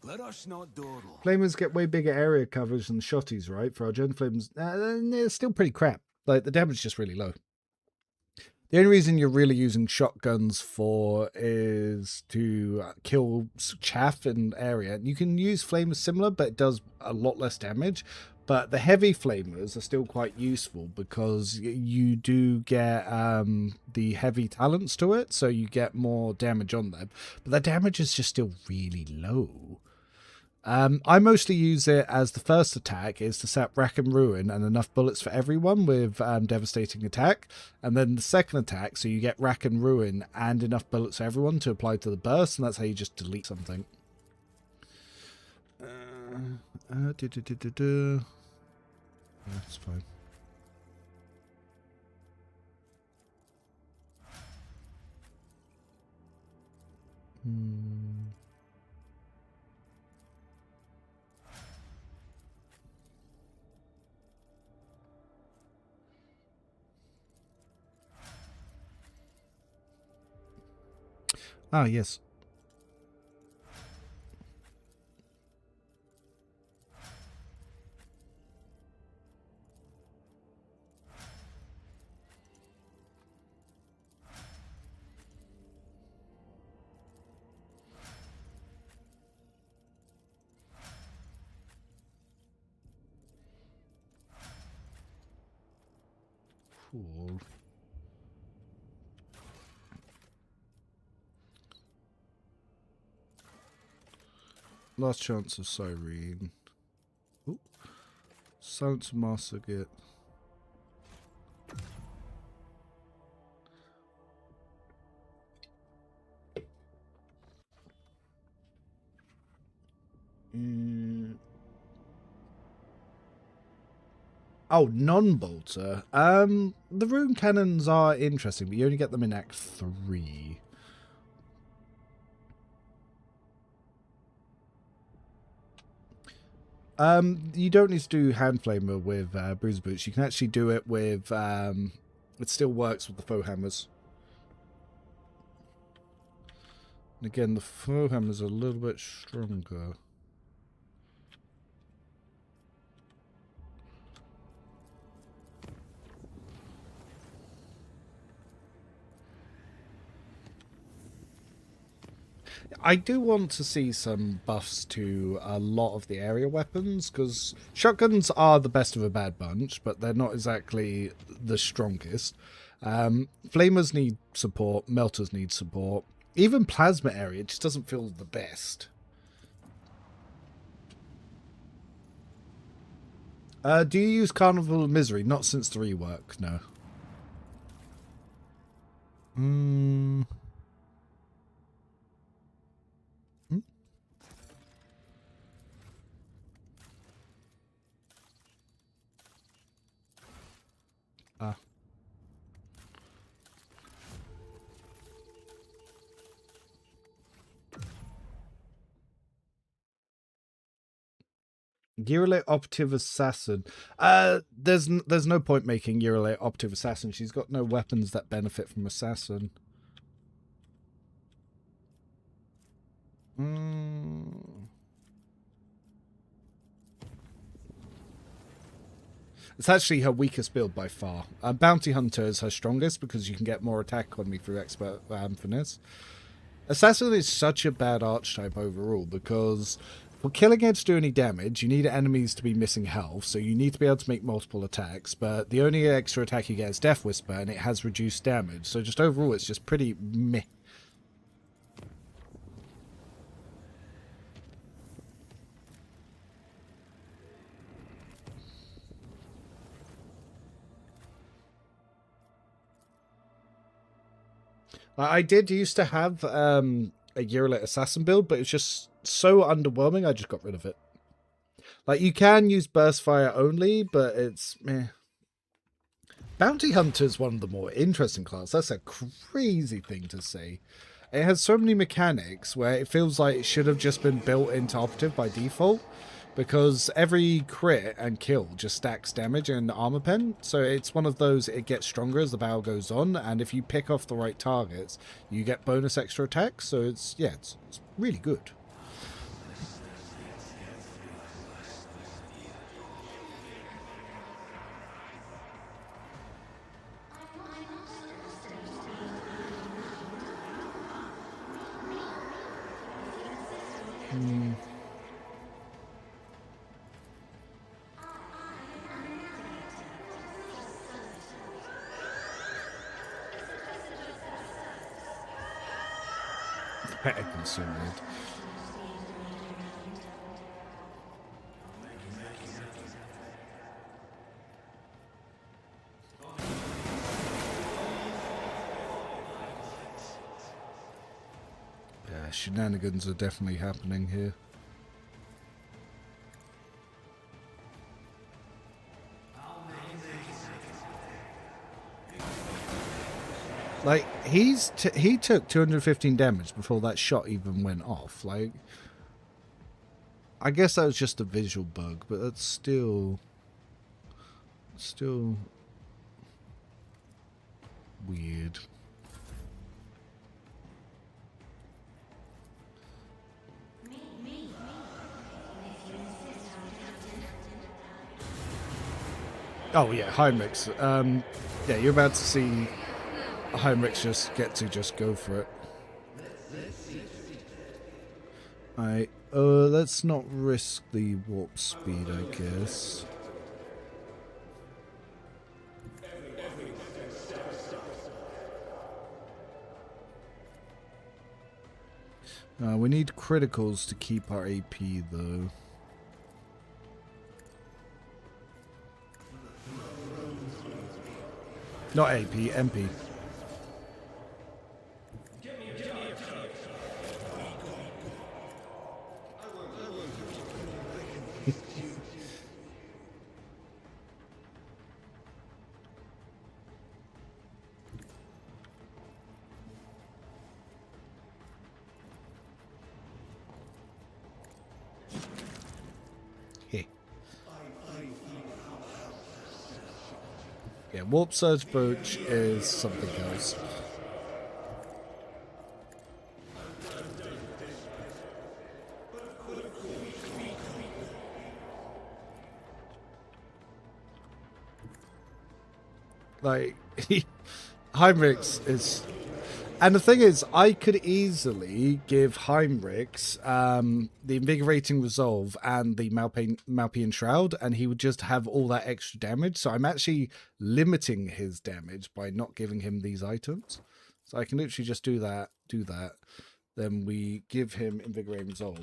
Let us not dawdle. Flamers get way bigger area coverage than Shotties, right? For our Gen Flames, they're still pretty crap. Like, the damage is just really low. The only reason you're really using shotguns for is to kill chaff in area. You can use Flamers similar, but it does a lot less damage. But the heavy Flamers are still quite useful because you do get the heavy talents to it, so you get more damage on them. But the damage is just still really low. I mostly use it as the first attack is to set Rack and Ruin and enough bullets for everyone with Devastating Attack. And then the second attack, so you get Rack and Ruin and enough bullets for everyone to apply to the burst, and that's how you just delete something. That's fine. Ah, yes. Cool. Last chance of Cyrene. Ooh. Silence Master get. Oh, non-bolter. The rune cannons are interesting, but you only get them in Act 3. You don't need to do hand flamer with bruiser boots. You can actually do it with. It still works with the foe hammers. And again, the foe hammers are a little bit stronger. I do want to see some buffs to a lot of the area weapons, because shotguns are the best of a bad bunch, but they're not exactly the strongest. Flamers need support, melters need support. Even plasma area just doesn't feel the best. Do you use Carnival of Misery? Not since the rework, no. Gearelite Operative Assassin. There's no point making Gearelite Operative Assassin. She's got no weapons that benefit from Assassin. It's actually her weakest build by far. Bounty Hunter is her strongest because you can get more attack on me through Expert Finesse. Assassin is such a bad archetype overall because for killing it to do any damage, you need enemies to be missing health, so you need to be able to make multiple attacks, but the only extra attack you get is Death Whisper, and it has reduced damage, so just overall it's just pretty meh. I did used to have a Gearelite Assassin build, but it's just so underwhelming, I just got rid of it. Like, you can use Burst Fire only, but it's meh. Bounty Hunter is one of the more interesting classes. That's a crazy thing to say. It has so many mechanics where it feels like it should have just been built into Operative by default, because every crit and kill just stacks damage and armor pen, so it's one of those, it gets stronger as the battle goes on, and if you pick off the right targets, you get bonus extra attacks, so it's really good. So weird. Yeah, shenanigans are definitely happening here. Like, he took 215 damage before that shot even went off. Like, I guess that was just a visual bug, but that's still weird. Oh yeah, Heinrichs. Yeah, you're about to see Heinrichs just go for it. Alright, let's not risk the warp speed, I guess. We need criticals to keep our AP, though. Not AP, MP. Yeah, Warp Surge Brooch is something else. Like, Heinrichs is... And the thing is, I could easily give Heinrichs the Invigorating Resolve and the Malpian Shroud, and he would just have all that extra damage. So I'm actually limiting his damage by not giving him these items. So I can literally just do that. Then we give him Invigorating Resolve,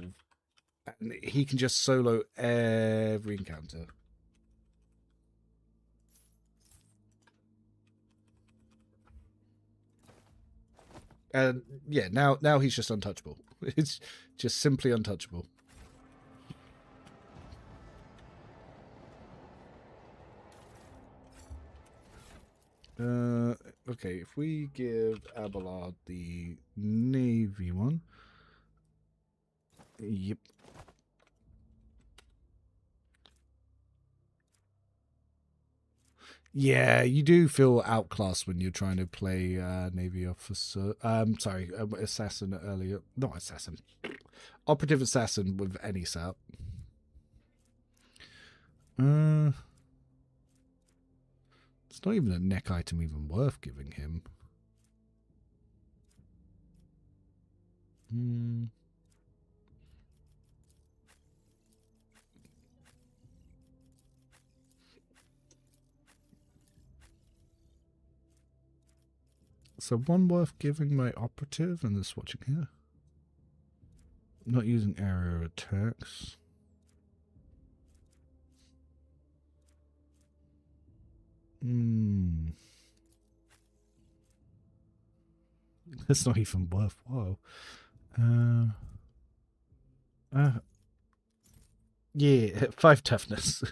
and he can just solo every encounter. And yeah, now he's just untouchable. It's just simply untouchable. Okay, if we give Abelard the navy one. Yep. Yeah, you do feel outclassed when you're trying to play Navy officer. Sorry, assassin earlier. Not assassin. Operative assassin with any setup. It's not even a neck item even worth giving him. So one worth giving my operative and this watching here. Not using area attacks. That's not even worthwhile. Yeah, 5 toughness.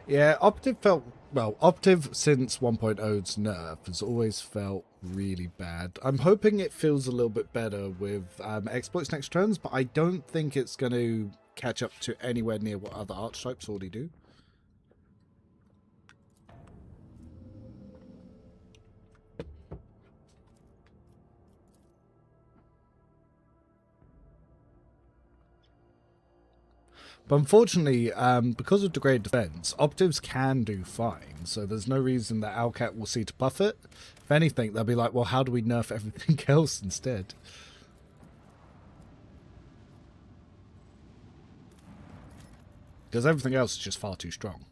Yeah, Operative felt... Well, Operative since 1.0's nerf has always felt really bad. I'm hoping it feels a little bit better with exploits next turns, but I don't think it's going to catch up to anywhere near what other archetypes already do. But unfortunately, because of degraded defense, operatives can do fine, so there's no reason that Alcat will see to buff it. If anything, they'll be like, well, how do we nerf everything else instead? Because everything else is just far too strong.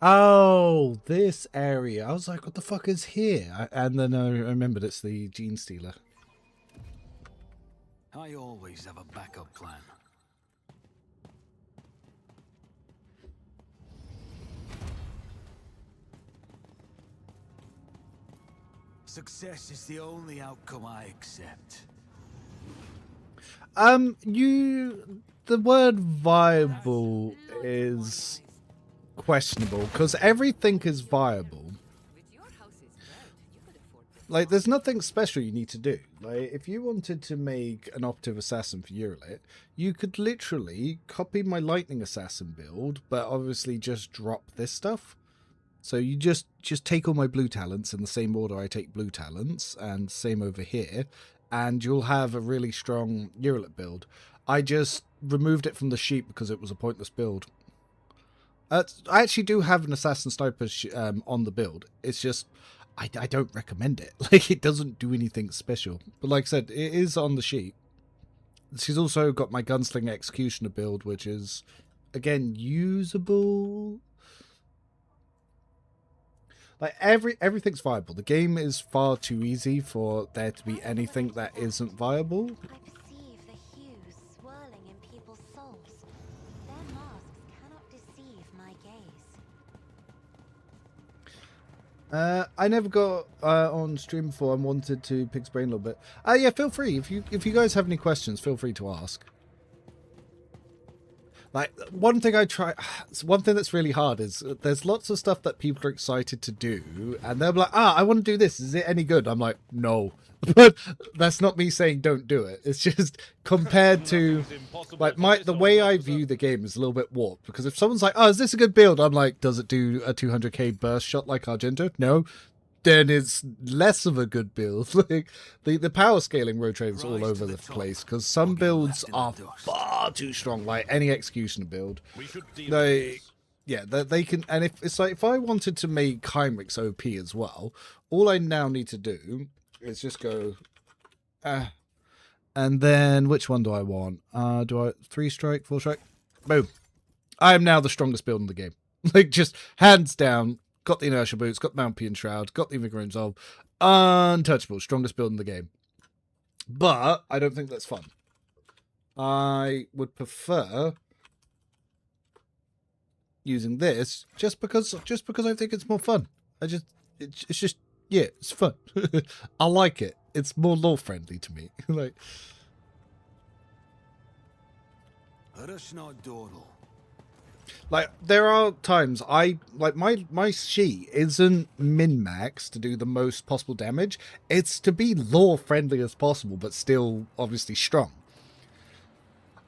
Oh, this area. I was like, what the fuck is here? And then I remembered it's the Gene Stealer. I always have a backup plan. Success is the only outcome I accept. The word viable is questionable, because everything is viable. Like, there's nothing special you need to do. Like, if you wanted to make an operative assassin for Eurolit, you could literally copy my lightning assassin build, but obviously just drop this stuff. So you just take all my blue talents in the same order I take blue talents, and same over here, and you'll have a really strong Eurolit build. I just removed it from the sheet because it was a pointless build. I actually do have an assassin sniper on the build. It's just I don't recommend it. Like, it doesn't do anything special. But like I said, it is on the sheet. She's also got my gunslinger executioner build, which is, again, usable. Like, everything's viable. The game is far too easy for there to be anything that isn't viable. I perceive the hues swirling in people's souls. Their masks cannot deceive my gaze. I never got on stream before and wanted to pick his brain a little bit. Yeah, feel free. If you guys have any questions, feel free to ask. Like, one thing that's really hard is there's lots of stuff that people are excited to do, and they're like, I want to do this. Is it any good? I'm like, no. But that's not me saying don't do it. It's just compared to, like, the way I view the game is a little bit warped. Because if someone's like, is this a good build? I'm like, does it do a 200k burst shot like Argento? No. Then it's less of a good build. Like, the power scaling rotates all over the place, because some builds are far too strong, like any executioner build. They can, and if it's like, if I wanted to make Heinrich's OP as well, all I now need to do is just go, and then which one do I want? Do I 3 strike, 4 strike? Boom! I am now the strongest build in the game. Like, just hands down. Got the inertial boots, got the Malpian Shroud, got the Vigor Resolve. Untouchable, strongest build in the game. But I don't think that's fun. I would prefer using this just because I think it's more fun. It's just, yeah, it's fun. I like it. It's more lore friendly to me. Like, Like, there are times my sheet isn't min-max to do the most possible damage. It's to be lore friendly as possible, but still obviously strong.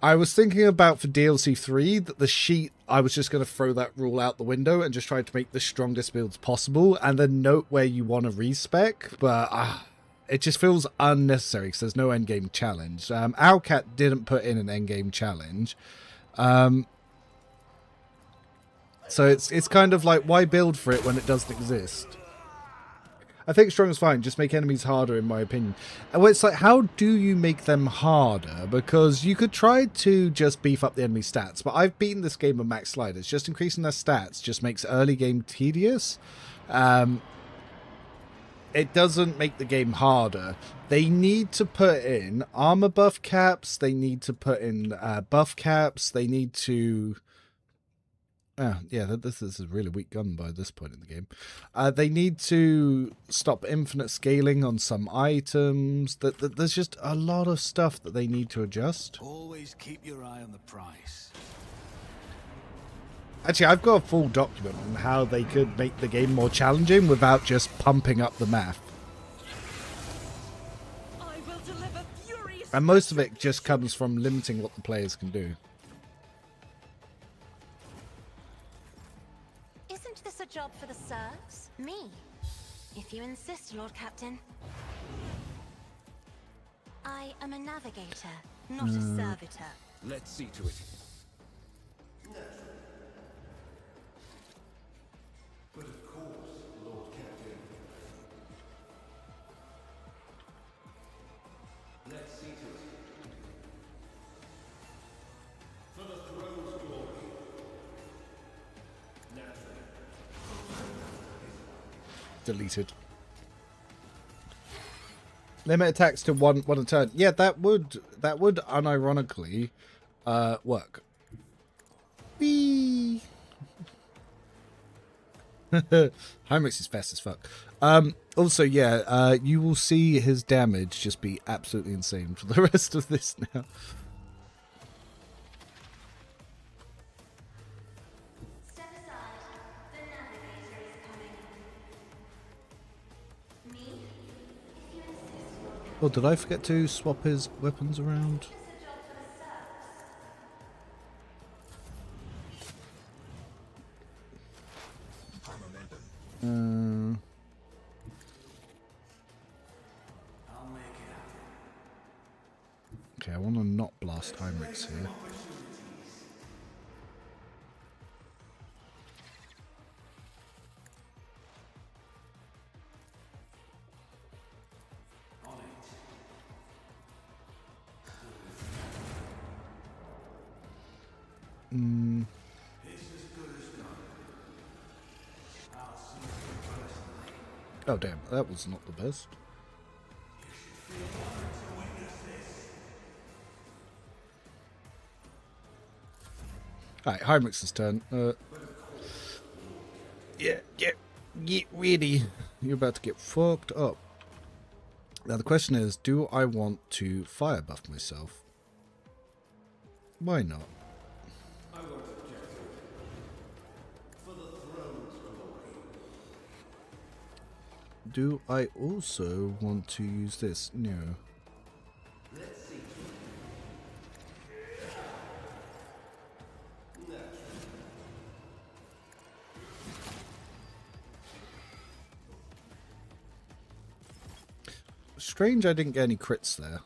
I was thinking about for DLC 3 that the sheet, I was just going to throw that rule out the window and just try to make the strongest builds possible, and then note where you want to respec, but it just feels unnecessary because there's no endgame challenge. Owlcat didn't put in an endgame challenge. So it's kind of like, why build for it when it doesn't exist? I think strong is fine, just make enemies harder in my opinion. Well, it's like, how do you make them harder? Because you could try to just beef up the enemy stats, but I've beaten this game with max sliders. Just increasing their stats just makes early game tedious. It doesn't make the game harder. They need to put in armor buff caps, they need to put in buff caps, they need to... yeah, this is a really weak gun by this point in the game. They need to stop infinite scaling on some items. There's just a lot of stuff that they need to adjust. Always keep your eye on the price. Actually, I've got a full document on how they could make the game more challenging without just pumping up the math. And most of it just comes from limiting what the players can do. This a job for the serfs? Me? If you insist, Lord Captain. I am a navigator, not a servitor. Let's see to it. But of course, Lord Captain. Let's see to it. For the throne's glory. Deleted. Limit attacks to one a turn. Yeah, that would unironically work. Whee! Heinrichs is fast as fuck. Also, yeah, you will see his damage just be absolutely insane for the rest of this now. Step aside. The navigator is coming. Me? If you insist. Oh, did I forget to swap his weapons around? Just a job for the serfs. Okay, I want to not blast Heinrichs here. Oh damn, that was not the best. Alright, Heinrichs' turn. Yeah, get ready. You're about to get fucked up. Now the question is, do I want to fire buff myself? Why not? Do I also want to use this? No. Strange I didn't get any crits there.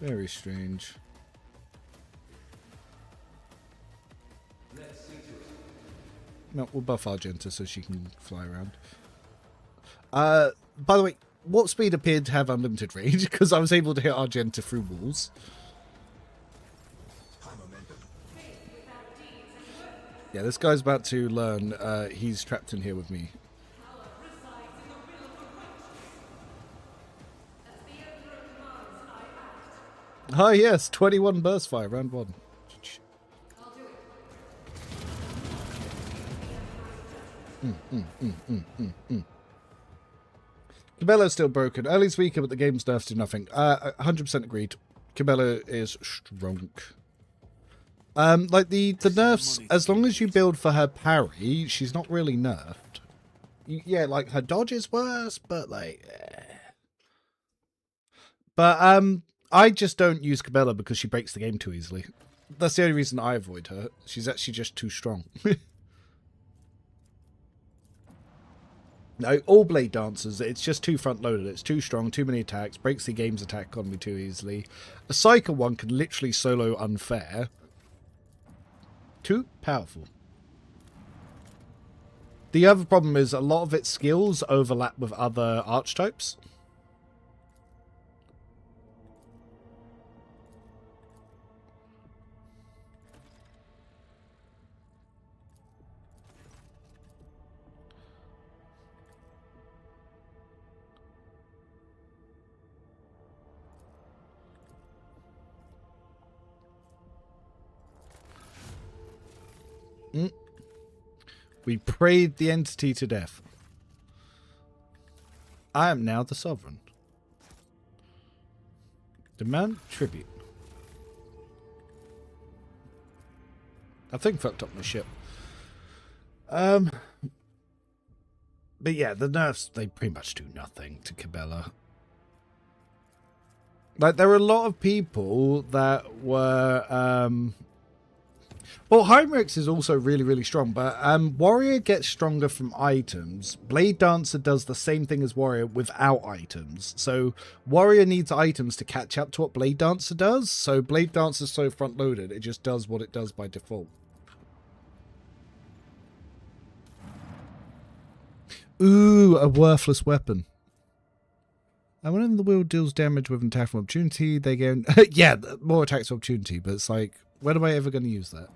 Very strange. No, we'll buff Argenta so she can fly around. By the way, what speed appeared to have unlimited range? Because I was able to hit Argenta through walls. Yeah, this guy's about to learn he's trapped in here with me. Ah yes, 21 burst fire, round 1. Cabela's still broken. Early's weaker, but the game's nerfs do nothing. 100% agreed. Cabela is strong. Like the nerfs, as long as you build for her parry, she's not really nerfed. Yeah, like her dodge is worse, but like... But, I just don't use Cabela because she breaks the game too easily. That's the only reason I avoid her. She's actually just too strong. No, all Blade Dancers, it's just too front-loaded. It's too strong, too many attacks, breaks the game's attack economy too easily. A Psyker one can literally solo unfair. Too powerful. The other problem is a lot of its skills overlap with other archetypes. We prayed the entity to death. I am now the sovereign. Demand tribute. I think fucked up my ship. But yeah, the nerfs, they pretty much do nothing to Cabela. Like, there are a lot of people that were, well, Heinrichs is also really, really strong, but Warrior gets stronger from items. Blade Dancer does the same thing as Warrior without items. So Warrior needs items to catch up to what Blade Dancer does. So Blade Dancer's so front-loaded, it just does what it does by default. Ooh, a worthless weapon. And when the wheel deals damage with an attack from opportunity, they gain... yeah, more attacks of opportunity, but it's like, when am I ever going to use that?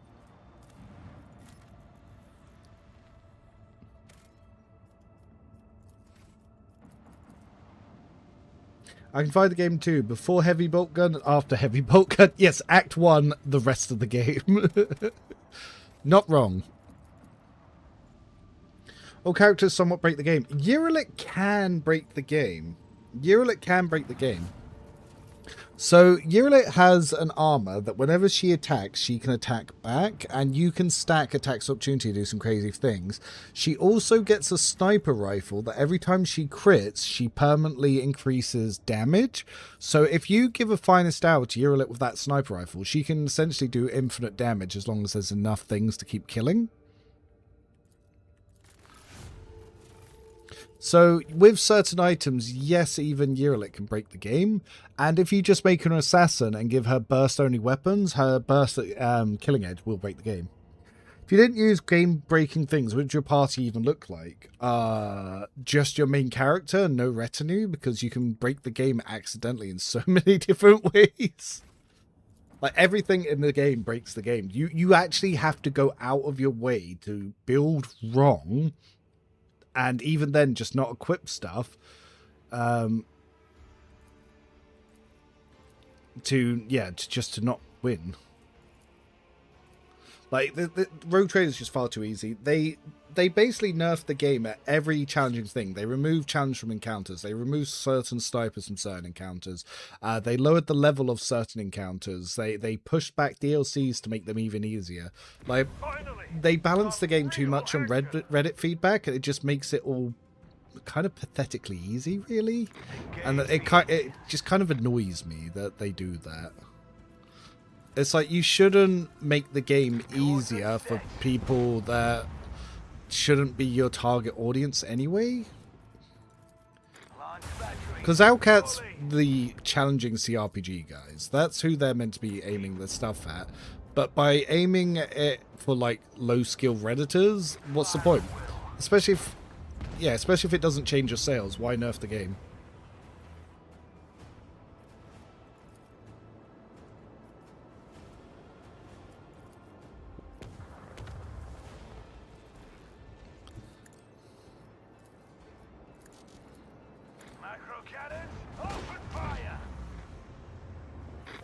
I can find the game too. Before Heavy Bolt Gun and after Heavy Bolt Gun. Yes, Act 1, the rest of the game. Not wrong. All characters somewhat break the game. Urilit can break the game. Urilit can break the game. So Urilit has an armor that whenever she attacks, she can attack back, and you can stack attacks opportunity to do some crazy things. She also gets a sniper rifle that every time she crits, she permanently increases damage. So if you give a finest hour to Urilit with that sniper rifle, she can essentially do infinite damage as long as there's enough things to keep killing. So with certain items, yes, even Urilit can break the game. And if you just make her an assassin and give her burst only weapons, her burst killing edge will break the game. If you didn't use game breaking things, what would your party even look like? Just your main character and no retinue, because you can break the game accidentally in so many different ways. Like everything in the game breaks the game. You actually have to go out of your way to build wrong. And even then, just not equip stuff to not win. Like the Rogue Trader is just far too easy. They basically nerfed the game at every challenging thing. They removed challenge from encounters. They removed certain snipers from certain encounters. They lowered the level of certain encounters. They pushed back DLCs to make them even easier. Like they balanced the game too much on Reddit feedback, and it just makes it all kind of pathetically easy, really. And it just kind of annoys me that they do that. It's like you shouldn't make the game easier for people that shouldn't be your target audience anyway. Because Owlcat's the challenging CRPG guys. That's who they're meant to be aiming the stuff at. But by aiming it for like low skill Redditors, what's the point? Especially if it doesn't change your sales, why nerf the game?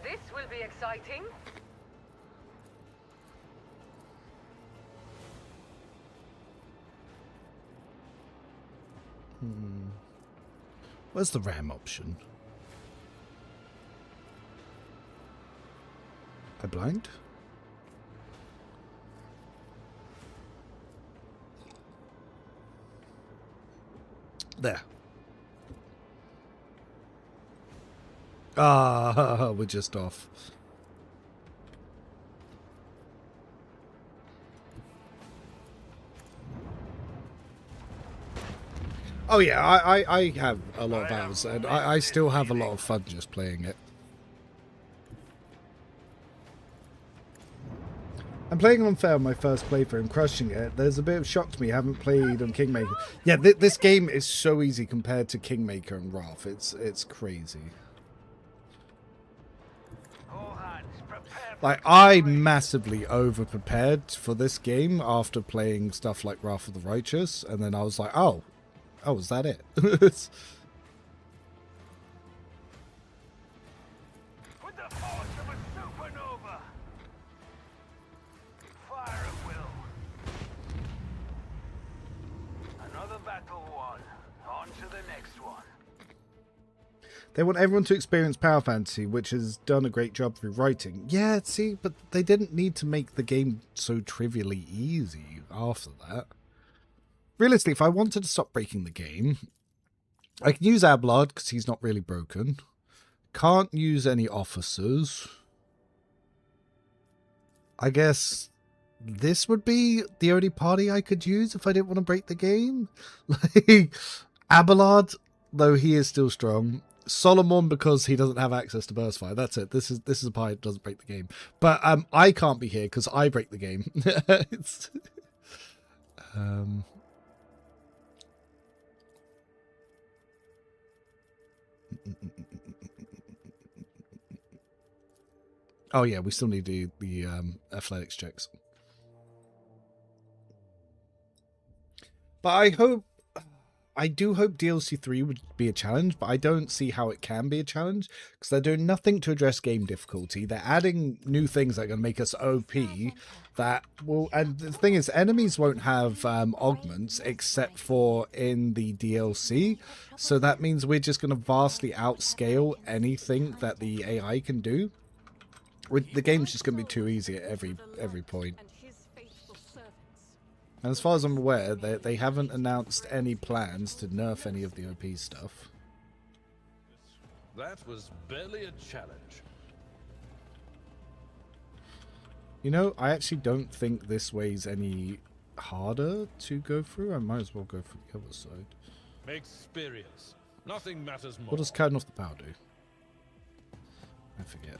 This will be exciting. Where's the RAM option? I blind? There. Ah, we're just off. Oh yeah, I have a lot of hours, and I still have a lot of fun just playing it. I'm playing Unfair on my first playthrough and crushing it. There's a bit of shock to me, I haven't played on Kingmaker. Yeah, this game is so easy compared to Kingmaker and Wrath. It's crazy. Like, I massively over-prepared for this game after playing stuff like Wrath of the Righteous, and then I was like, oh, is that it? With the force of a supernova. Fire at will. Another battle won. On to the next one. They want everyone to experience Power Fantasy, which has done a great job through writing. Yeah, see, but they didn't need to make the game so trivially easy after that. Realistically, if I wanted to stop breaking the game, I can use Abelard because he's not really broken. Can't use any officers. I guess this would be the only party I could use if I didn't want to break the game. Like, Abelard, though he is still strong. Solomon, because he doesn't have access to burst fire. That's it. This is a party that doesn't break the game. But I can't be here because I break the game. It's, oh yeah, we still need the athletics checks. But I I do hope DLC 3 would be a challenge, but I don't see how it can be a challenge because they're doing nothing to address game difficulty. They're adding new things that are going to make us OP that will, and the thing is, enemies won't have augments except for in the DLC. So that means we're just going to vastly outscale anything that the AI can do. The game's just going to be too easy at every point. And as far as I'm aware, they haven't announced any plans to nerf any of the OP stuff. That was barely a challenge. You know, I actually don't think this way's any harder to go through. I might as well go for the other side. Experience. Nothing matters more. What does cutting off the power do? I forget.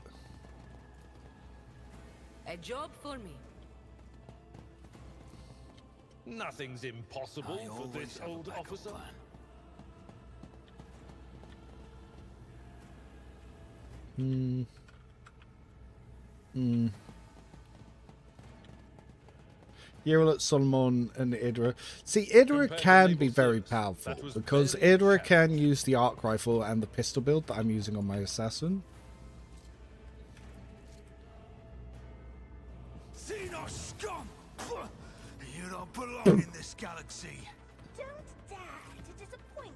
A job for me. Nothing's impossible for this old officer. Yerlet, Solomon, and Idra. See, Idra can be very powerful because Idra can use the arc rifle and the pistol build that I'm using on my assassin. Xenos scum! You don't belong in this galaxy. Don't dare to disappoint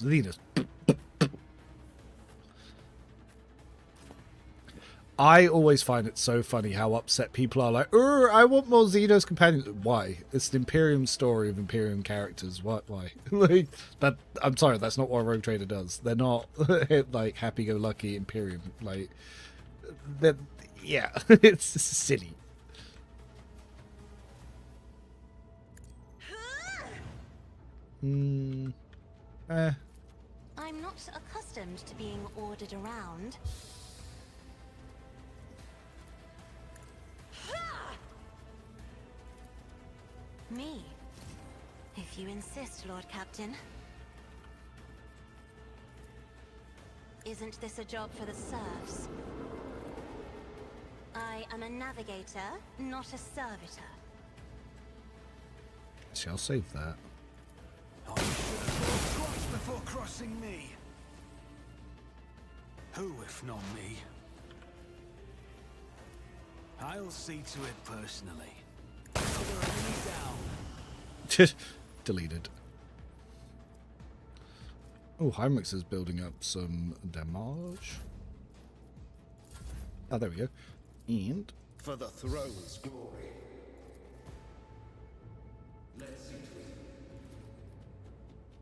me. Xenos. I always find it so funny how upset people are like, I want more Xenos companions. Why? It's an Imperium story of Imperium characters. Why? Like that. I'm sorry, that's not what a Rogue Trader does. They're not like happy-go-lucky Imperium. Like, yeah, it's silly. I'm not accustomed to being ordered around. Me? If you insist, Lord Captain. Isn't this a job for the serfs? I am a navigator, not a servitor. Shall save that. I should have thought twice before crossing me. Who, if not me? I'll see to it personally. Deleted. Oh, Heinrichs is building up some damage. Oh, there we go. And for the throne's glory. Let's see to it.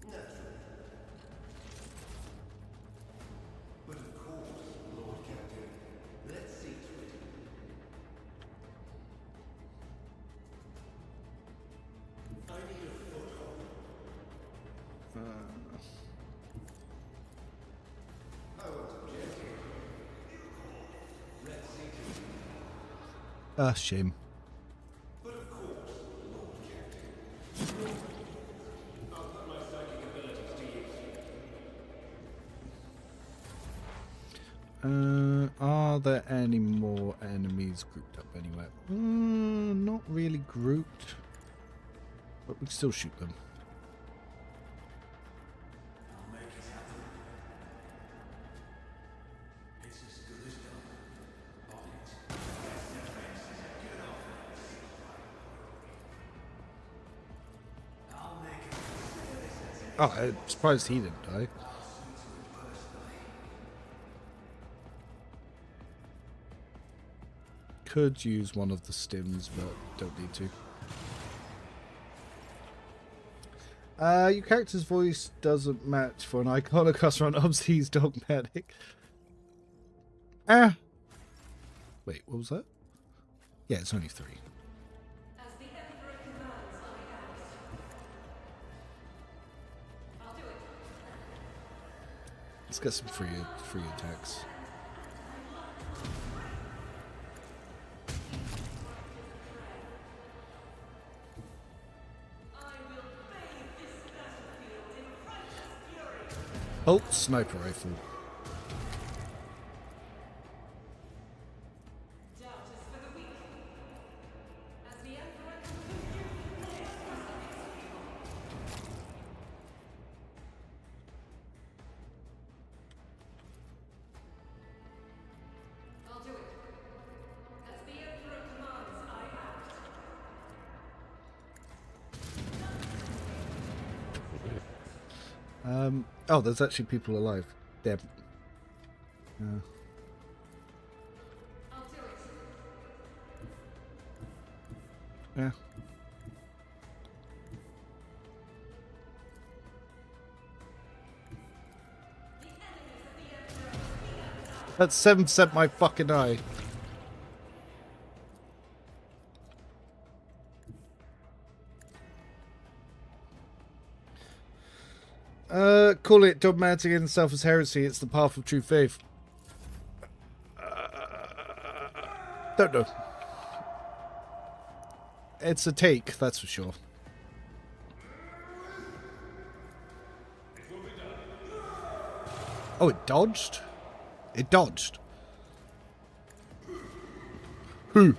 Naturally. But of course, Lord Captain. Let's see to it. I need a foothold. I want to get here. Let's see to it. shame. But of course, Lord Captain. I'll put my psychic abilities to use. Are there any more enemies grouped up anywhere? Not really grouped. But we can still shoot them. I'll make it happen. It's as good as done. On it. Best defense is a good offense. I'll make it. Oh, I'm surprised he didn't die. Could use one of the stims, but don't need to. Your character's voice doesn't match for an iconoclast on Obsi's dogmatic. Wait, what was that? Yeah, it's only 3. As the Emperor commands, I act. I'll do it. Let's get some free attacks. Oh, sniper rifle. Oh, there's actually people alive. Damn. Yeah. That's 7% my fucking eye. Call it dogmatic in itself as heresy. It's the path of true faith. Don't know. It's a take, that's for sure. Oh, it dodged? It dodged. Who?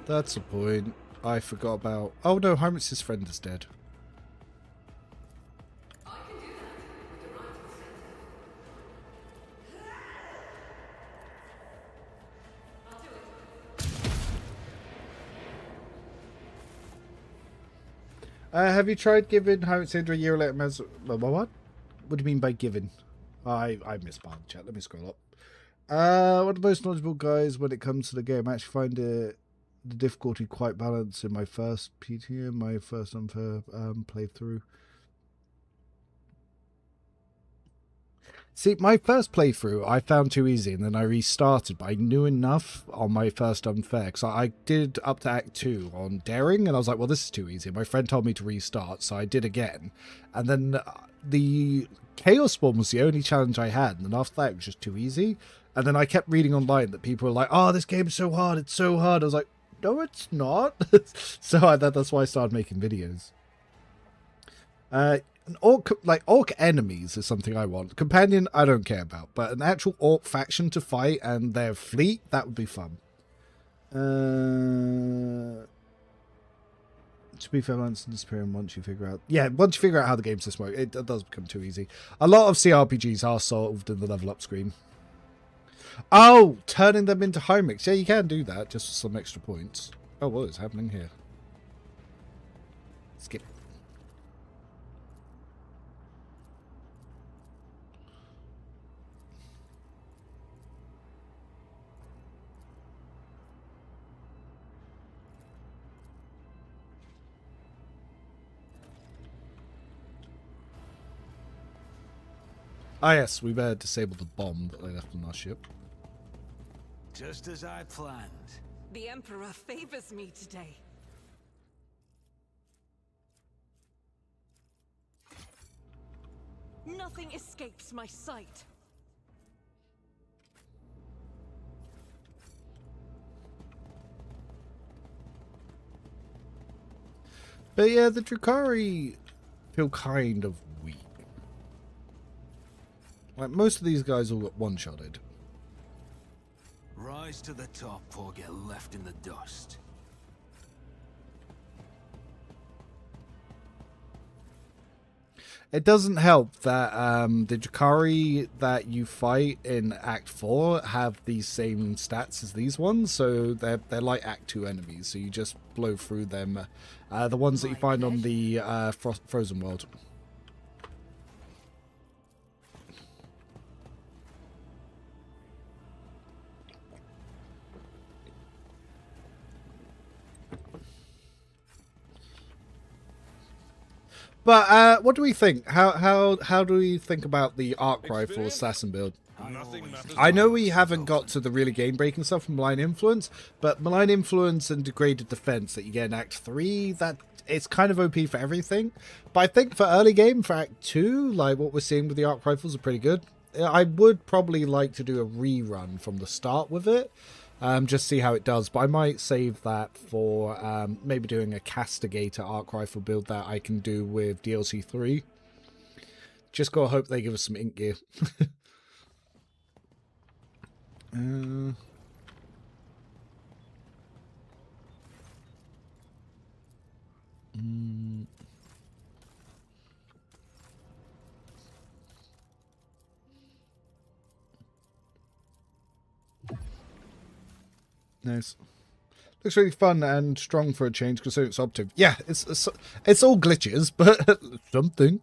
That's a point. I forgot about... Oh no, Hyman's friend is dead. I can do that with the right incentive. I'll do it. Have you tried giving Hyman's a year later as... What? What do you mean by giving? I missed part of the chat. Let me scroll up. One of the most knowledgeable guys when it comes to the game. I actually find the difficulty quite balanced in my first PTM, my first unfair playthrough. See, my first playthrough I found too easy, and then I restarted, but I knew enough on my first unfair, because I did up to Act 2 on Daring, and I was like, well, this is too easy. My friend told me to restart, so I did again. And then the Chaos Spawn was the only challenge I had, and then after that it was just too easy. And then I kept reading online that people were like, oh, this game's so hard, it's so hard. I was like, no, it's not. So that's why I started making videos. An orc enemies is something I want. Companion, I don't care about, but an actual orc faction to fight and their fleet, that would be fun. To be fair, once disappearing once you figure out... Yeah, once you figure out how the game system works, it does become too easy. A lot of CRPGs are solved in the level up screen. Oh, turning them into home mix. Yeah, you can do that, just for some extra points. Oh, what is happening here? Skip. Ah, yes, we better disable the bomb that they left on our ship. Just as I planned. The Emperor favors me today. Nothing escapes my sight. But yeah, the Drukhari feel kind of weak. Like, most of these guys all got one-shotted. Rise to the top or get left in the dust. It doesn't help that the Drukhari that you fight in Act 4 have these same stats as these ones, so they're like Act 2 enemies, so you just blow through them. The ones that you find on the Frozen World. But what do we think? How do we think about the arc rifle assassin build? I know we haven't got to the really game-breaking stuff from Malign Influence, but Malign Influence and Degraded Defense that you get in Act 3, that it's kind of OP for everything. But I think for early game, for Act 2, like what we're seeing with the arc rifles are pretty good. I would probably like to do a rerun from the start with it. Just see how it does. But I might save that for maybe doing a Castigator arc rifle build that I can do with DLC 3. Just gotta hope they give us some ink gear. Nice. Looks really fun and strong for a change considering it's Operative. Yeah, it's all glitches, but something.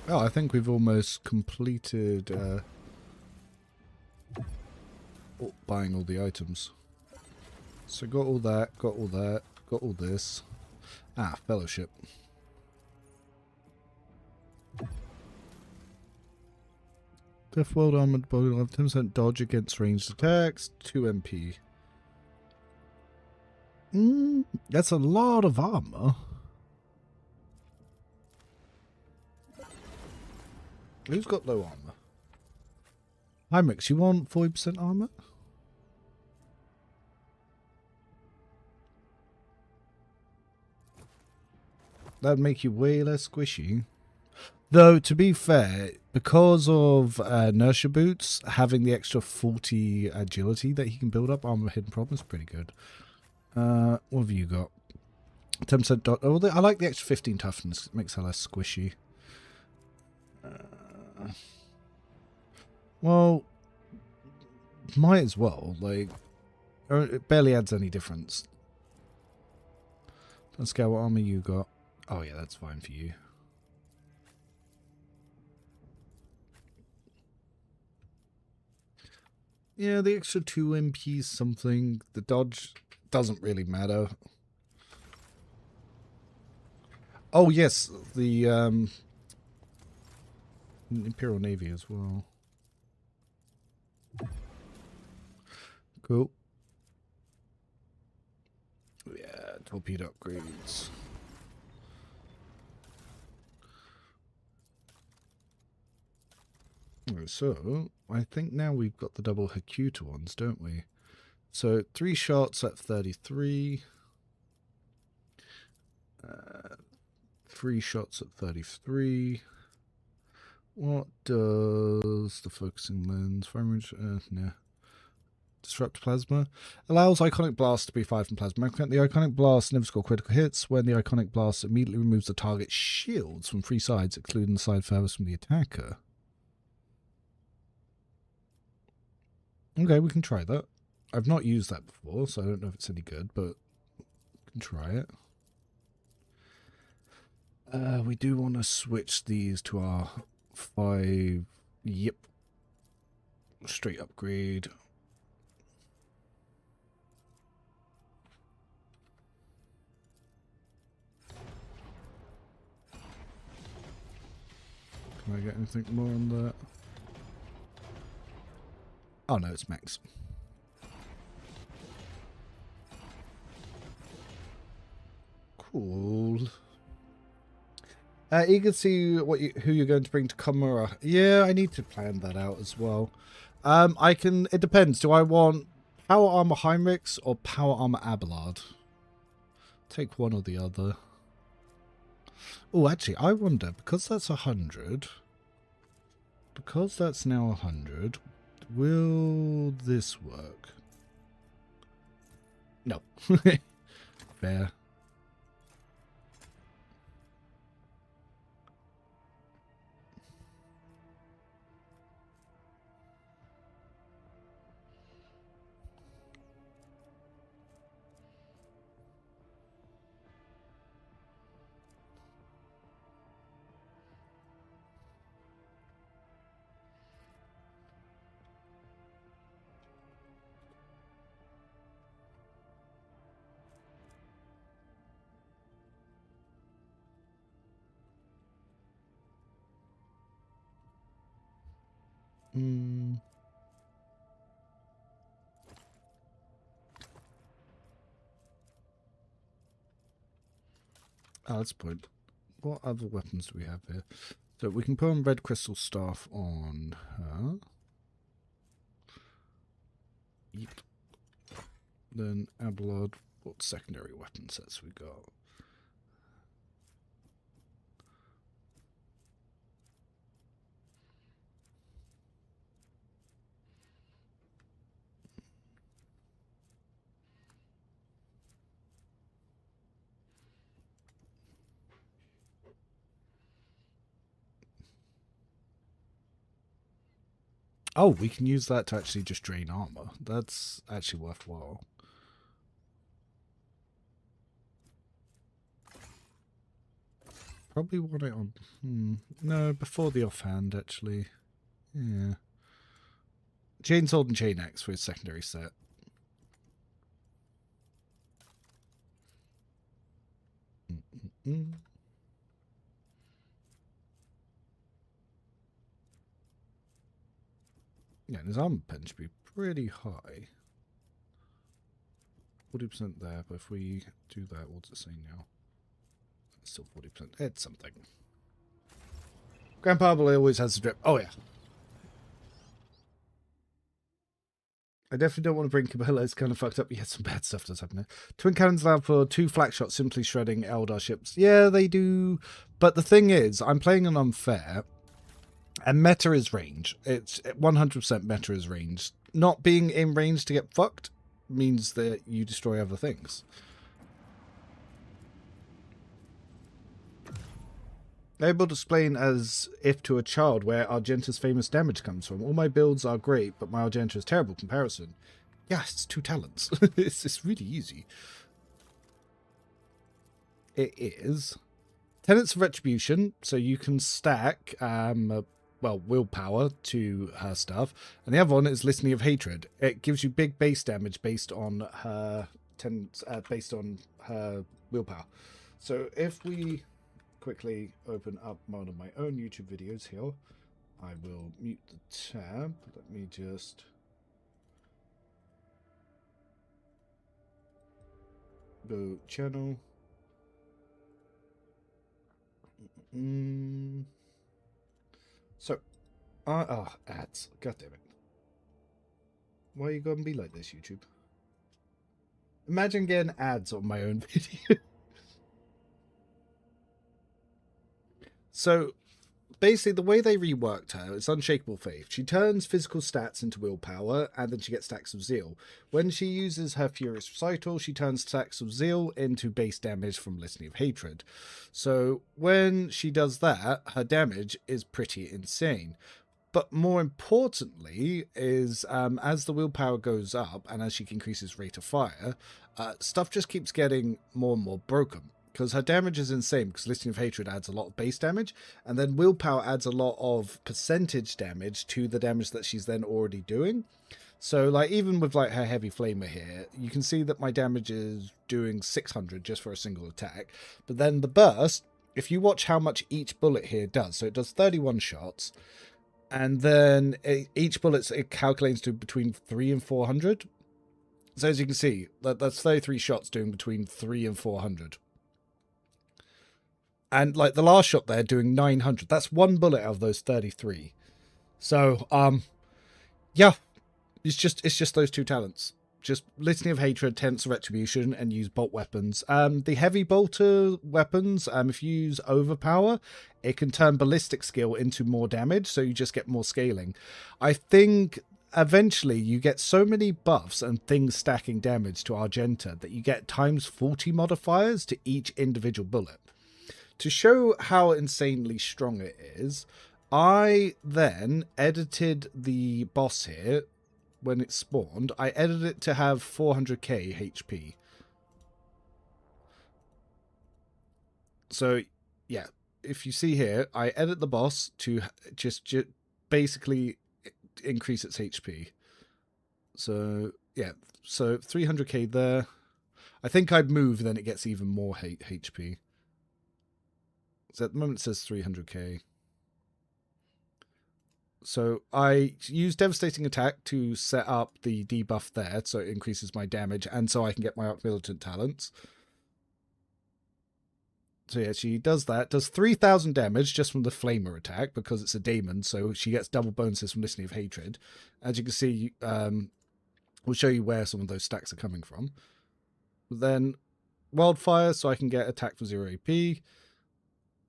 Oh, I think we've almost completed buying all the items. So got all that, got all that, got all this. Ah, fellowship. Death World Armored Body, 10% dodge against ranged attacks, 2 MP. That's a lot of armor. Who's got low armor? Hymrix, you want 40% armor? That'd make you way less squishy. Though, to be fair, because of inertia boots, having the extra 40 agility that he can build up, armor hidden problem is pretty good. What have you got? 10% dot. Oh, I like the extra 15 toughness. It makes her less squishy. Well, might as well. Like, it barely adds any difference. Let's go. What armor you got? Oh yeah, that's fine for you. Yeah, the extra 2 MPs something. The dodge doesn't really matter. Oh yes, the Imperial Navy as well. Cool. Yeah, torpedo upgrades. So, I think now we've got the double Hakuta ones, don't we? So, 3 shots at 33. 3 shots at 33. What does the focusing lens? Fire range? No. Disrupt plasma. Allows Iconic Blast to be fired from plasma. The Iconic Blast never score critical hits when the Iconic Blast immediately removes the target's shields from 3 sides, excluding the side furthest from the attacker. Okay, we can try that. I've not used that before, so I don't know if it's any good, but we can try it. We do want to switch these to our 5. Yep. Straight upgrade. Can I get anything more on that? Oh no, it's max. Cool. Eager to see who you're going to bring to Kamura. Yeah, I need to plan that out as well. I can. It depends. Do I want power armor Heinrichs or power armor Abelard? Take one or the other. Oh, actually, I wonder, because that's 100. Because that's now 100. Will this work? No. Fair. Oh, that's a point. What other weapons do we have here? So we can put on red crystal staff on her. Yep. Then Abelard, what secondary weapon sets we got? Oh, we can use that to actually just drain armor. That's actually worthwhile. Probably want it on... no, before the offhand, actually. Yeah. Chain Sword and Chain Axe for his secondary set. Yeah, and his armor pen should be pretty high. 40% there, but if we do that, what's it say now? It's still 40%. It's something. Grandpa always has a drip. Oh, yeah. I definitely don't want to bring Cabela. It's kind of fucked up. Yeah, some bad stuff does happen there. Twin cannons allow for 2 flak shots, simply shredding Eldar ships. Yeah, they do. But the thing is, I'm playing an unfair, and meta is range. It's 100% meta is range. Not being in range to get fucked means that you destroy other things. Able to explain as if to a child where Argenta's famous damage comes from. All my builds are great, but my Argenta is terrible comparison. Yeah, it's 2 talents. it's really easy. It is. Tenets of Retribution, so you can stack, well, willpower to her stuff. And the other one is Listening of Hatred. It gives you big base damage based on her based on her willpower. So if we quickly open up one of my own YouTube videos here, I will mute the tab. Let me just go channel. So, ads. God damn it. Why are you going to be like this, YouTube? Imagine getting ads on my own video. So, basically, the way they reworked her is Unshakable Faith. She turns physical stats into willpower, and then she gets stacks of zeal. When she uses her Furious Recital, she turns stacks of zeal into base damage from Listening of Hatred. So, when she does that, her damage is pretty insane. But more importantly is, as the willpower goes up, and as she increases rate of fire, stuff just keeps getting more and more broken. Because her damage is insane, because Listening of Hatred adds a lot of base damage, and then willpower adds a lot of percentage damage to the damage that she's then already doing. So, like, even with, like, her Heavy Flamer here, you can see that my damage is doing 600 just for a single attack. But then the burst, if you watch how much each bullet here does, so it does 31 shots, and then each bullet, it calculates to between 300 and 400. So as you can see, that's 33 shots doing between 300 and 400. And like the last shot there doing 900. That's 1 bullet out of those 33. So, yeah, it's just those 2 talents. Just Litany of Hatred, Tenets of Retribution, and use bolt weapons. The heavy bolter weapons, if you use Overpower, it can turn ballistic skill into more damage, so you just get more scaling. I think eventually you get so many buffs and things stacking damage to Argenta that you get times 40 modifiers to each individual bullet. To show how insanely strong it is, I then edited the boss here. When it spawned, I edited it to have 400k HP. So, yeah, if you see here, I edit the boss to just basically increase its HP. So, yeah, so 300k there. I think I'd move, then it gets even more HP. So at the moment it says 300k. So I use Devastating Attack to set up the debuff there, so it increases my damage, and so I can get my Arch Militant talents. So yeah, she does that. Does 3,000 damage just from the flamer attack because it's a daemon, so she gets double bonuses from Listening of Hatred. As you can see, we'll show you where some of those stacks are coming from. Then Wildfire, so I can get attack for 0 AP.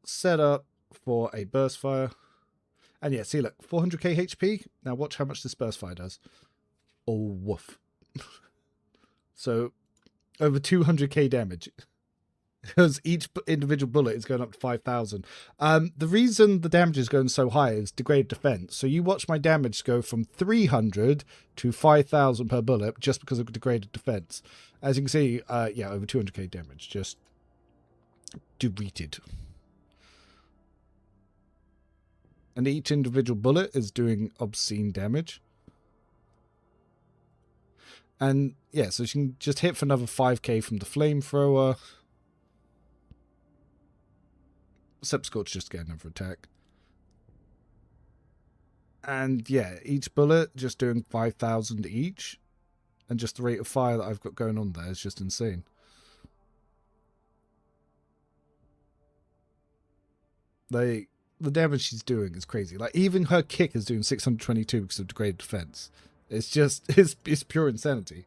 Set up for a Burst Fire. And yeah, see, look, 400k HP. Now watch how much this Burst Fire does. Oh, woof. So, over 200k damage. Because each individual bullet is going up to 5,000. The reason the damage is going so high is degraded defense. So you watch my damage go from 300 to 5,000 per bullet just because of degraded defense. As you can see, yeah, over 200k damage. Just deleted. And each individual bullet is doing obscene damage. And yeah, so she can just hit for another 5k from the flamethrower. Sepscorch just get another attack. And yeah, each bullet just doing 5,000 each. And just the rate of fire that I've got going on there is just insane. The damage she's doing is crazy. Like, even her kick is doing 622 because of degraded defense. It's just, it's pure insanity.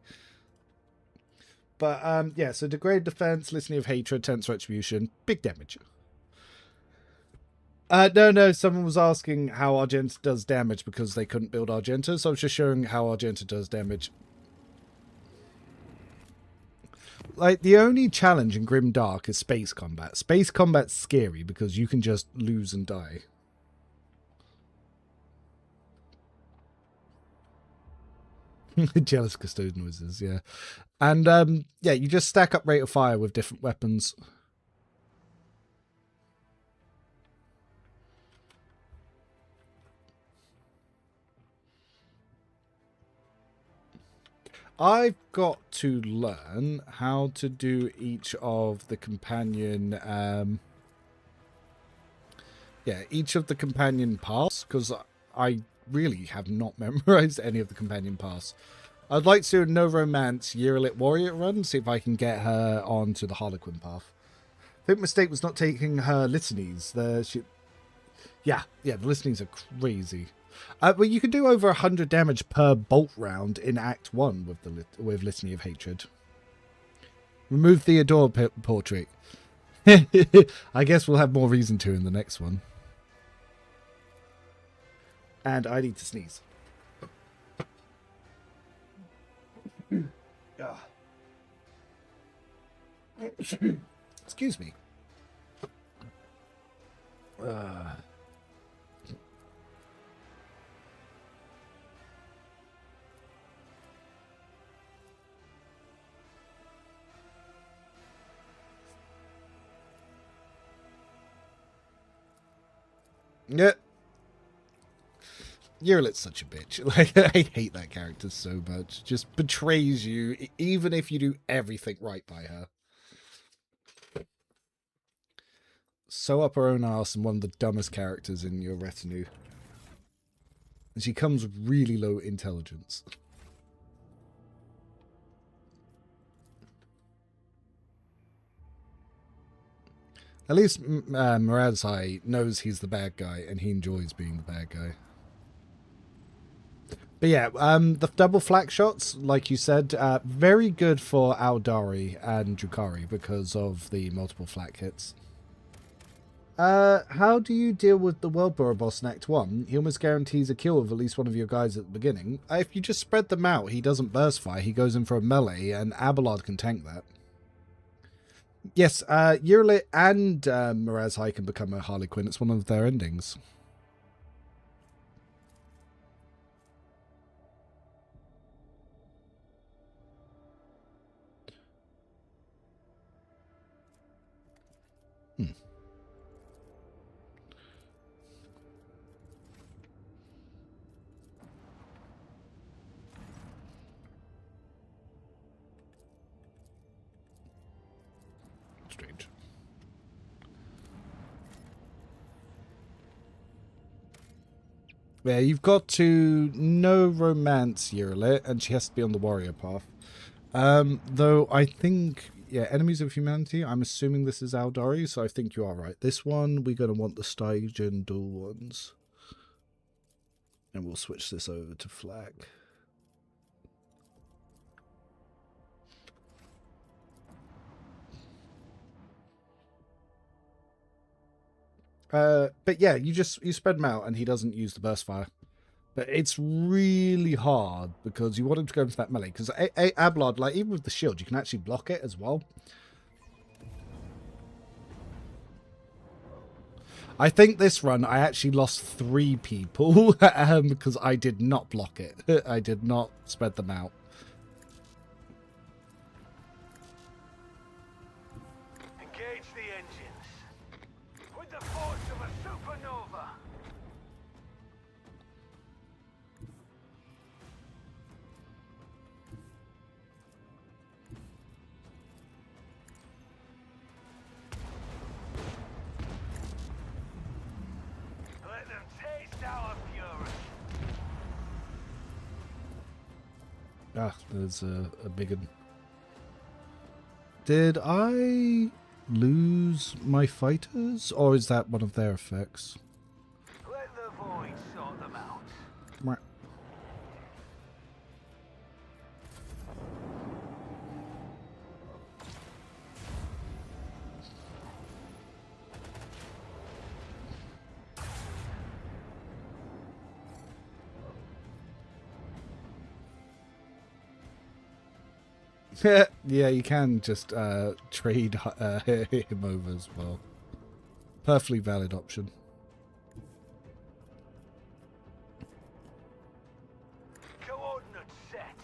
But, yeah, so degraded defense, Listening of Hatred, Tense Retribution, big damage. No, someone was asking how Argenta does damage because they couldn't build Argenta, so I was just showing how Argenta does damage. Like, the only challenge in Grim Dark is space combat. Space combat's scary because you can just lose and die. Jealous custodian noises, yeah. And, yeah, you just stack up rate of fire with different weapons. I've got to learn how to do each of the companion, yeah, each of the companion paths, because I really have not memorized any of the companion paths. I'd like to do a No Romance Yearlit Warrior run, see if I can get her onto the Harlequin path. I think mistake was not taking her litanies. Yeah, the litanies are crazy. But you can do over 100 damage per bolt round in Act 1 with Litany of Hatred. Remove Theodore portrait. I guess we'll have more reason to in the next one. And I need to sneeze. Excuse me. Yeah. Yearlit's such a bitch. Like, I hate that character so much. Just betrays you, even if you do everything right by her. So up her own arse and one of the dumbest characters in your retinue. And she comes with really low intelligence. At least Mirazai knows he's the bad guy and he enjoys being the bad guy. But yeah, the double flak shots, like you said, very good for Aldari and Drukhari because of the multiple flak hits. How do you deal with the Worldborough boss in Act 1? He almost guarantees a kill with at least one of your guys at the beginning. If you just spread them out, he doesn't burst fire, he goes in for a melee, and Abelard can tank that. Yes, Yearlit and Mirazai can become a Harlequin. It's one of their endings. Strange. Yeah, you've got to no romance Yearlit, and she has to be on the warrior path. Though I think yeah, enemies of humanity. I'm assuming this is Aldari, so I think you are right. This one, we're going to want the Stygian dual ones. And we'll switch this over to flag. But yeah, you spread him out and he doesn't use the burst fire. But it's really hard because you want him to go into that melee. Because Ablard, like, even with the shield, you can actually block it as well. I think this run, I actually lost 3 people because I did not block it. I did not spread them out. Engage the engines. With the force of a supernova. Let them taste our fury. Ah, there's a big one. Did I lose my fighters? Or is that one of their effects? Let the void sort them out. Right. Yeah, you can just trade him over as well. Perfectly valid option. Coordinates set.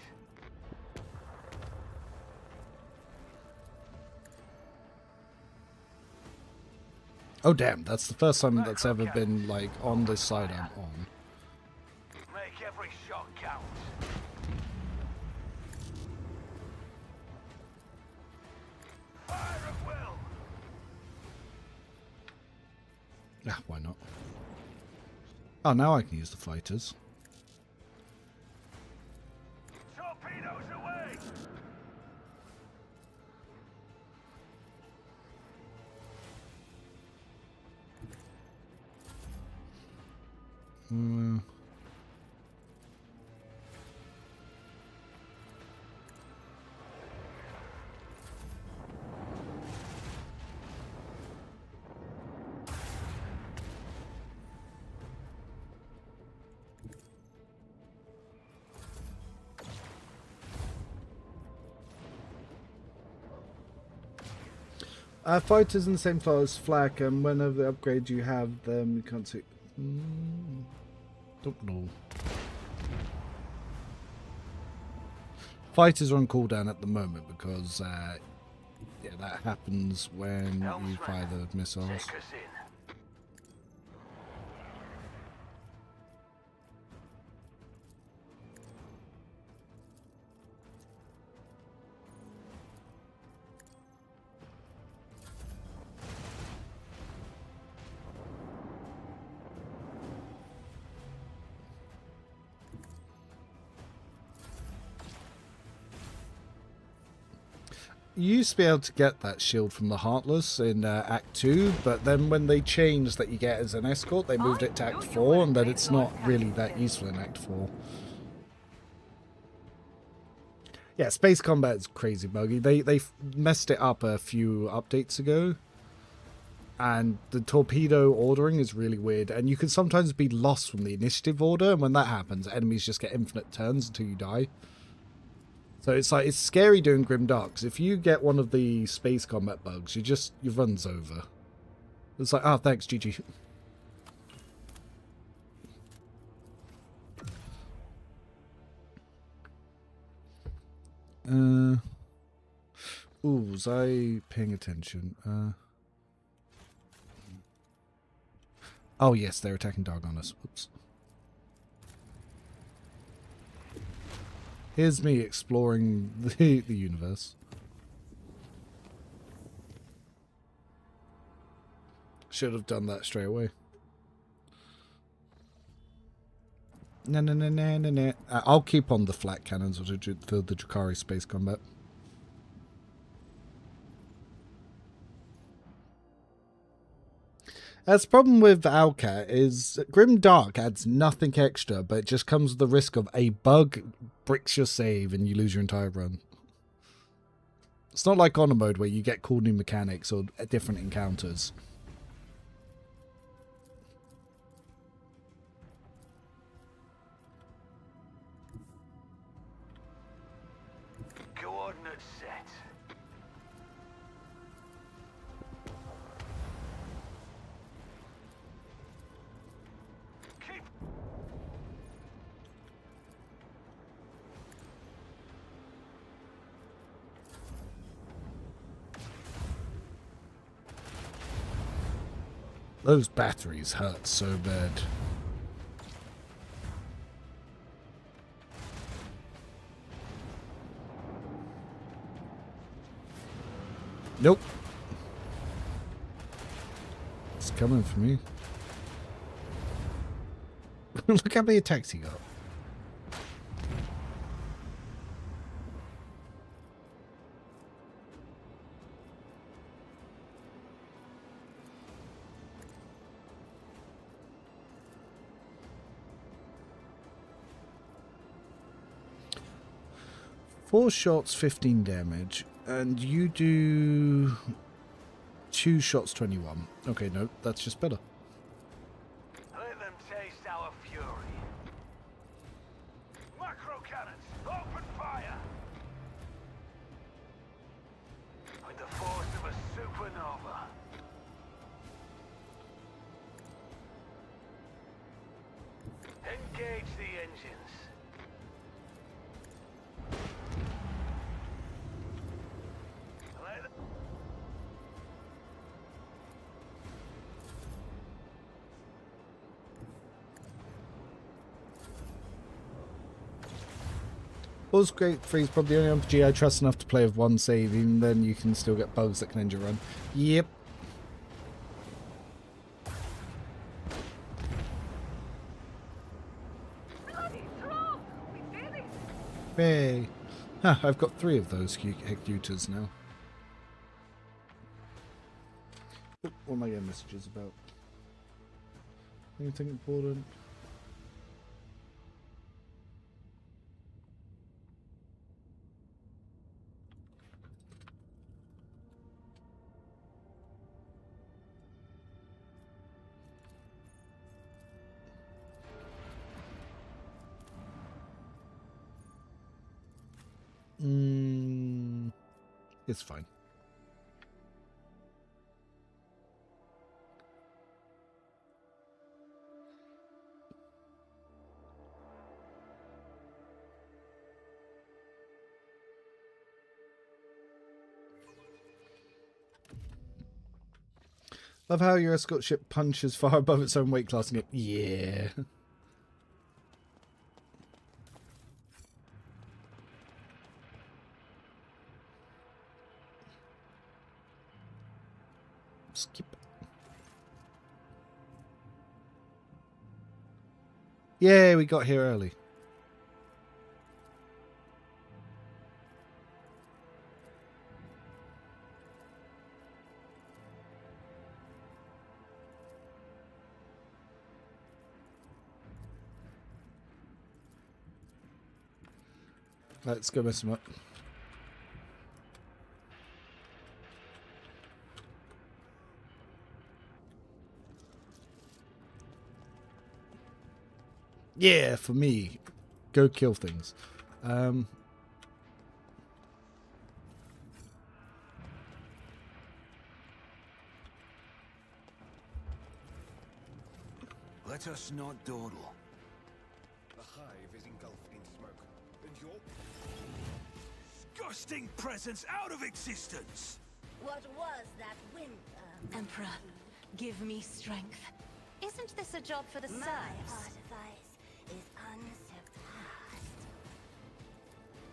Oh damn, that's the first time that's ever been like on this side I'm on. Make every shot count. Fire at will. Ah, why not? Oh, now I can use the fighters. Torpedoes away. Fighters in the same file as flak, and whenever the upgrade you have them, you can't see. Don't know. Fighters are on cooldown at the moment because, yeah, that happens when you fire the missiles. Take us in. You used to be able to get that shield from the Heartless in Act 2, but then when they changed that you get as an escort, they moved it to Act 4, and then it's not really that useful in Act 4. Yeah, space combat is crazy buggy. They messed it up a few updates ago, and the torpedo ordering is really weird, and you can sometimes be lost from the initiative order, and when that happens, enemies just get infinite turns until you die. So it's like, it's scary doing Grim Dark, because if you get one of the space combat bugs, your run's over. It's like, oh, thanks, GG. Ooh, was I paying attention? Oh yes, they're attacking Dark on us. Oops. Here's me exploring the universe. Should have done that straight away. No. I'll keep on the flat cannons for the Drakari space combat. That's the problem with Owlcat is Grim Dark adds nothing extra, but it just comes with the risk of a bug bricks your save and you lose your entire run. It's not like Honor Mode where you get cool new mechanics or different encounters. Coordinates set. Keep. Those batteries hurt so bad. Nope. It's coming for me. Look how many attacks he got. Four shots, 15 damage. And you do 2 shots, 21. Okay, no, that's just better. Let them taste our fury. Macro cannons, open fire! With the force of a supernova. Engage the engines. Buzz Great 3 is probably the only RPG I trust enough to play with one save, even then you can still get bugs that can end your run. Yep. Hey. Huh, I've got 3 of those Hecutors now. What am I getting messages about? Anything important? It's fine. Love how your escort ship punches far above its own weight class. And yeah. Skip. Yay, we got here early. Let's go mess him up. Yeah, for me. Go kill things. Let us not dawdle. The hive is engulfed in smoke, and you're... Disgusting presence out of existence! What was that wind? Emperor, give me strength. Isn't this a job for the serfs? My artifice is unsurpassed.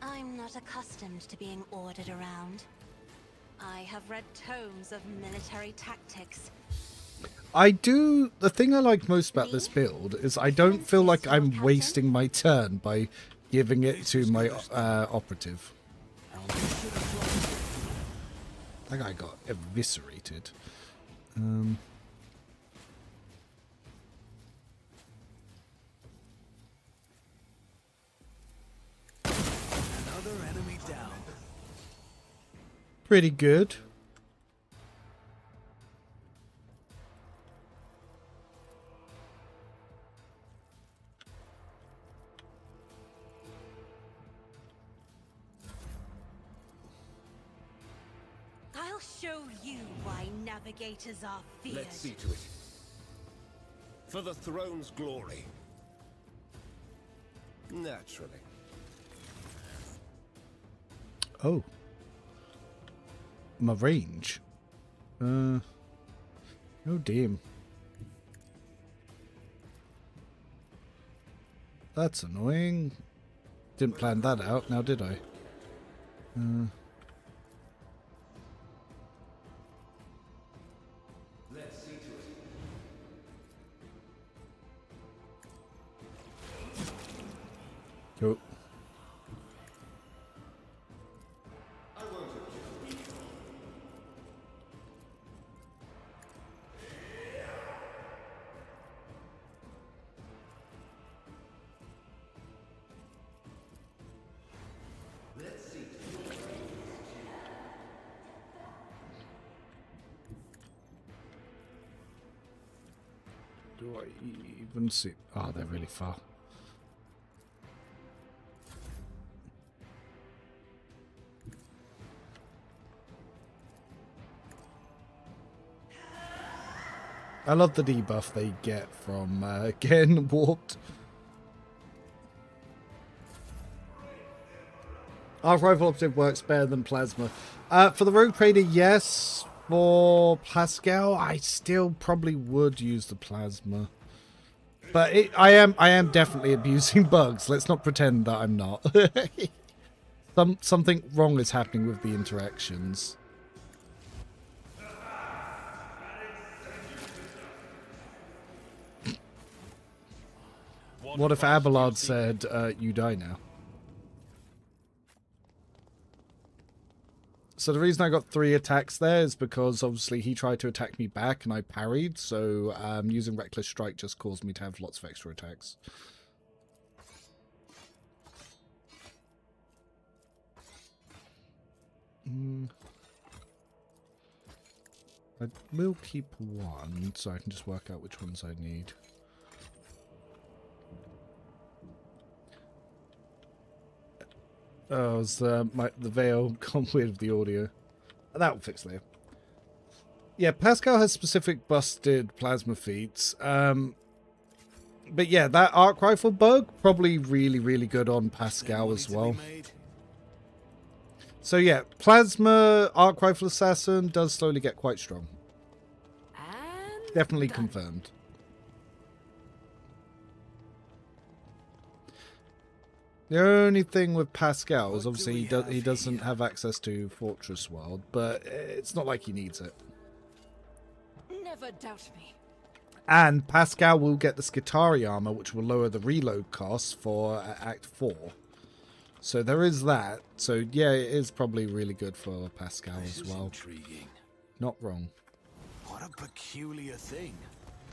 I'm not accustomed to being ordered around. I have read tomes of military tactics. The thing I like most about this build is I don't feel like I'm wasting my turn by giving it to my operative. That guy got eviscerated. pretty good. I'll show you why navigators are feared. Let's see to it. For the throne's glory. Naturally. Oh. My range. Oh damn. That's annoying. Didn't plan that out, now did I? Let's see to it. Cool. Do I even see? Oh, they're really far. I love the debuff they get from getting warped. Arc Rifle Operative works better than Plasma. For the Rogue Trader, yes. For Pascal, I still probably would use the Plasma. But I am definitely abusing bugs. Let's not pretend that I'm not. Something wrong is happening with the interactions. What if Abelard said, you die now? So the reason I got 3 attacks there is because obviously he tried to attack me back and I parried, so using Reckless Strike just caused me to have lots of extra attacks. I will keep 1 so I can just work out which ones I need. Oh, it's the veil gone weird with the audio. That will fix later. Yeah, Pascal has specific busted plasma feats. But yeah, that arc rifle bug, probably really, really good on Pascal as well. So yeah, plasma arc rifle assassin does slowly get quite strong. And Definitely done. confirmed. The only thing with Pascal is obviously he doesn't have access to Fortress World, but it's not like he needs it. Never doubt me. And Pascal will get the Skitari armor, which will lower the reload costs for Act 4. So there is that. So yeah, it is probably really good for Pascal as well. Intriguing. Not wrong. What a peculiar thing.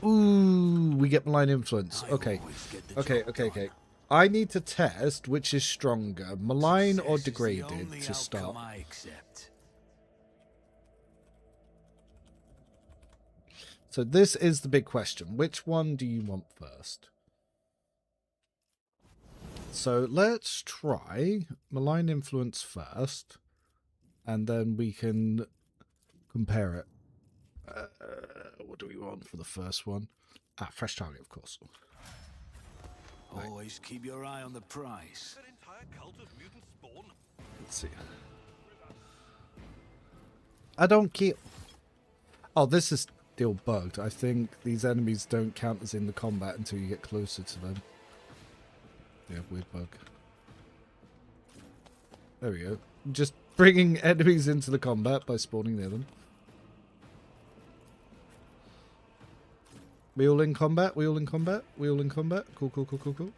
Ooh, we get malign influence. Okay. Okay. I need to test which is stronger, malign or degraded, to start. So this is the big question. Which one do you want first? So let's try malign influence first, and then we can compare it. What do we want for the first one? Fresh target, of course. Always keep your eye on the price. Let's see. I don't keep... Oh, this is still bugged. I think these enemies don't count as in the combat until you get closer to them. Yeah, weird bug. There we go. Just bringing enemies into the combat by spawning near them. We all in combat? We all in combat? We all in combat? Cool.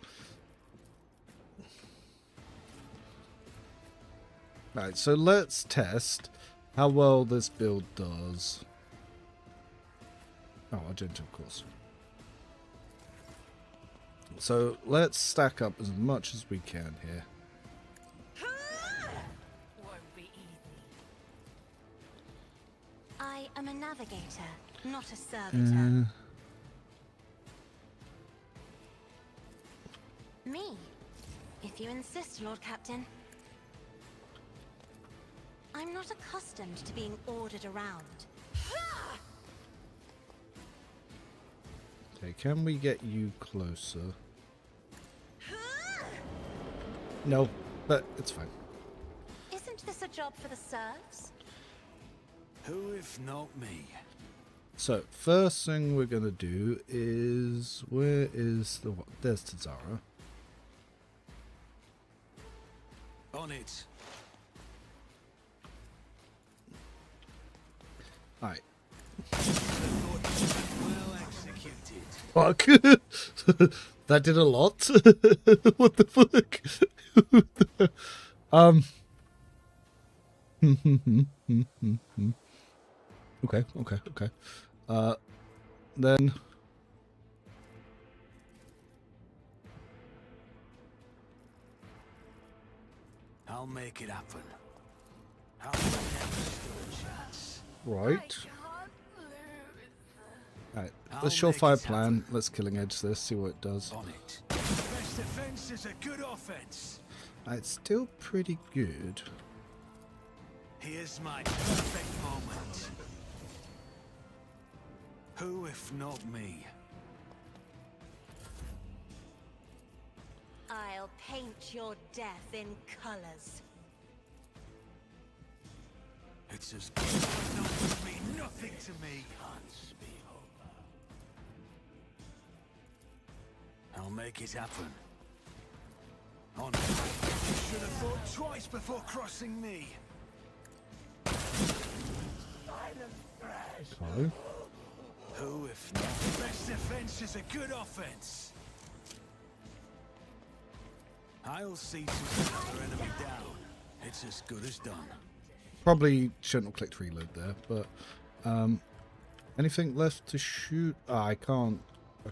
Right, so let's test how well this build does. Oh, Argento, of course. So let's stack up as much as we can here. Won't be easy. I'm a navigator, not a servitor. Me, if you insist, Lord Captain. I'm not accustomed to being ordered around. Okay, can we get you closer? No, but it's fine. Isn't this a job for the serfs? Who if not me? So, first thing we're going to do is... Where is the... There's Tazara. On it. Alright. Well executed. Fuck. That did a lot. What the fuck? Okay. Then I'll make it happen. I'll never stood a chance. right. Alright, let's surefire plan. Let's killing edge this, see what it does. On it. Best defense is a good offense. It's still pretty good. Here's my perfect moment. Who if not me? I'll paint your death in colors. It's as good as not to mean nothing to me. I'll make it happen. On it. You should have thought twice before crossing me. So, Who if not? Best defense is a good offense. I'll see to another enemy down. It's as good as done. probably shouldn't have clicked reload there, but anything left to shoot? I can't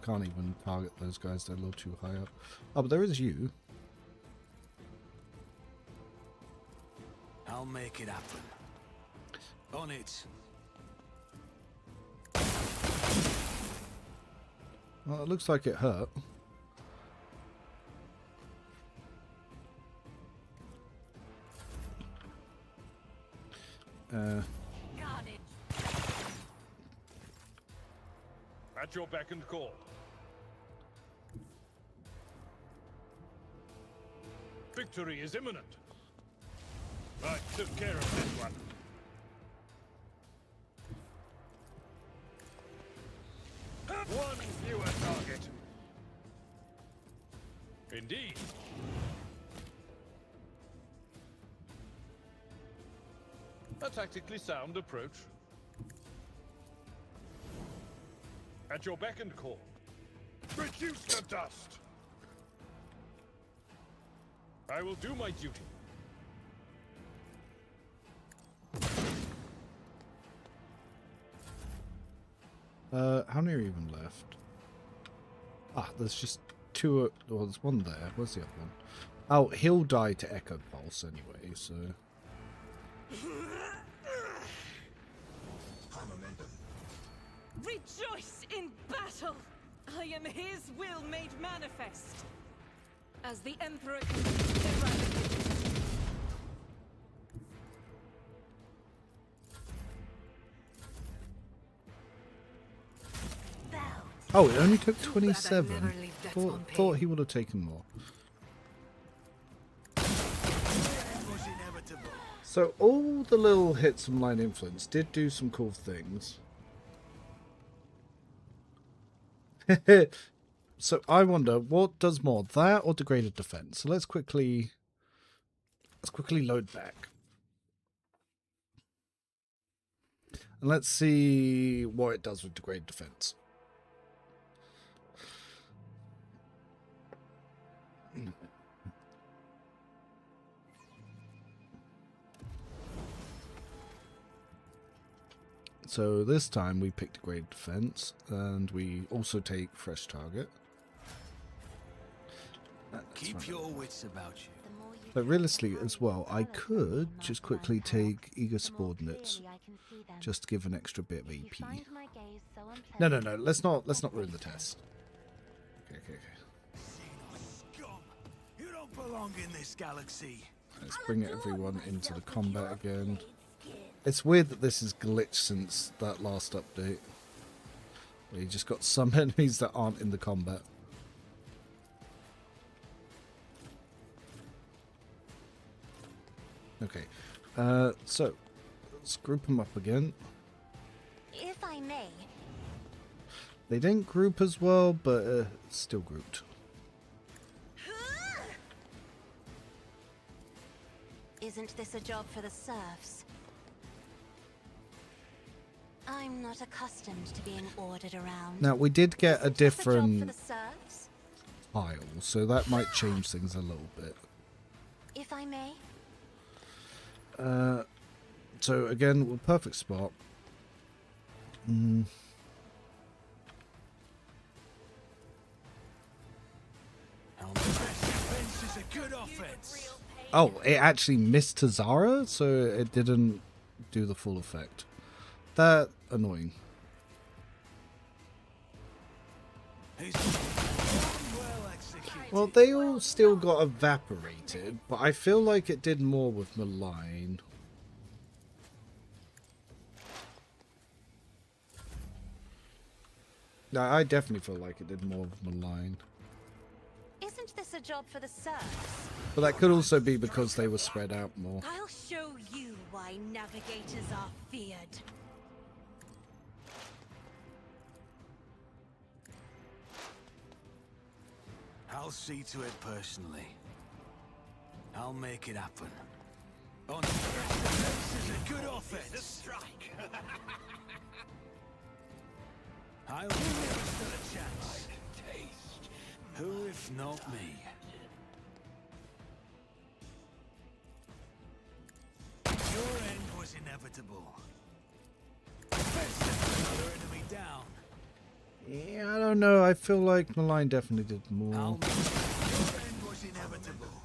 even target those guys, they're a little too high up. Oh, but there is you. I'll make it happen. On it. Well, it looks like it hurt. Got it. At your beck and call. Victory is imminent. I took care of this one. One fewer target. Indeed. A tactically sound approach. At your beck and call. Reduce the dust. I will do my duty. How many are even left? Ah, there's just two. Well, there's one there. Where's the other one? Oh, he'll die to Echo Pulse anyway, so. Rejoice in battle! I am his will made manifest. As the Emperor eradicated. Oh, it only took Too bad I never 27. leave that one Thought he would have taken more. Was inevitable. So all the little hits from line influence did do some cool things. So I wonder what does more, that or degraded defense? So let's quickly load back. And let's see what it does with degraded defense. So this time we picked degraded defense, and we also take fresh target. Keep your wits about you. The more But realistically as well, I could just quickly take eager subordinates, just to give an extra bit of AP. No, let's not ruin the test. Okay. You don't belong in this galaxy. Let's bring everyone into the combat again. It's weird that this is glitched since that last update. Where you just got some enemies that aren't in the combat. Okay, so let's group them up again. If I may. They didn't group as well, but still grouped. Isn't this a job for the serfs? I'm not accustomed to being ordered around. Now, we did get a different for the serfs? tile, so that might change things a little bit. If I may. So again, we're perfect spot. Oh, it actually missed Tazara, so it didn't do the full effect. That annoying. Well, they all still got evaporated, but I feel like it did more with Malign. No, I definitely feel like it did more with Malign. Isn't this a job for the serfs? But that could also be because they were spread out more. I'll show you why navigators are feared. I'll see to it personally. I'll make it happen. On this is a good offense. Strike. I'll give you a chance. Taste. Who if not me? Your end was inevitable. Another enemy down. Yeah, I don't know. I feel like Malign definitely did more.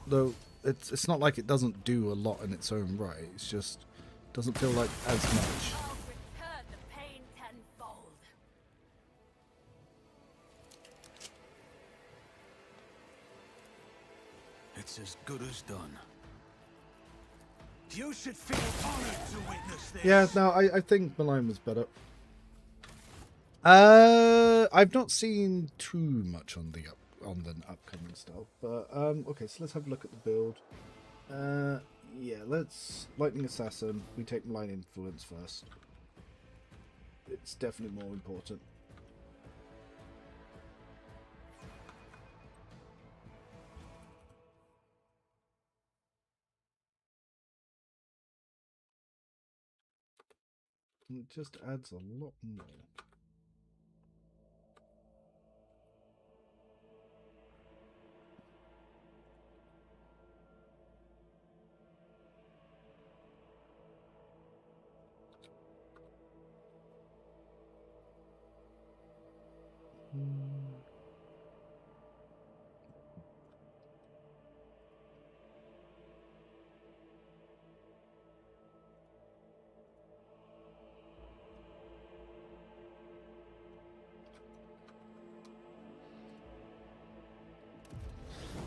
Though it's not like it doesn't do a lot in its own right. It's just doesn't feel like as much. It's as good as done. You should feel honored to witness this. Yeah, no, I think Malign was better. I've not seen too much on the upcoming stuff, but okay, so let's have a look at the build. Yeah, let's Lightning Assassin. We take Malign Influence first. It's definitely more important. It just adds a lot more.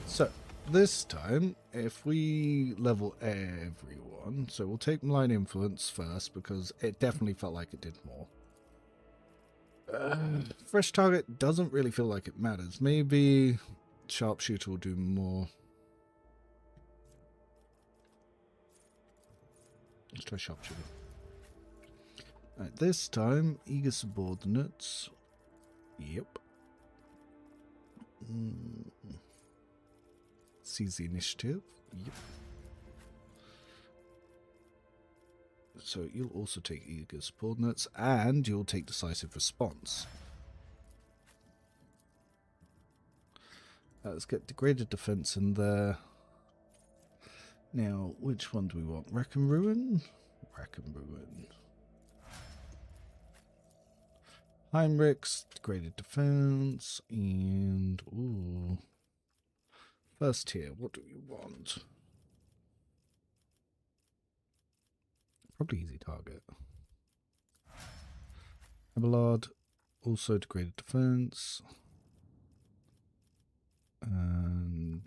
So, this time, if we level everyone, so we'll take Malign Influence first, because it definitely felt like it did more. Fresh target doesn't really feel like it matters. Maybe Sharpshooter will do more. Let's try Sharpshooter. Alright, this time, Eager Subordinates. Yep. Seize the initiative. Yep. So you'll also take Eager Subordinates, and you'll take Decisive Response. Let's get Degraded Defense in there. Now, which one do we want? Wreck and Ruin? Wreck and Ruin. Heinrichs, Degraded Defense, and... ooh. First tier, what do we want? Probably easy target. Abelard, also degraded defense. And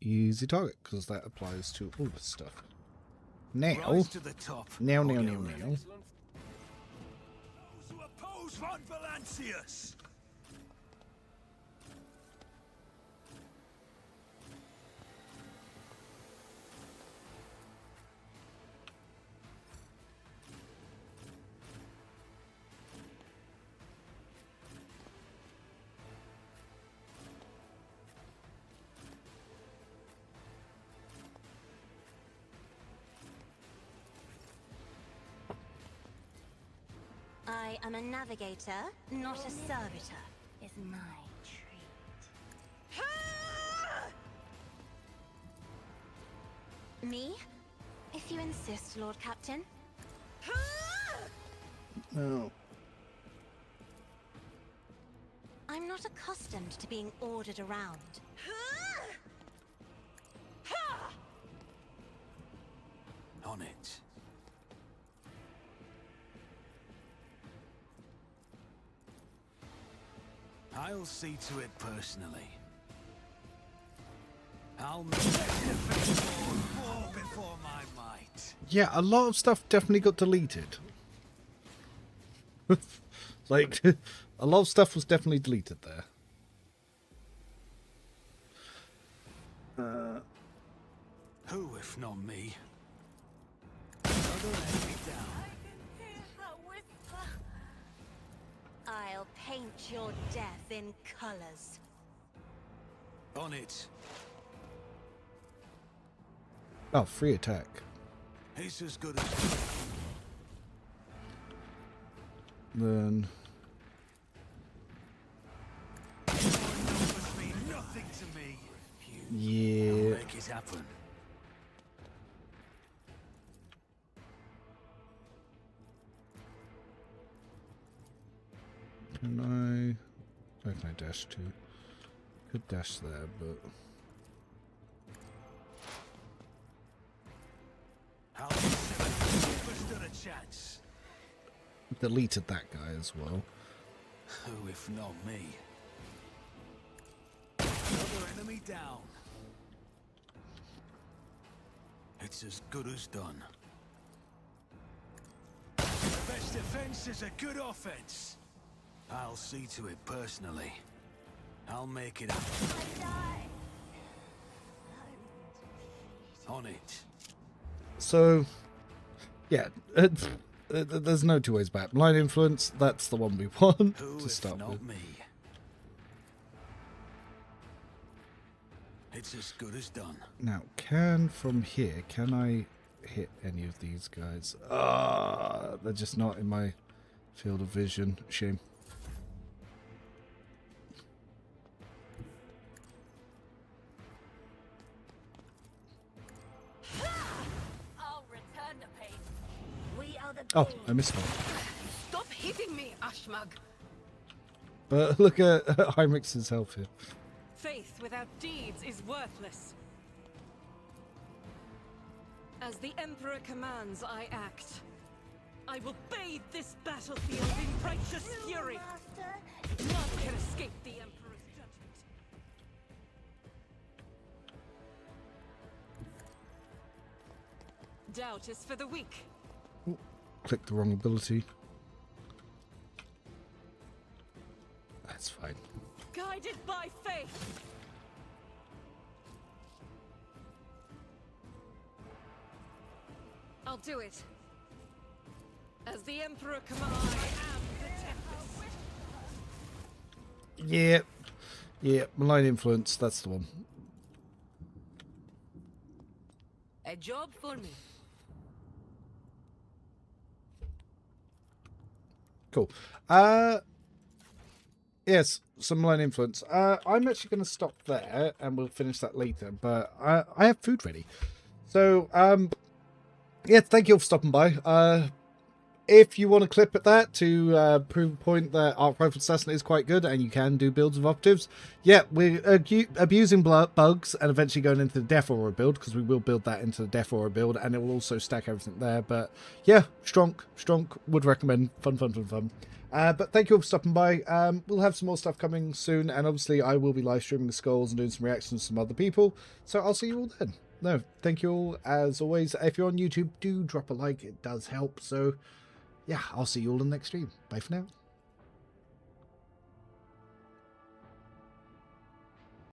easy target, because that applies to all this stuff. Now, to the top. now. Those who oppose Von Valancius. I am a navigator, not a servitor. Is my treat. Me? If you insist, Lord Captain. No. I'm not accustomed to being ordered around. On it. I'll see to it personally. I'll make fall before my might. Yeah, a lot of stuff definitely got deleted. Like, a lot of stuff was definitely deleted there. Who, if not me? Another enemy down. I'll paint your death in colors. On it. Oh, free attack. He's as good as Then numbers mean nothing to me. yeah. I'll make it happen. Can I? Where can I dash to? Could dash there, but I'll never stood a chance. deleted that guy as well. Who, if not me? Another enemy down. It's as good as done. The best defense is a good offense. I'll see to it personally. I'll make it happen. On it. So, yeah, there's no two ways about it. Blind influence. That's the one we want Who, to if start not with. me? It's as good as done. Now, from here, can I hit any of these guys? They're just not in my field of vision. Shame. I'll return the pain. We are the Oh, I missed one. Stop hitting me, Ashmag. But look at Heinrich's health here. Faith without deeds is worthless. As the Emperor commands, I act. I will bathe this battlefield in righteous fury. None can escape the Emperor's judgment. Doubt is for the weak. Ooh, clicked the wrong ability. That's fine. Guided by faith. I'll do it. As the Emperor commands, I am the Tempest. Yeah. Yeah, malign influence, that's the one. A job for me. Cool. Yes, some malign influence. I'm actually going to stop there, and we'll finish that later, but I have food ready. So, yeah, thank you all for stopping by. if you want to clip at that to prove a point that Arc Rifle Assassin is quite good and you can do builds of operatives, yeah, we're abusing bugs and eventually going into the Death Aura build, because we will build that into the Death Aura build and it will also stack everything there. But yeah, strong, would recommend. Fun. But thank you all for stopping by. We'll have some more stuff coming soon, and obviously I will be live streaming the skulls and doing some reactions to some other people. So I'll see you all then. No, thank you all as always. If you're on YouTube, do drop a like, it does help. So yeah, I'll see you all in the next stream. Bye for now.